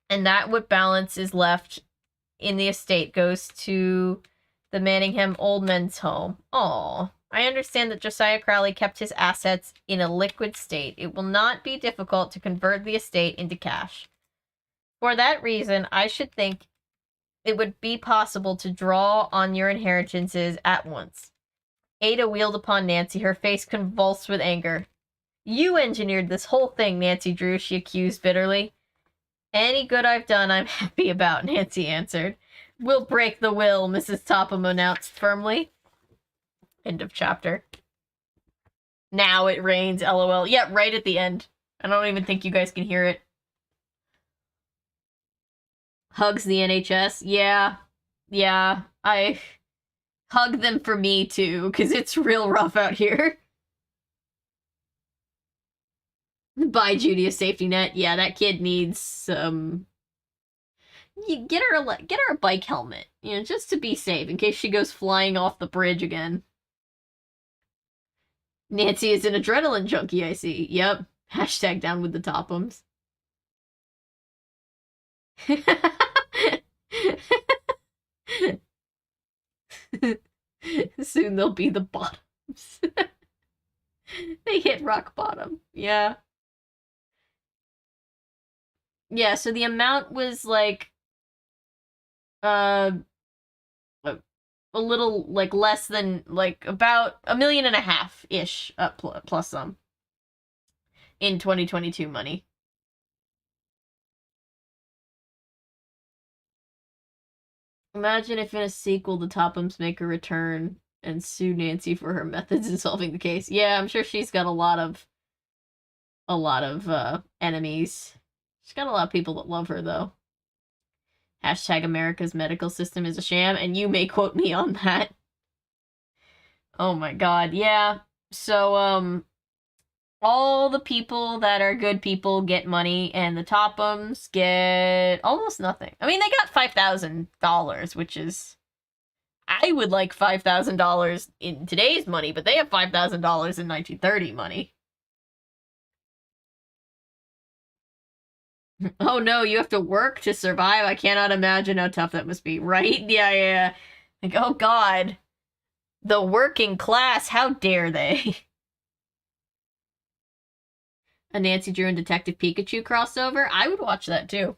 And that what balance is left in the estate goes to the Manningham Old Men's Home. Aw. I understand that Josiah Crowley kept his assets in a liquid state. It will not be difficult to convert the estate into cash. For that reason, I should think it would be possible to draw on your inheritances at once. Ada wheeled upon Nancy, her face convulsed with anger. You engineered this whole thing, Nancy Drew, she accused bitterly. Any good I've done, I'm happy about, Nancy answered. We'll break the will, Mrs. Topham announced firmly. End of chapter. Now it rains, lol. Yeah, right at the end. I don't even think you guys can hear it. Hugs the NHS. Yeah. I hug them for me too, because it's real rough out here. Bye, Judy, a safety net. Yeah, that kid needs some. Get her a bike helmet, just to be safe in case she goes flying off the bridge again. Nancy is an adrenaline junkie, I see. Yep. Hashtag down with the Tophams. Soon they'll be the Bottoms. They hit rock bottom. Yeah. Yeah, so the amount was like a little like less than like about $1.5 million ish plus some in 2022 money. Imagine if in a sequel the Tophams make a return and sue Nancy for her methods in solving the case. Yeah, I'm sure she's got a lot of enemies. She's got a lot of people that love her, though. Hashtag America's medical system is a sham, and you may quote me on that. Oh my god, yeah. So, all the people that are good people get money, and the Tophams get almost nothing. I mean, they got $5,000, which is... I would like $5,000 in today's money, but they have $5,000 in 1930 money. Oh no, you have to work to survive? I cannot imagine how tough that must be, right? Yeah. Like, oh god. The working class, how dare they? A Nancy Drew and Detective Pikachu crossover? I would watch that too.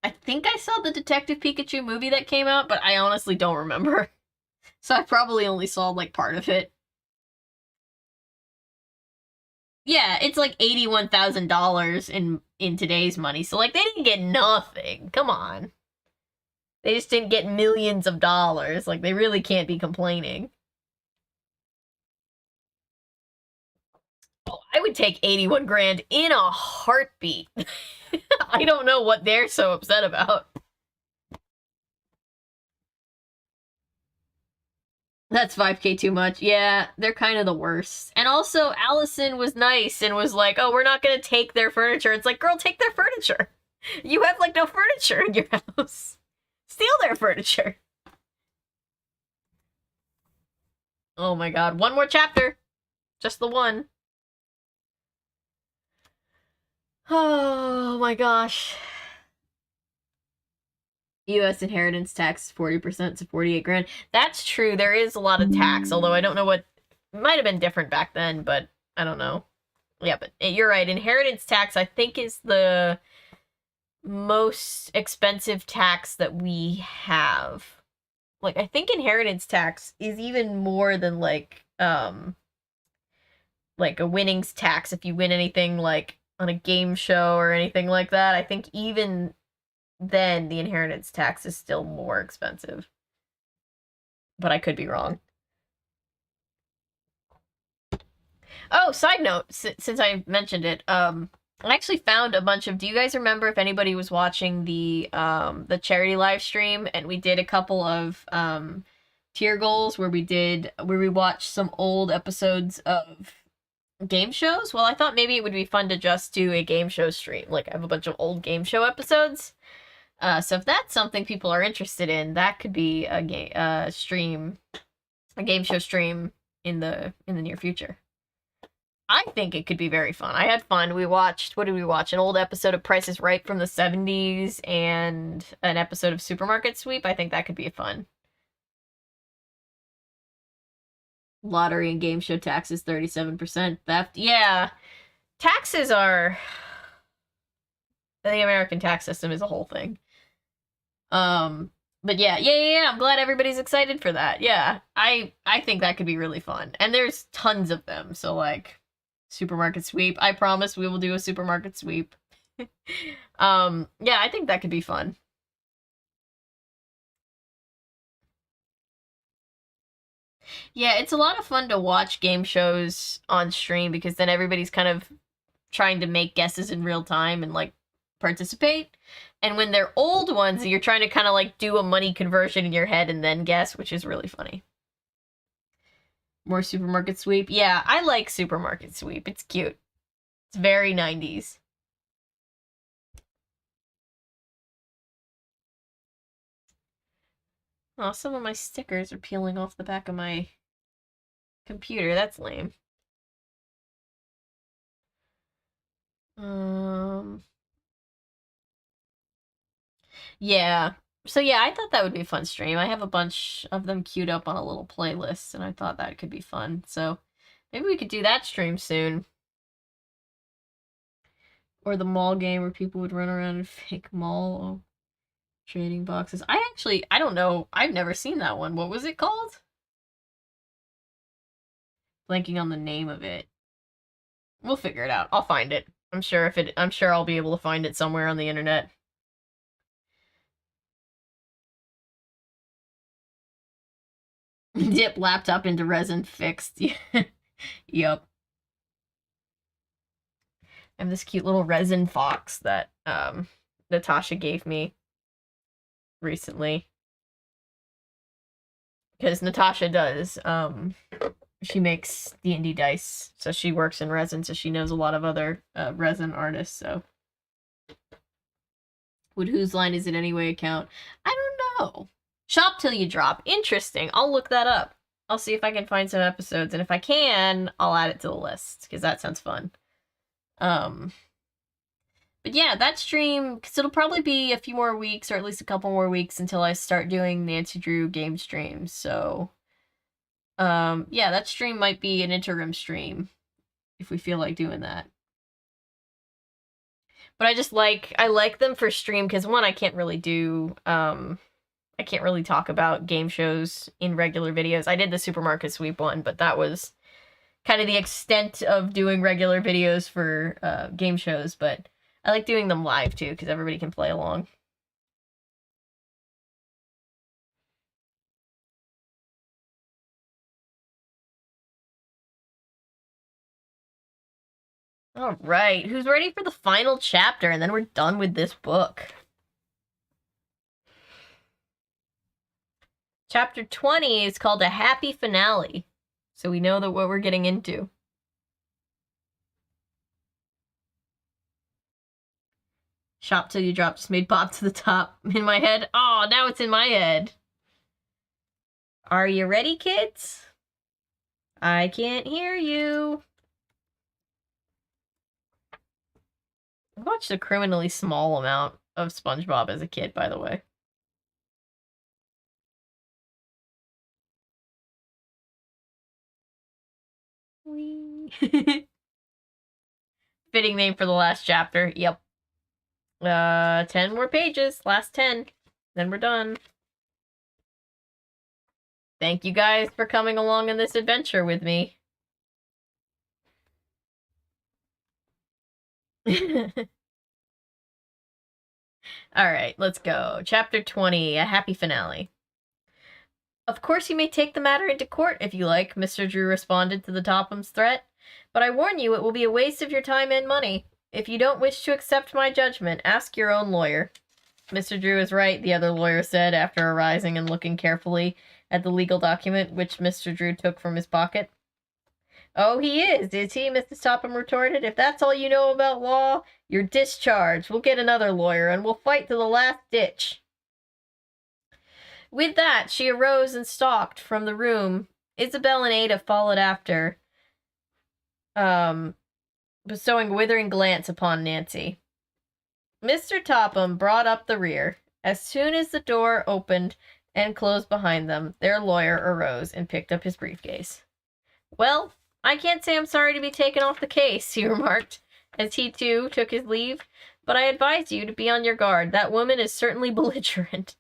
I think I saw the Detective Pikachu movie that came out, but I honestly don't remember. So I probably only saw, like, part of it. Yeah, it's like $81,000 in today's money. So, like, they didn't get nothing. Come on. They just didn't get millions of dollars. Like, they really can't be complaining. Oh, I would take 81 grand in a heartbeat. I don't know what they're so upset about. That's 5K too much. Yeah, they're kind of the worst. And also, Allison was nice and was like, oh, we're not gonna take their furniture. It's like, girl, take their furniture. You have, like, no furniture in your house. Steal their furniture. Oh my god, one more chapter. Just the one. Oh my gosh. U.S. inheritance tax 40% to 48 grand. That's true. There is a lot of tax, although I don't know what... It might have been different back then, but I don't know. Yeah, but you're right. Inheritance tax, I think, is the most expensive tax that we have. Like, I think inheritance tax is even more than, like a winnings tax if you win anything, like, on a game show or anything like that. I think even... then the inheritance tax is still more expensive. But I could be wrong. Oh, side note, since I mentioned it, I actually found a bunch of... Do you guys remember if anybody was watching the charity live stream? And we did a couple of tier goals where we watched some old episodes of game shows? Well, I thought maybe it would be fun to just do a game show stream. Like, I have a bunch of old game show episodes. So if that's something people are interested in, that could be a game show stream in the near future. I think it could be very fun. I had fun. We watched, what did we watch? An old episode of Price is Right from the 70s and an episode of Supermarket Sweep. I think that could be fun. Lottery and game show taxes, 37%. Theft. Yeah. Taxes are... The American tax system is a whole thing. But yeah. I'm glad everybody's excited for that. Yeah. I think that could be really fun. And there's tons of them. So, like, Supermarket Sweep. I promise we will do a Supermarket Sweep. Yeah, I think that could be fun. Yeah, it's a lot of fun to watch game shows on stream because then everybody's kind of trying to make guesses in real time and, like, participate. And when they're old ones, you're trying to kind of, like, do a money conversion in your head and then guess, which is really funny. More Supermarket Sweep. Yeah, I like Supermarket Sweep. It's cute. It's very 90s. Oh, some of my stickers are peeling off the back of my computer. That's lame. Yeah. So yeah, I thought that would be a fun stream. I have a bunch of them queued up on a little playlist, and I thought that could be fun. So maybe we could do that stream soon. Or the mall game where people would run around in fake mall trading boxes. I don't know. I've never seen that one. What was it called? Blanking on the name of it. We'll figure it out. I'll find it. I'm sure I'll be able to find it somewhere on the internet. Dip laptop into resin fixed. Yup. I have this cute little resin fox that Natasha gave me recently. Because Natasha does, she makes D&D dice, so she works in resin, so she knows a lot of other resin artists, so. Would Whose Line Is It Anyway account? I don't know. Shop Till You Drop. Interesting. I'll look that up. I'll see if I can find some episodes, and if I can, I'll add it to the list, because that sounds fun. But yeah, that stream, because it'll probably be a few more weeks, or at least a couple more weeks, until I start doing Nancy Drew game streams, so... yeah, that stream might be an interim stream, if we feel like doing that. But I like them for stream, because one, I can't really do, I can't really talk about game shows in regular videos. I did the Supermarket Sweep one, but that was kind of the extent of doing regular videos for game shows, but I like doing them live too, because everybody can play along. Alright, who's ready for the final chapter, and then we're done with this book. Chapter 20 is called A Happy Finale, so we know that what we're getting into. Shop Till You Drop just made pop to the top in my head. Oh, now it's in my head. Are you ready, kids? I can't hear you. I watched a criminally small amount of SpongeBob as a kid, by the way. Whee. Fitting name for the last chapter. Yep. 10 more pages. Last 10. Then we're done. Thank you guys for coming along on this adventure with me. Alright, let's go. Chapter 20, A Happy Finale. Of course you may take the matter into court if you like, Mr. Drew responded to the Topham's threat. But I warn you, it will be a waste of your time and money. If you don't wish to accept my judgment, ask your own lawyer. Mr. Drew is right, the other lawyer said, after arising and looking carefully at the legal document, which Mr. Drew took from his pocket. Oh, he is he? Mrs. Topham retorted. If that's all you know about law, you're discharged. We'll get another lawyer, and we'll fight to the last ditch. With that, she arose and stalked from the room. Isabel and Ada followed after. bestowing a withering glance upon Nancy. Mr. Topham brought up the rear. As soon as the door opened and closed behind them, their lawyer arose and picked up his briefcase. Well, I can't say I'm sorry to be taken off the case, he remarked, as he too took his leave, but I advise you to be on your guard. That woman is certainly belligerent.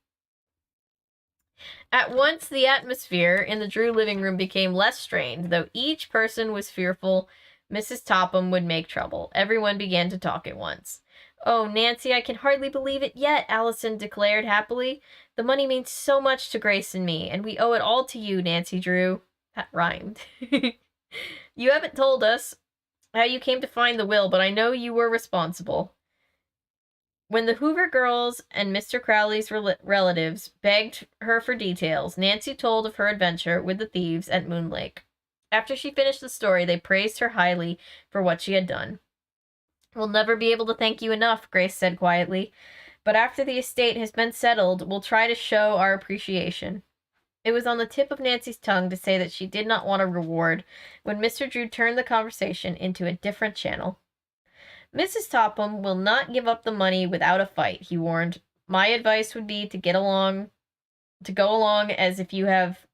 At once, the atmosphere in the Drew living room became less strained, though each person was fearful Mrs. Topham would make trouble. Everyone began to talk at once. Oh, Nancy, I can hardly believe it yet, Allison declared happily. The money means so much to Grace and me, and we owe it all to you, Nancy Drew. That rhymed. You haven't told us how you came to find the will, but I know you were responsible. When the Hoover girls and Mr. Crowley's relatives begged her for details, Nancy told of her adventure with the thieves at Moon Lake. After she finished the story, they praised her highly for what she had done. We'll never be able to thank you enough, Grace said quietly, but after the estate has been settled, we'll try to show our appreciation. It was on the tip of Nancy's tongue to say that she did not want a reward when Mr. Drew turned the conversation into a different channel. Mrs. Topham will not give up the money without a fight, he warned. My advice would be to go along as if you have...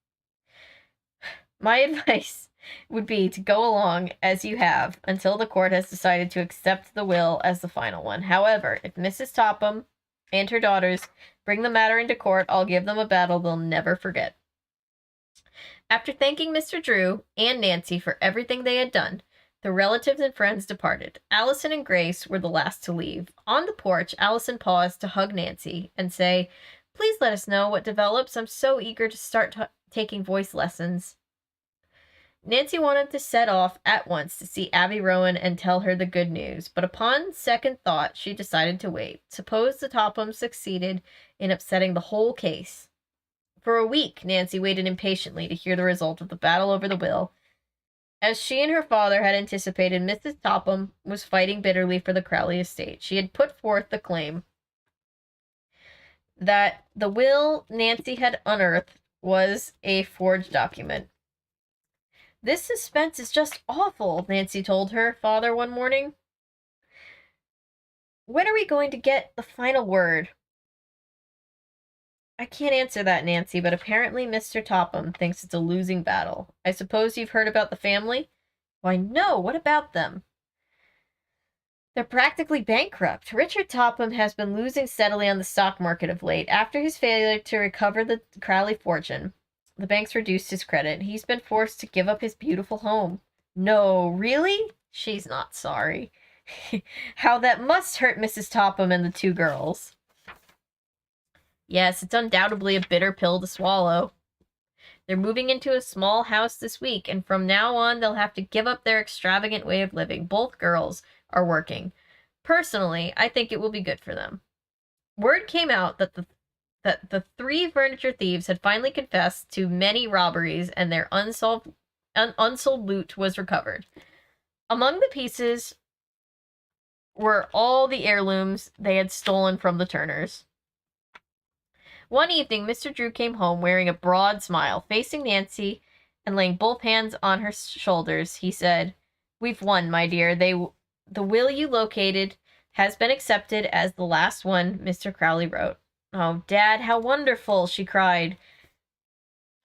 My advice would be to go along as you have until the court has decided to accept the will as the final one. However, if Mrs. Topham and her daughters bring the matter into court, I'll give them a battle they'll never forget. After thanking Mr. Drew and Nancy for everything they had done, the relatives and friends departed. Allison and Grace were the last to leave. On the porch, Allison paused to hug Nancy and say, "Please let us know what develops. I'm so eager to start taking voice lessons." Nancy wanted to set off at once to see Abby Rowan and tell her the good news, but upon second thought, she decided to wait. Suppose the Tophams succeeded in upsetting the whole case. For a week, Nancy waited impatiently to hear the result of the battle over the will. As she and her father had anticipated, Mrs. Topham was fighting bitterly for the Crowley estate. She had put forth the claim that the will Nancy had unearthed was a forged document. This suspense is just awful, Nancy told her father one morning. When are we going to get the final word? I can't answer that, Nancy, but apparently Mr. Topham thinks it's a losing battle. I suppose you've heard about the family? Why, no, what about them? They're practically bankrupt. Richard Topham has been losing steadily on the stock market of late. After his failure to recover the Crowley fortune, the banks reduced his credit. He's been forced to give up his beautiful home. No, really? She's not sorry. How that must hurt Mrs. Topham and the two girls. Yes, it's undoubtedly a bitter pill to swallow. They're moving into a small house this week, and from now on they'll have to give up their extravagant way of living. Both girls are working. Personally, I think it will be good for them. Word came out that the three furniture thieves had finally confessed to many robberies, and their unsold loot was recovered. Among the pieces were all the heirlooms they had stolen from the Turners. One evening, Mr. Drew came home wearing a broad smile. Facing Nancy and laying both hands on her shoulders, he said, "We've won, my dear. The will you located has been accepted as the last one Mr. Crowley wrote." "Oh, Dad, how wonderful," she cried,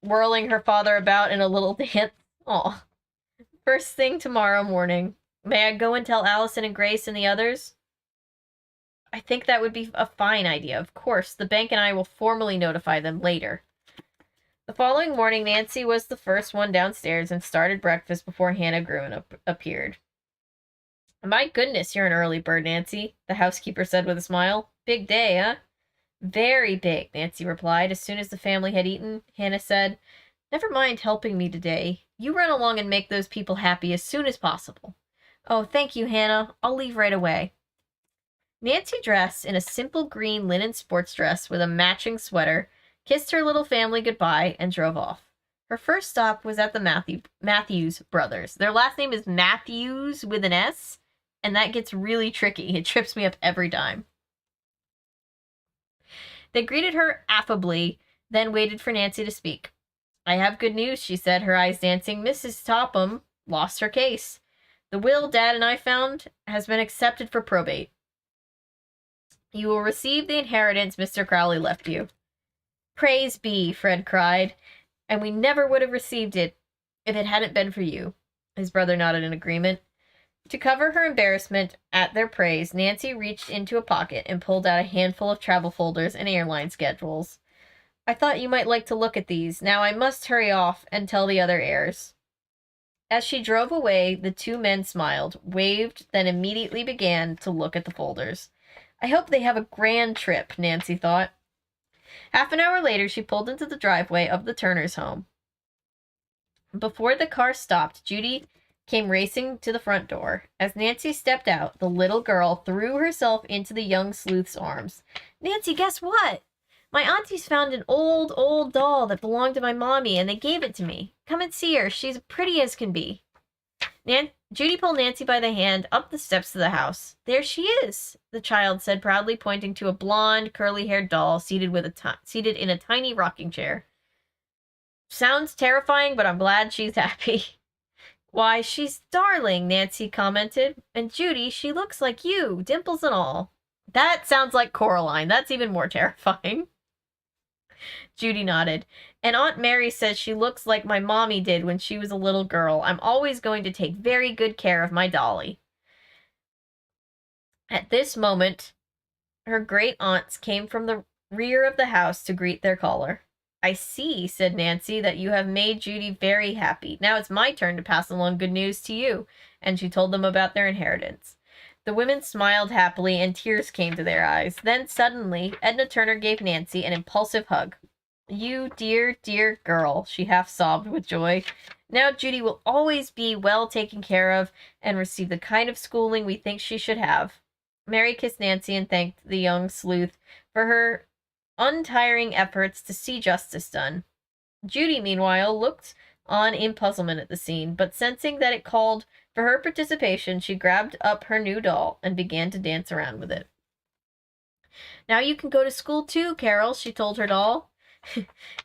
whirling her father about in a little dance. "Oh, first thing tomorrow morning. May I go and tell Allison and Grace and the others?" "I think that would be a fine idea. Of course, the bank and I will formally notify them later." The following morning, Nancy was the first one downstairs and started breakfast before Hannah Gruen appeared. "My goodness, you're an early bird, Nancy," the housekeeper said with a smile. "Big day, huh?" "Very big," Nancy replied. As soon as the family had eaten, Hannah said, "Never mind helping me today. You run along and make those people happy as soon as possible." "Oh, thank you, Hannah. I'll leave right away." Nancy, dressed in a simple green linen sports dress with a matching sweater, kissed her little family goodbye and drove off. Her first stop was at the Matthews brothers. Their last name is Matthews with an S, and that gets really tricky. It trips me up every time. They greeted her affably, then waited for Nancy to speak. "I have good news," she said, her eyes dancing. "Mrs. Topham lost her case. The will Dad and I found has been accepted for probate. You will receive the inheritance Mr. Crowley left you. Praise be, Fred cried, and we never would have received it if it hadn't been for you. His brother nodded in agreement. To cover her embarrassment at their praise, Nancy reached into a pocket and pulled out a handful of travel folders and airline schedules. I thought you might like to look at these. Now I must hurry off and tell the other heirs. As she drove away, the two men smiled, waved, then immediately began to look at the folders. I hope they have a grand trip, Nancy thought. Half an hour later, she pulled into the driveway of the Turners' home. Before the car stopped, Judy came racing to the front door. As Nancy stepped out, the little girl threw herself into the young sleuth's arms. Nancy, guess what? My aunties found an old doll that belonged to my mommy, and they gave it to me. Come and see her. She's pretty as can be. Judy pulled Nancy by the hand up the steps of the house. There she is, the child said proudly, pointing to a blonde, curly-haired doll seated in a tiny rocking chair. Sounds terrifying, but I'm glad she's happy. Why, she's darling, Nancy commented. And Judy, she looks like you, dimples and all. That sounds like Coraline. That's even more terrifying. Judy nodded. And Aunt Mary says she looks like my mommy did when she was a little girl. I'm always going to take very good care of my dolly. At this moment, her great aunts came from the rear of the house to greet their caller. I see, said Nancy, that you have made Judy very happy. Now it's my turn to pass along good news to you. And she told them about their inheritance. The women smiled happily and tears came to their eyes. Then suddenly, Edna Turner gave Nancy an impulsive hug. You dear, dear girl, she half sobbed with joy. Now Judy will always be well taken care of and receive the kind of schooling we think she should have. Mary kissed Nancy and thanked the young sleuth for her untiring efforts to see justice done. Judy, meanwhile, looked on in puzzlement at the scene, but sensing that it called for her participation, she grabbed up her new doll and began to dance around with it. Now you can go to school too, Carol, she told her doll.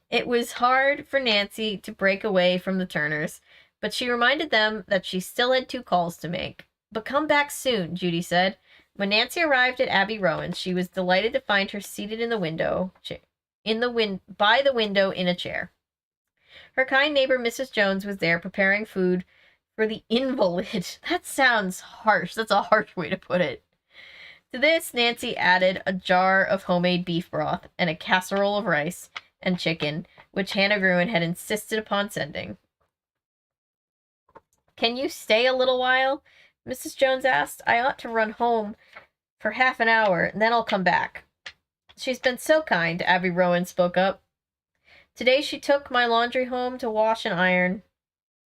It was hard for Nancy to break away from the Turners, but she reminded them that she still had 2 calls to make. But come back soon, Judy said. When Nancy arrived at Abby Rowan's, she was delighted to find her seated by the window in a chair. Her kind neighbor, Mrs. Jones, was there preparing food for the invalid. That sounds harsh. That's a harsh way to put it. To this, Nancy added a jar of homemade beef broth and a casserole of rice and chicken, which Hannah Gruen had insisted upon sending. Can you stay a little while? Mrs. Jones asked. I ought to run home for half an hour, and then I'll come back. She's been so kind, Abby Rowan spoke up. Today she took my laundry home to wash and iron.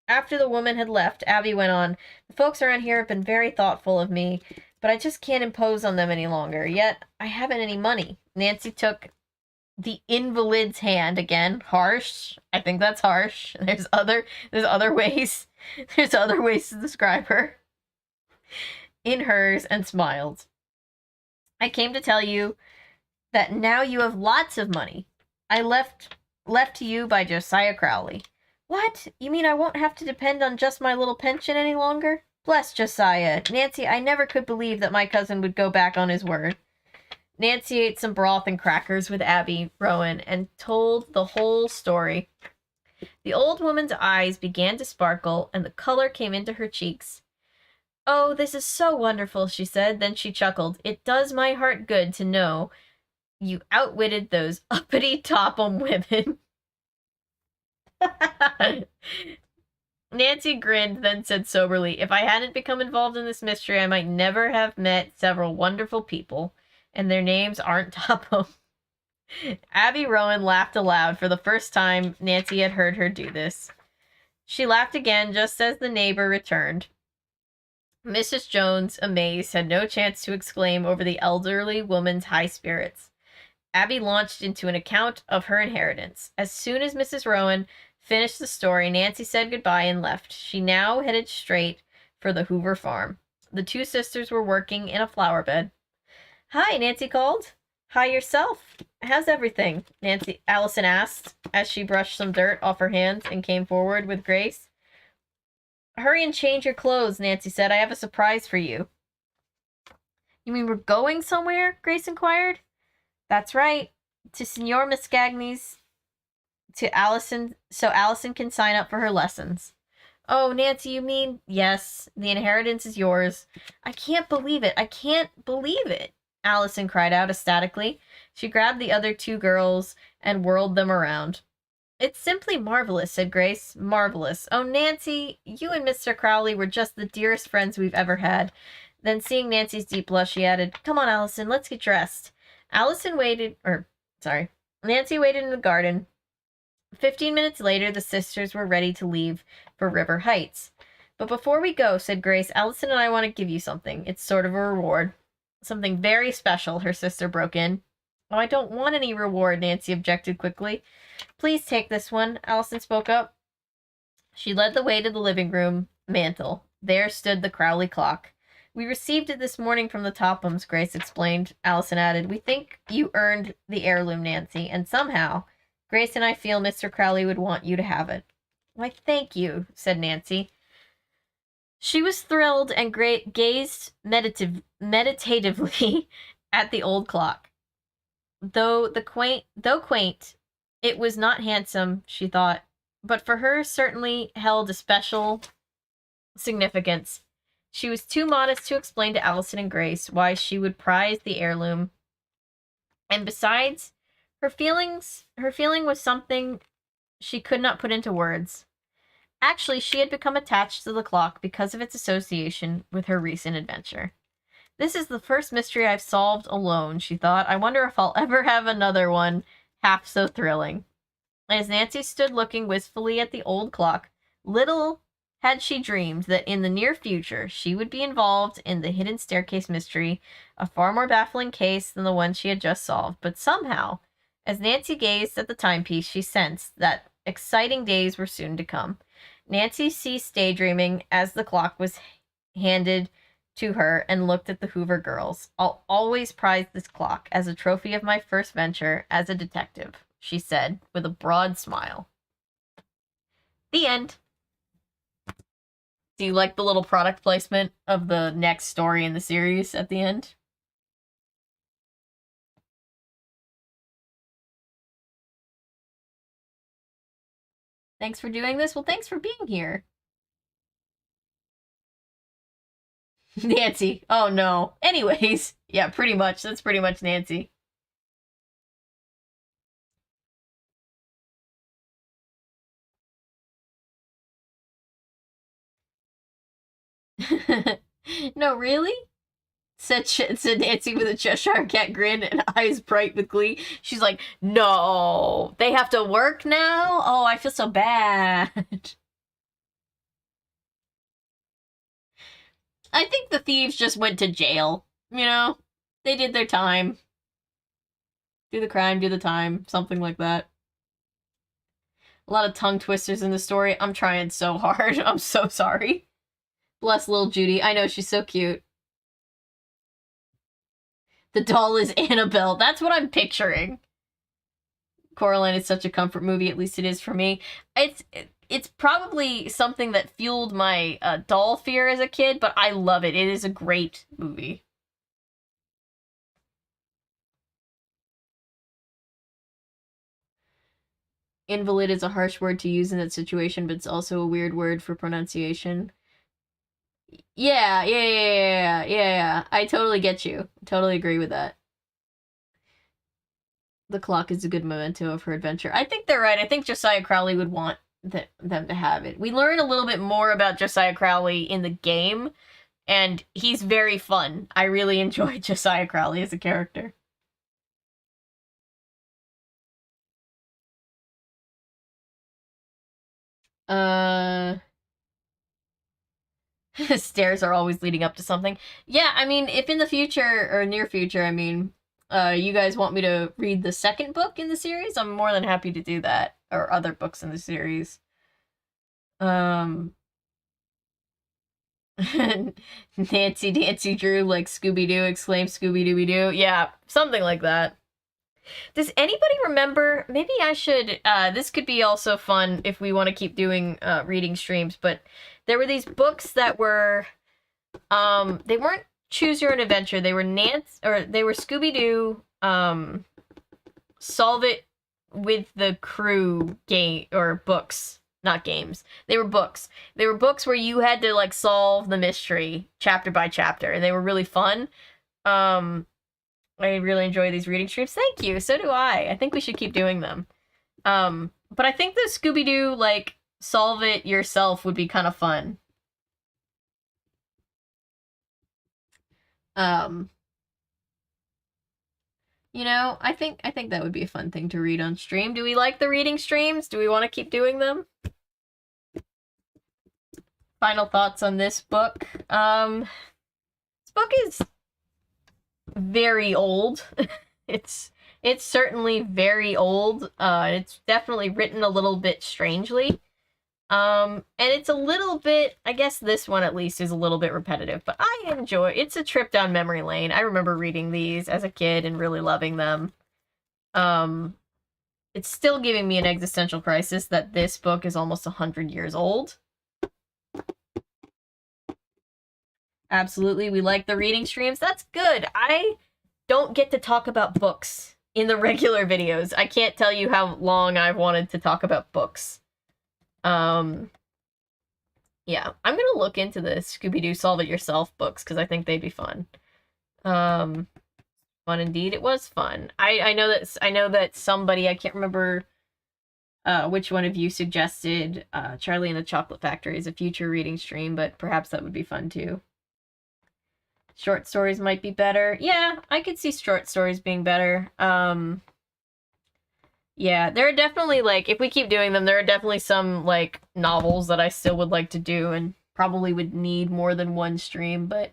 After the woman had left, Abby went on, the folks around here have been very thoughtful of me, but I just can't impose on them any longer. Yet, I haven't any money. Nancy took the invalid's hand again. Harsh. I think that's harsh. There's other ways. There's other ways to describe her. In hers and smiled. I came to tell you that now you have lots of money. I left to you by Josiah Crowley. What? You mean I won't have to depend on just my little pension any longer? Bless Josiah. Nancy, I never could believe that my cousin would go back on his word. Nancy ate some broth and crackers with Abby Rowan and told the whole story. The old woman's eyes began to sparkle and the color came into her cheeks. Oh, this is so wonderful, she said. Then she chuckled. It does my heart good to know you outwitted those uppity Topham women. Nancy grinned, then said soberly, if I hadn't become involved in this mystery, I might never have met several wonderful people, and their names aren't Topham. Abby Rowan laughed aloud for the first time Nancy had heard her do this. She laughed again just as the neighbor returned. Mrs. Jones, amazed, had no chance to exclaim over the elderly woman's high spirits. Abby launched into an account of her inheritance. As soon as Mrs. Rowan finished the story, Nancy said goodbye and left. She now headed straight for the Hoover farm. The 2 sisters were working in a flower bed. Hi, Nancy called. Hi yourself. How's everything? Allison asked as she brushed some dirt off her hands and came forward with grace. Hurry and change your clothes, Nancy said. I have a surprise for you. You mean we're going somewhere? Grace inquired. That's right. To Senor Miscagni's, to Allison, so Allison can sign up for her lessons. Oh, Nancy, you mean? Yes, the inheritance is yours. I can't believe it. I can't believe it, Allison cried out ecstatically. She grabbed the other two girls and whirled them around. It's simply marvelous, said Grace. Marvelous. Oh, Nancy, you and Mr. Crowley were just the dearest friends we've ever had. Then, seeing Nancy's deep blush, she added, Come on, Allison, let's get dressed. Nancy waited in the garden. 15 minutes later, the sisters were ready to leave for River Heights. But before we go, said Grace, Allison and I want to give you something. It's sort of a reward. Something very special, her sister broke in. Oh, I don't want any reward, Nancy objected quickly. Please take this one, Allison spoke up. She led the way to the living room mantel. There stood the Crowley clock. We received it this morning from the Tophams, Grace explained. Allison added, We think you earned the heirloom, Nancy, and somehow Grace and I feel Mr. Crowley would want you to have it. Why, thank you, said Nancy. She was thrilled and gazed meditatively at the old clock. Though quaint, it was not handsome, she thought, but for her certainly held a special significance. She was too modest to explain to Allison and Grace why she would prize the heirloom. And besides, her feeling was something she could not put into words. Actually, she had become attached to the clock because of its association with her recent adventure. This is the first mystery I've solved alone, she thought. I wonder if I'll ever have another one half so thrilling. As Nancy stood looking wistfully at the old clock, little had she dreamed that in the near future she would be involved in the hidden staircase mystery, a far more baffling case than the one she had just solved. But somehow, as Nancy gazed at the timepiece, she sensed that exciting days were soon to come. Nancy ceased daydreaming as the clock was handed to her and looked at the Hoover girls. I'll always prize this clock as a trophy of my first venture as a detective, she said with a broad smile. The end. Do you like the little product placement of the next story in the series at the end? Thanks for doing this. Well, thanks for being here. Nancy. Oh, no. Anyways. Yeah, pretty much. That's pretty much Nancy. No, really? Said Nancy with a Cheshire Cat grin and eyes bright with glee. She's like, no, they have to work now? Oh, I feel so bad. I think the thieves just went to jail, you know? They did their time. Do the crime, do the time, something like that. A lot of tongue twisters in the story. I'm trying so hard. I'm so sorry. Bless little Judy. I know, she's so cute. The doll is Annabelle. That's what I'm picturing. Coraline is such a comfort movie, at least it is for me. It's probably something that fueled my doll fear as a kid, but I love it. It is a great movie. Invalid is a harsh word to use in that situation, but it's also a weird word for pronunciation. Yeah. I totally get you. Totally agree with that. The clock is a good memento of her adventure. I think they're right. I think Josiah Crowley would want them to have it. We learn a little bit more about Josiah Crowley in the game, and he's very fun. I really enjoy Josiah Crowley as a character. Stairs are always leading up to something. Yeah, I mean, if in the future, or near future, I mean, you guys want me to read the second book in the series, I'm more than happy to do that. Or other books in the series. Nancy Drew, like Scooby-Doo, exclaimed Scooby-Dooby-Doo. Yeah, something like that. Does anybody remember, maybe I should, this could be also fun if we want to keep doing reading streams, but There were these books that were, they weren't choose your own adventure. They were Scooby-Doo, solve it with the crew game, or books, not games. They were books. They were books where you had to like solve the mystery chapter by chapter, and they were really fun. I really enjoy these reading streams. Thank you. So do I. I think we should keep doing them. But I think the Scooby-Doo, like, solve it yourself would be kind of fun. You know, I think that would be a fun thing to read on stream. Do we like the reading streams? Do we want to keep doing them? Final thoughts on this book. This book is very old. It's certainly very old. It's definitely written a little bit strangely. And it's a little bit, I guess this one at least is a little bit repetitive, but I enjoy, it's a trip down memory lane. I remember reading these as a kid and really loving them. It's still giving me an existential crisis that this book is almost 100 years old. Absolutely, we like the reading streams. That's good. I don't get to talk about books in the regular videos. I can't tell you how long I've wanted to talk about books. Yeah, I'm gonna look into the Scooby-Doo Solve It Yourself books because I think they'd be fun. Fun indeed. It was fun. I know that somebody, I can't remember which one of you suggested Charlie and the Chocolate Factory as a future reading stream, but perhaps that would be fun too. Short stories might be better. Yeah, I could see short stories being better. Yeah, there are definitely, like, if we keep doing them, there are definitely some, like, novels that I still would like to do and probably would need more than one stream, but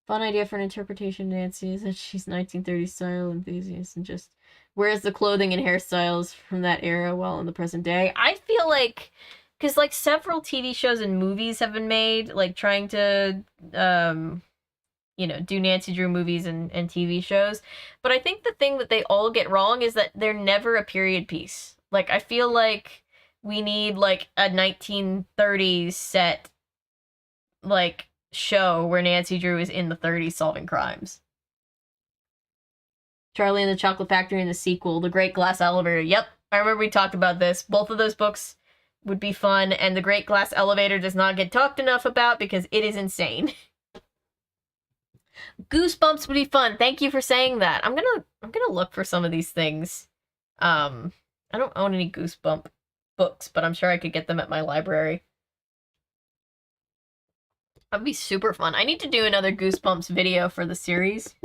fun idea for an interpretation, Nancy, is that she's 1930s style enthusiast and just wears the clothing and hairstyles from that era while in the present day. I feel like, because, like, several TV shows and movies have been made, like, trying to, you know, do Nancy Drew movies and TV shows. But I think the thing that they all get wrong is that they're never a period piece. Like, I feel like we need, like, a 1930s set, like, show where Nancy Drew is in the 30s solving crimes. Charlie and the Chocolate Factory and the sequel, The Great Glass Elevator. Yep, I remember we talked about this. Both of those books would be fun, and The Great Glass Elevator does not get talked enough about because it is insane. Goosebumps would be fun. Thank you for saying that. I'm gonna look for some of these things. I don't own any Goosebump books, but I'm sure I could get them at my library. That'd be super fun. I need to do another Goosebumps video for the series.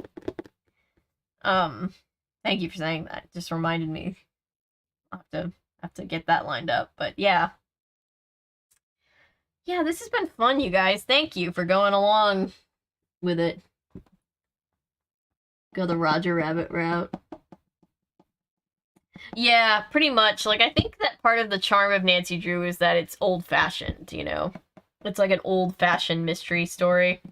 Thank you for saying that. It just reminded me. I'll have to get that lined up. But yeah. Yeah, this has been fun, you guys. Thank you for going along with it. Go the Roger Rabbit route. Yeah, pretty much. Like, I think that part of the charm of Nancy Drew is that it's old-fashioned, you know? It's like an old-fashioned mystery story.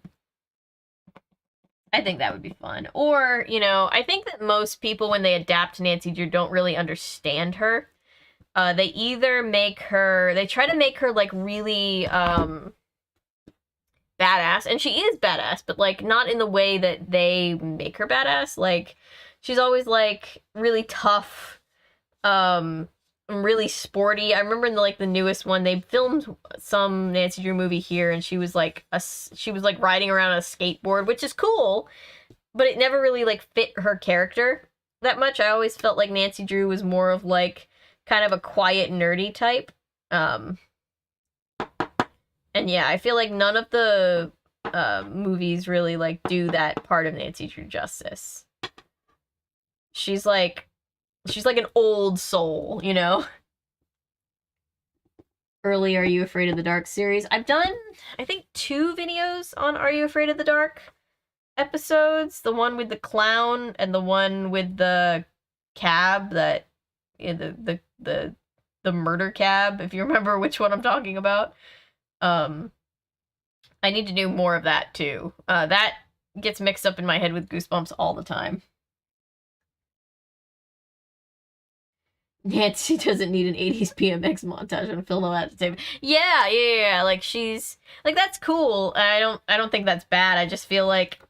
I think that would be fun. Or, you know, I think that most people, when they adapt Nancy Drew, don't really understand her. They either make her... They try to make her, like, really, badass, and she is badass, but, like, not in the way that they make her badass. Like, she's always, like, really tough, really sporty. I remember in the newest one, they filmed some Nancy Drew movie here, and she was like riding around on a skateboard, which is cool, but it never really, like, fit her character that much. I always felt like Nancy Drew was more of, like, kind of a quiet, nerdy type. And yeah, I feel like none of the movies really, like, do that part of Nancy Drew justice. She's like an old soul, you know? Early Are You Afraid of the Dark series. I've done, I think, 2 videos on Are You Afraid of the Dark episodes. The one with the clown and the one with the cab that, the murder cab, if you remember which one I'm talking about. I need to do more of that too. That gets mixed up in my head with Goosebumps all the time. Nancy doesn't need an 80s BMX montage and film at the same. Yeah. Like she's like that's cool. I don't think that's bad. I just feel like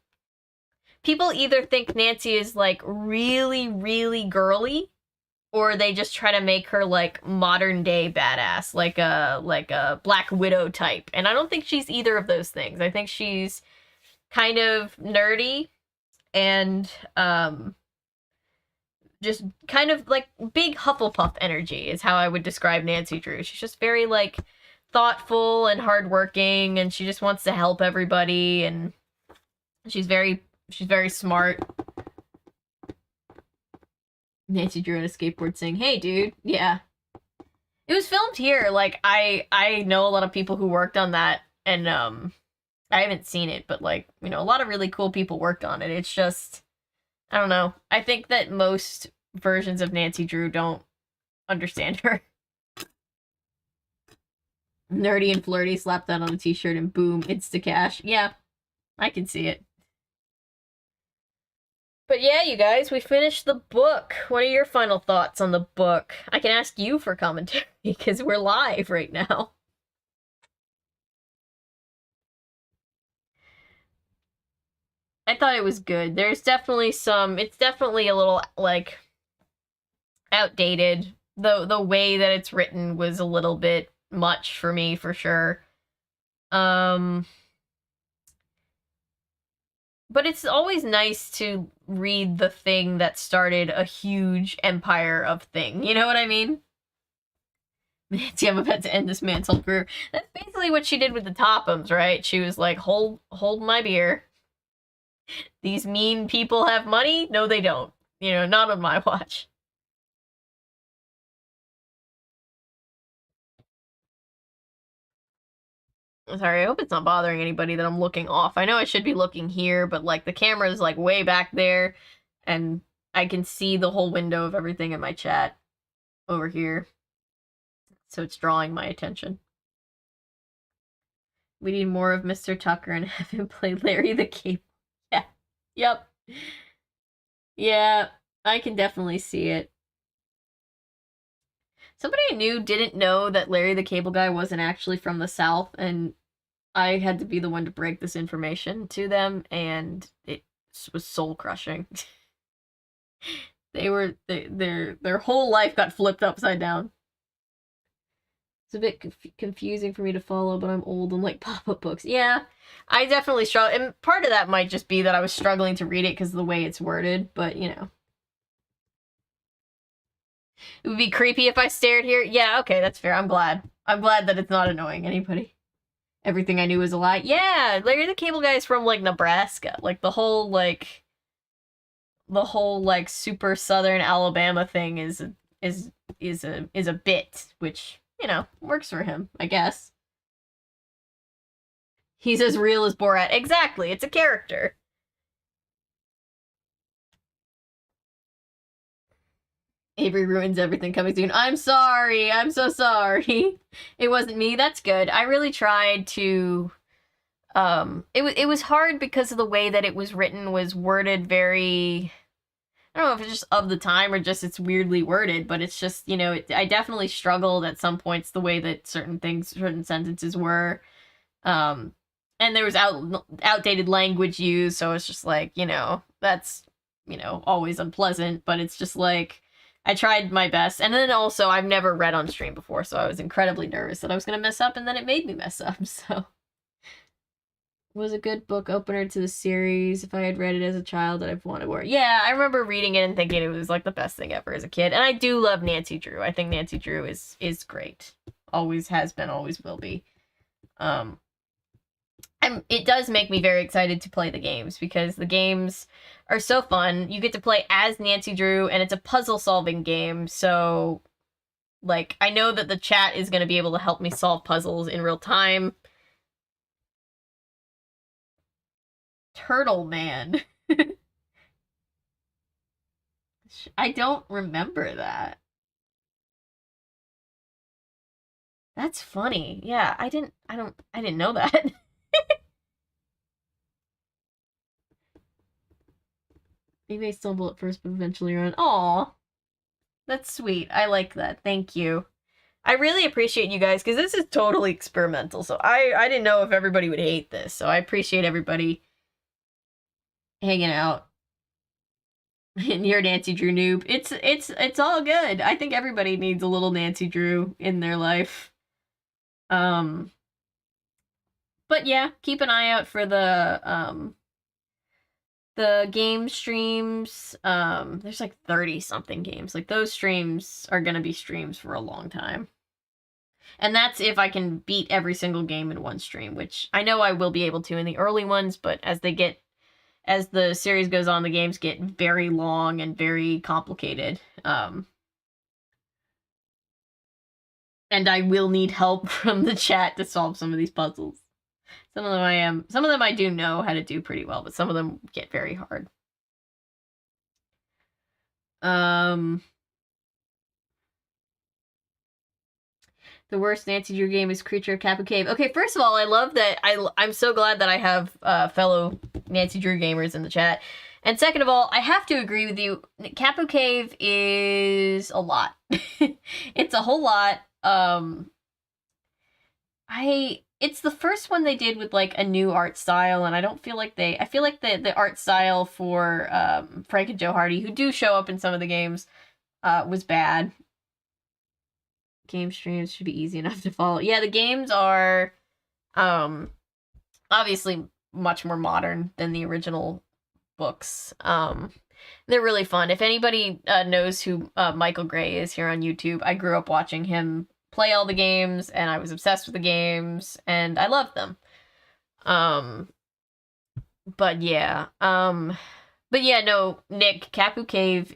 people either think Nancy is like really, really girly, or they just try to make her like modern day badass, like a Black Widow type. And I don't think she's either of those things. I think she's kind of nerdy and just kind of like big Hufflepuff energy is how I would describe Nancy Drew. She's just very like thoughtful and hardworking, and she just wants to help everybody, and she's very smart. Nancy Drew on a skateboard saying, "Hey, dude." Yeah. It was filmed here. Like I know a lot of people who worked on that, and I haven't seen it, but like, you know, a lot of really cool people worked on it. It's just I don't know. I think that most versions of Nancy Drew don't understand her. Nerdy and flirty, slap that on a t-shirt and boom, Instacash. Yeah, I can see it. But yeah, you guys, we finished the book. What are your final thoughts on the book? I can ask you for commentary because we're live right now. I thought it was good. There's definitely it's definitely a little like outdated. The way that it's written was a little bit much for me for sure. But it's always nice to read the thing that started a huge empire of thing. You know what I mean? Nancy, I'm about to end this man's whole career. That's basically what she did with the Tophams, right? She was like, hold my beer. These mean people have money? No, they don't. You know, not on my watch. Sorry, I hope it's not bothering anybody that I'm looking off. I know I should be looking here, but like the camera is like way back there, and I can see the whole window of everything in my chat over here. So it's drawing my attention. We need more of Mr. Tucker and have him play Larry the Cable. Yeah. Yep. Yeah, I can definitely see it. Somebody I knew didn't know that Larry the Cable Guy wasn't actually from the South, and I had to be the one to break this information to them, and it was soul crushing. Their whole life got flipped upside down. It's a bit confusing for me to follow, but I'm old and like pop-up books. Yeah, I definitely struggle, and part of that might just be that I was struggling to read it because of the way it's worded, but you know. It would be creepy if I stared here. Yeah, okay, that's fair. I'm glad. I'm glad that it's not annoying anybody. Everything I knew was a lie. Yeah, Larry the Cable Guy is from like Nebraska. Like the whole like super southern Alabama thing is a bit, which, you know, works for him, I guess. He's as real as Borat. Exactly, it's a character. Avery ruins everything coming soon. I'm sorry. I'm so sorry. It wasn't me. That's good. I really tried to it was hard because of the way that it was written was worded very, I don't know if it's just of the time or just it's weirdly worded, but it's just, you know, I definitely struggled at some points the way that certain sentences were. And there was outdated language used, so it's just like, you know, that's, you know, always unpleasant, but it's just like I tried my best. And then also, I've never read on stream before, so I was incredibly nervous that I was going to mess up, and then it made me mess up, so. It was a good book opener to the series. If I had read it as a child, I'd have wanted more. Yeah, I remember reading it and thinking it was, like, the best thing ever as a kid. And I do love Nancy Drew. I think Nancy Drew is great. Always has been, always will be. It does make me very excited to play the games, because the games are so fun. You get to play as Nancy Drew, and it's a puzzle-solving game, so, like, I know that the chat is going to be able to help me solve puzzles in real time. Turtle Man. I don't remember that. That's funny. Yeah, I didn't know that. You may stumble at first, but eventually run. Aw. That's sweet. I like that. Thank you. I really appreciate you guys because this is totally experimental. So I didn't know if everybody would hate this. So I appreciate everybody hanging out. And you're Nancy Drew noob. It's all good. I think everybody needs a little Nancy Drew in their life. But yeah, keep an eye out for the game streams. There's like 30 something games. Like those streams are gonna be streams for a long time. And that's if I can beat every single game in one stream, which I know I will be able to in the early ones, but as the series goes on, the games get very long and very complicated. And I will need help from the chat to solve some of these puzzles. Some of them I do know how to do pretty well, but some of them get very hard. The worst Nancy Drew game is Creature of Capu Cave. Okay, first of all, I love that. I'm so glad that I have fellow Nancy Drew gamers in the chat. And second of all, I have to agree with you. Capu Cave is a lot. It's a whole lot. It's the first one they did with like a new art style, and I don't feel like I feel like the art style for Frank and Joe Hardy, who do show up in some of the games, was bad. Game streams should be easy enough to follow. Yeah, the games are obviously much more modern than the original books. They're really fun. If anybody knows who Michael Gray is here on YouTube, I grew up watching him play all the games, and I was obsessed with the games, and I loved them. But yeah. No, Nick, Capu Cave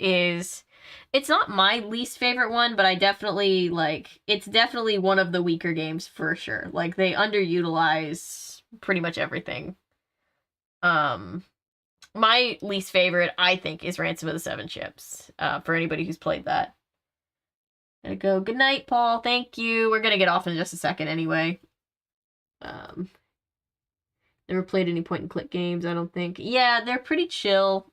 it's not my least favorite one, but I definitely, it's definitely one of the weaker games for sure. Like, they underutilize pretty much everything. My least favorite, I think, is Ransom of the Seven Ships, for anybody who's played that. Gotta go. Good night, Paul. Thank you. We're gonna get off in just a second anyway. Never played any point-and-click games, I don't think. Yeah, they're pretty chill.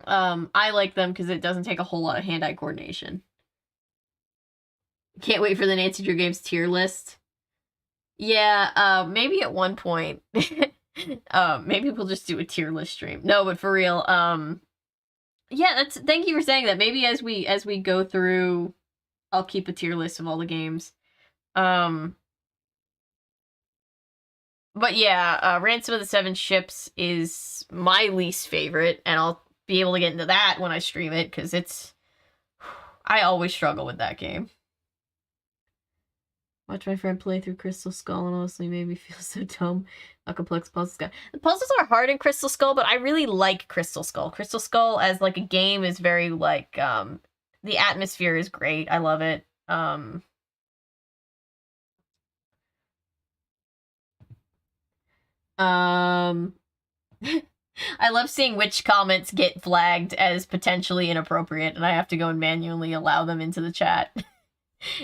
I like them because it doesn't take a whole lot of hand-eye coordination. Can't wait for the Nancy Drew Games tier list. Yeah, maybe at one point. Maybe we'll just do a tier list stream. No, but for real, yeah, thank you for saying that. Maybe as we go through, I'll keep a tier list of all the games. But yeah, Ransom of the Seven Ships is my least favorite, and I'll be able to get into that when I stream it, because I always struggle with that game. Watch my friend play through Crystal Skull and honestly made me feel so dumb. How complex puzzles got. The puzzles are hard in Crystal Skull, but I really like Crystal Skull. Crystal Skull as like a game is very like the atmosphere is great. I love it. I love seeing which comments get flagged as potentially inappropriate, and I have to go and manually allow them into the chat.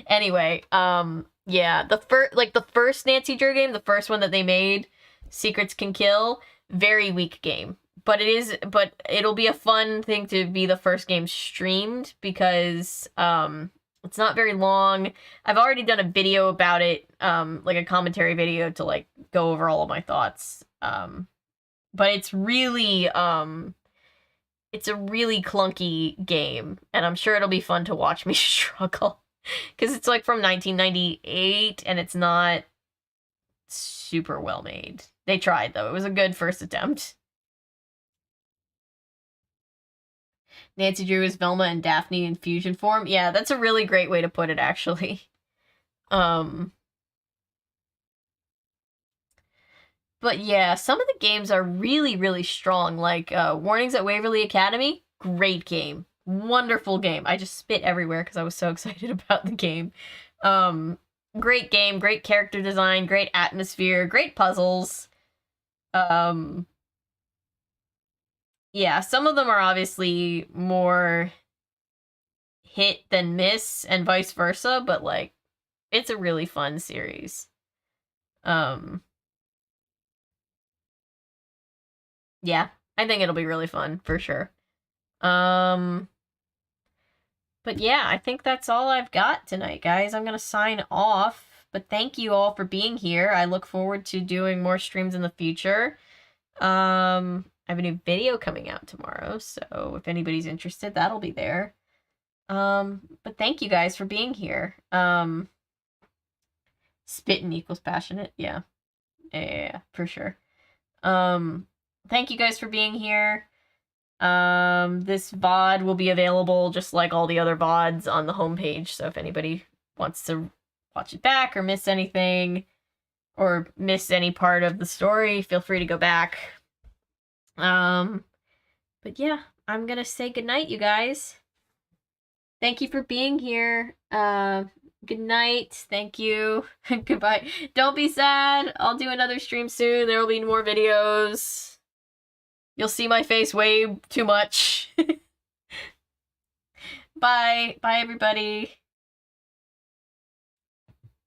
Anyway, yeah, the first Nancy Drew game, the first one that they made, Secrets Can Kill, very weak game. But it'll be a fun thing to be the first game streamed because it's not very long. I've already done a video about it, like a commentary video to like go over all of my thoughts. But it's really it's a really clunky game, and I'm sure it'll be fun to watch me struggle. Because it's like from 1998, and it's not super well made. They tried, though. It was a good first attempt. Nancy Drew is Velma and Daphne in fusion form. Yeah, that's a really great way to put it, actually. But yeah, some of the games are really, really strong. Like, Warnings at Waverly Academy, great game. Wonderful game. I just spit everywhere because I was so excited about the game. Great game, great character design, great atmosphere, great puzzles. Yeah, some of them are obviously more hit than miss and vice versa, but like, it's a really fun series. Yeah, I think it'll be really fun for sure. But But yeah, I think that's all I've got tonight, guys. I'm gonna sign off. But thank you all for being here. I look forward to doing more streams in the future. I have a new video coming out tomorrow, so if anybody's interested, that'll be there. But thank you guys for being here. Spittin' equals passionate, yeah. Yeah, for sure. Thank you guys for being here. This VOD will be available just like all the other VODs on the homepage, so if anybody wants to watch it back or miss anything or miss any part of the story, feel free to go back. But yeah, I'm gonna say goodnight, you guys. Thank you for being here. Good night. Thank you. Goodbye. Don't be sad. I'll do another stream soon. There will be more videos. You'll see my face way too much. Bye. Bye, everybody.